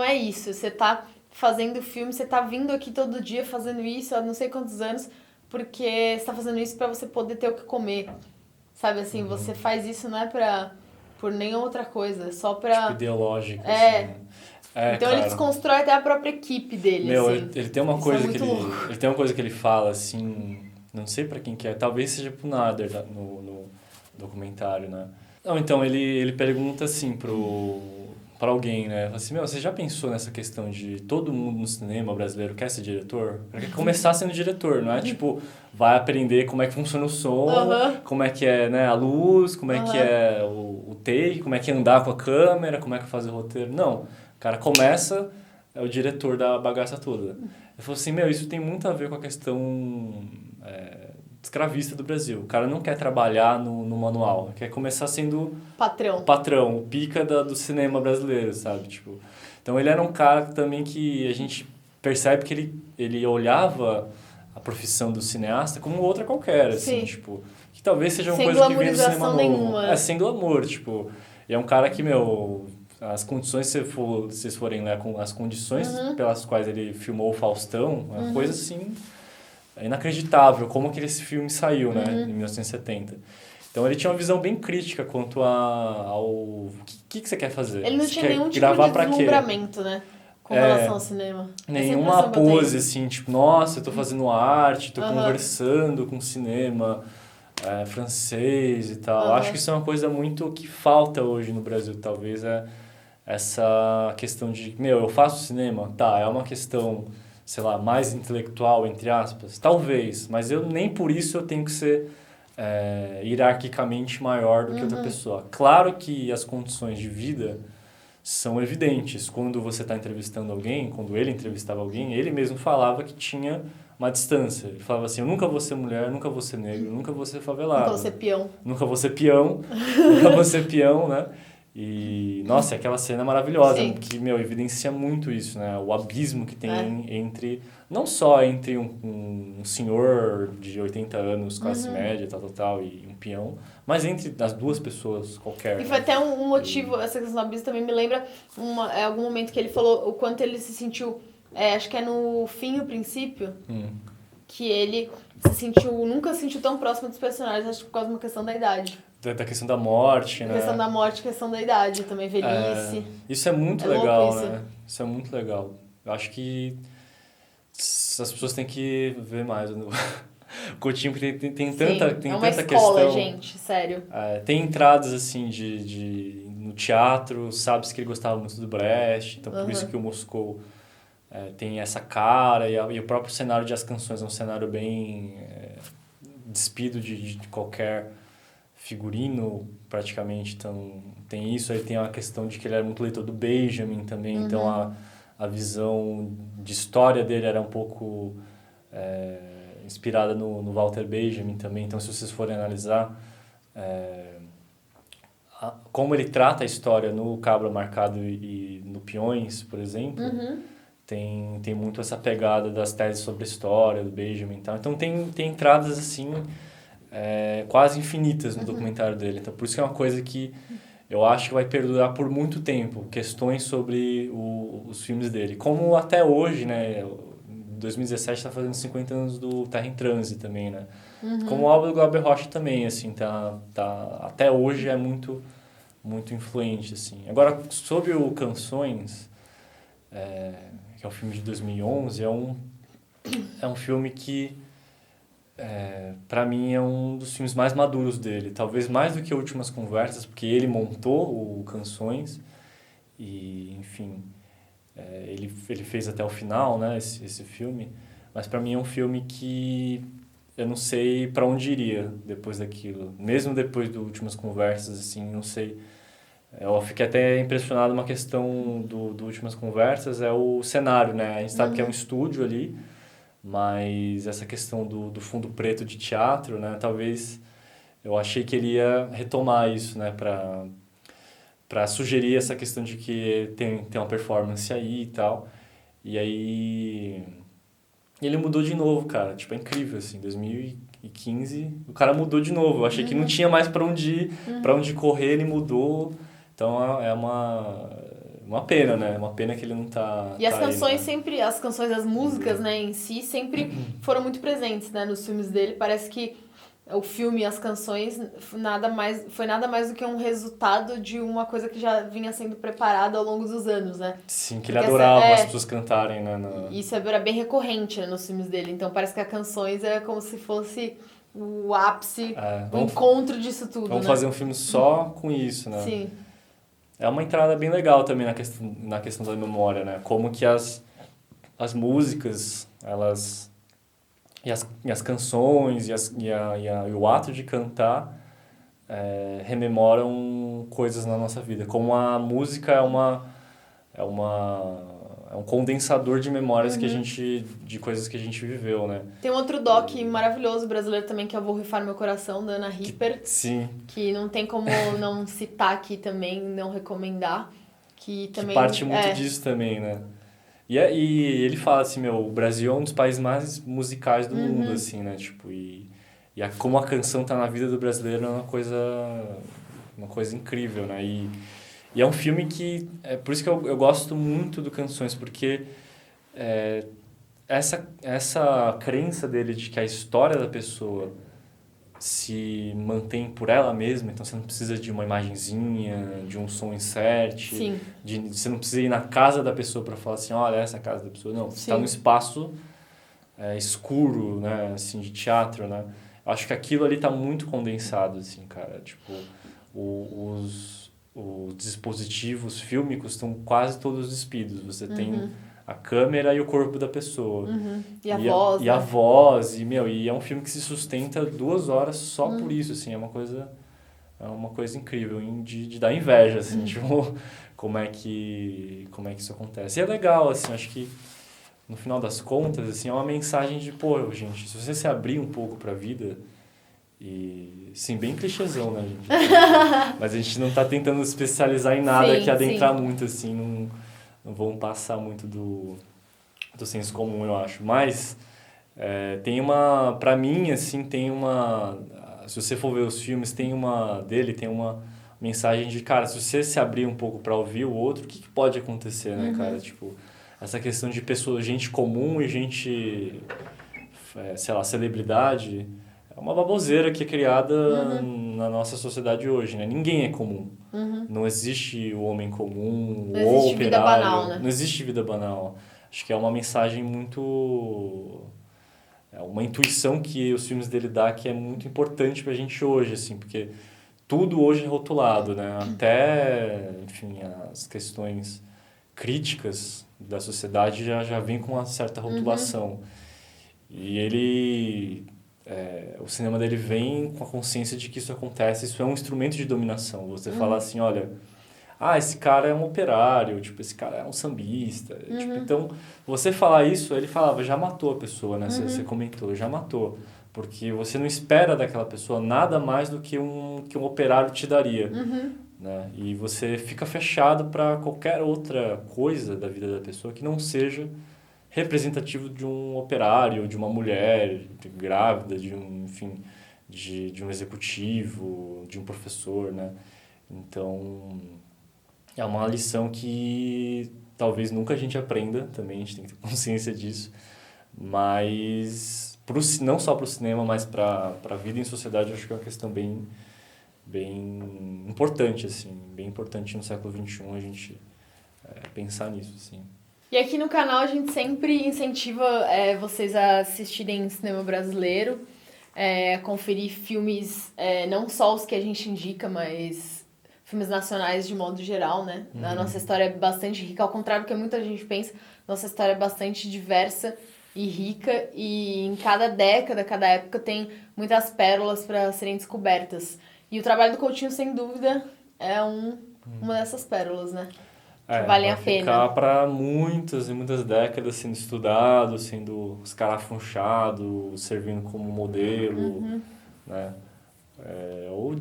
é isso. Você tá fazendo filme, você tá vindo aqui todo dia fazendo isso há não sei quantos anos, porque você tá fazendo isso pra você poder ter o que comer. Sabe, assim, você faz isso não é por nenhuma outra coisa, só pra... Tipo, ideológico, assim. Então cara, ele desconstrói até a própria equipe dele, assim. ele tem uma coisa que louco. ele tem uma coisa que ele fala, assim, não sei pra quem que é, talvez seja pro Nader no documentário, né? Não, então ele pergunta assim pra alguém, né? Fala assim, você já pensou nessa questão de todo mundo no cinema brasileiro quer ser diretor? Quer começar sendo diretor, não é tipo, vai aprender como é que funciona o som, como é que é, né, a luz, como é que é o take, como é que é andar com a câmera, como é que fazer o roteiro. Não, o cara começa, é o diretor da bagaça toda. Ele falou assim, isso tem muito a ver com a questão escravista do Brasil. O cara não quer trabalhar no manual, quer começar sendo patrão, o pica do cinema brasileiro, sabe? Tipo, então ele era um cara também que a gente percebe que ele olhava a profissão do cineasta como outra qualquer, assim, tipo, que talvez seja uma coisa que vem do cinema novo. Nenhuma. Sem glamour, tipo, e é um cara que, as condições, se vocês forem ler com as condições pelas quais ele filmou o Faustão, uma coisa assim... É inacreditável como que esse filme saiu, né, em 1970. Então ele tinha uma visão bem crítica quanto ao... O que você quer fazer? Ele não você tinha nenhum tipo gravar de deslumbramento, né? Com relação ao cinema. Nenhuma pose, assim, tipo, nossa, eu tô fazendo arte, tô conversando com cinema francês e tal. Acho que isso é uma coisa muito que falta hoje no Brasil, talvez, essa questão de, eu faço cinema? Tá, é uma questão... sei lá, mais intelectual, entre aspas, talvez, mas nem por isso eu tenho que ser hierarquicamente maior do que outra pessoa. Claro que as condições de vida são evidentes. Quando você está entrevistando alguém, quando ele entrevistava alguém, ele mesmo falava que tinha uma distância. Ele falava assim, eu nunca vou ser mulher, nunca vou ser negro, nunca vou ser favelado. Nunca vou ser peão. Nunca vou ser peão, nunca vou ser peão, né? E, nossa, aquela cena é maravilhosa, que, evidencia muito isso, né? O abismo que tem entre... Não só entre um senhor de 80 anos, classe média, tal, e um peão, mas entre as duas pessoas, qualquer. E foi até um motivo, essa questão do abismo também me lembra algum momento que ele falou o quanto ele se sentiu, acho que é no fim e o princípio, que ele nunca se sentiu tão próximo dos personagens, acho que por causa de uma questão da idade. Da questão da morte, né? A questão da morte, questão da idade também, velhice. Isso é muito legal, né? Isso é muito legal. Eu acho que as pessoas têm que ver mais o Coutinho, porque tem tanta questão. É uma escola, gente, sério. Tem entradas, assim, no teatro, sabe-se que ele gostava muito do Brecht, então por isso que o Moscou tem essa cara, e o próprio cenário de As Canções é um cenário bem despido de qualquer... figurino, praticamente, então tem isso, aí tem a questão de que ele era muito leitor do Benjamin também, então a visão de história dele era um pouco inspirada no Walter Benjamin também, então se vocês forem analisar como ele trata a história no Cabra Marcado e no Peões, por exemplo, tem muito essa pegada das teses sobre a história do Benjamin e tal, então tem entradas assim... quase infinitas no documentário dele. Então, por isso que é uma coisa que eu acho que vai perdurar por muito tempo. Questões sobre os filmes dele. Como até hoje, né? 2017 está fazendo 50 anos do Terra em Transe também, né? Como o álbum do Glauber Rocha também, assim, até hoje é muito, muito influente, assim. Agora, sobre o Canções, que é um filme de 2011, é um filme que para mim é um dos filmes mais maduros dele, talvez mais do que Últimas Conversas, porque ele montou o Canções e, enfim, ele fez até o final, né, esse filme, mas para mim é um filme que eu não sei para onde iria depois daquilo, mesmo depois do Últimas Conversas, assim, não sei. Eu fiquei até impressionado uma questão do Últimas Conversas, é o cenário, né, a gente sabe que é um estúdio ali, mas essa questão do fundo preto de teatro, né, talvez eu achei que ele ia retomar isso, né, para sugerir essa questão de que tem uma performance aí e tal. E aí ele mudou de novo, cara, tipo, é incrível, assim, 2015 2015, o cara mudou de novo. Eu achei que não tinha mais para onde ir, para onde correr, ele mudou. Então é uma pena, né? Uma pena que ele não tá. E as tá canções aí, né? sempre, as canções, as músicas, né, em si, sempre foram muito presentes, né, nos filmes dele. Parece que o filme e as canções foi nada mais do que um resultado de uma coisa que já vinha sendo preparada ao longo dos anos, né? Sim, que ele Porque adorava as pessoas cantarem, né? Isso era bem recorrente, né, nos filmes dele. Então parece que as canções é como se fosse o ápice, o encontro disso tudo, vamos né? fazer um filme só com isso, né? Sim. É uma entrada bem legal também na questão da memória, né? Como que as músicas, elas... E as canções e o ato de cantar rememoram coisas na nossa vida. Como a música é um condensador de memórias de coisas que a gente viveu, né? Tem um outro doc maravilhoso brasileiro também, que é o Vou Rifar Meu Coração, da Ana Ripper. Sim. Que não tem como não citar aqui também, não recomendar. Que também parte muito disso também, né? E ele fala assim, o Brasil é um dos países mais musicais do mundo, assim, né? Tipo, como a canção tá na vida do brasileiro é uma coisa incrível, né? E é um filme que... É por isso que eu gosto muito do Canções, porque essa crença dele de que a história da pessoa se mantém por ela mesma, então você não precisa de uma imagenzinha, de um som insert, Sim. Você não precisa ir na casa da pessoa para falar assim, olha, essa é a casa da pessoa. Não, você está num espaço escuro, né, assim, de teatro, né? Acho que aquilo ali está muito condensado, assim, cara. Tipo, os dispositivos fílmicos estão quase todos despidos. Você tem a câmera e o corpo da pessoa. E a voz, e a voz, e é um filme que se sustenta 2 horas só por isso, assim, é uma coisa incrível, de dar inveja, assim, tipo, como é que isso acontece. E é legal, assim, acho que no final das contas, assim, é uma mensagem de, pô, gente, se você se abrir um pouco pra vida, e, sim, bem clichêzão, né, gente? Mas a gente não tá tentando especializar em nada que adentrar muito, assim, não vão passar muito do senso comum, eu acho. Mas pra mim, assim, se você for ver os filmes, tem uma mensagem de, cara, se você se abrir um pouco para ouvir o outro, o que pode acontecer, né, cara? Tipo, essa questão de gente comum e gente, sei lá, celebridade, é uma baboseira que é criada na nossa sociedade hoje, né? Ninguém é comum. Não existe o homem comum, não existe vida banal, né? Não existe vida banal. Acho que é uma mensagem muito... É uma intuição que os filmes dele dá que é muito importante pra gente hoje, assim, porque tudo hoje é rotulado, né? Até, enfim, as questões críticas da sociedade já vem com uma certa rotulação. E o cinema dele vem com a consciência de que isso acontece, isso é um instrumento de dominação. Você fala assim, olha, esse cara é um operário, tipo, esse cara é um sambista. Tipo, então, você falar isso, ele falava, já matou a pessoa, né? Você comentou, já matou. Porque você não espera daquela pessoa nada mais do que um operário te daria. Né? E você fica fechado para qualquer outra coisa da vida da pessoa que não seja representativo de um operário, de uma mulher grávida, de um executivo, de um professor, né? Então, é uma lição que talvez nunca a gente aprenda também, a gente tem que ter consciência disso, mas não só para o cinema, mas para a vida em sociedade, eu acho que é uma questão bem importante, assim, bem importante no século XXI a gente pensar nisso, assim. E aqui no canal a gente sempre incentiva vocês a assistirem cinema brasileiro, conferir filmes, não só os que a gente indica, mas filmes nacionais de modo geral, né? A nossa história é bastante rica, ao contrário do que muita gente pensa, nossa história é bastante diversa e rica, e em cada década, cada época tem muitas pérolas para serem descobertas. E o trabalho do Coutinho, sem dúvida, é uma dessas pérolas, né? Que valem a pena. Ficar para muitas e muitas décadas sendo estudado, sendo escarafunchado, servindo como modelo, né? Ou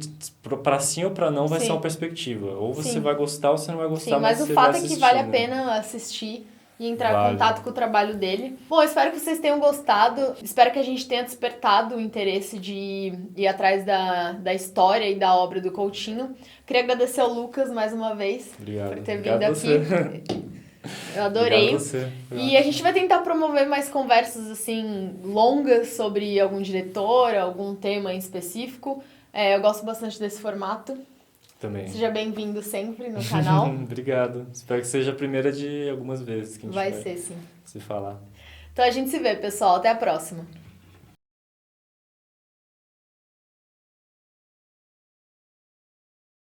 para sim ou para não vai ser uma perspectiva. Ou você vai gostar ou você não vai gostar, mas o fato é que vale a pena assistir e entrar em Vale. contato com o trabalho dele. Bom, eu espero que vocês tenham gostado. Espero que a gente tenha despertado o interesse de ir atrás da história e da obra do Coutinho. Queria agradecer ao Lucas mais uma vez Obrigado. por ter Obrigado vindo você. aqui. Eu adorei. Obrigado você. Foi E ótimo. a gente vai tentar promover mais conversas assim longas sobre algum diretor, algum tema em específico. Eu gosto bastante desse formato. Também. Seja bem-vindo sempre no canal. Obrigado. Espero que seja a primeira de algumas vezes que a gente Vai ser, sim. se falar. Então a gente se vê, pessoal. Até a próxima.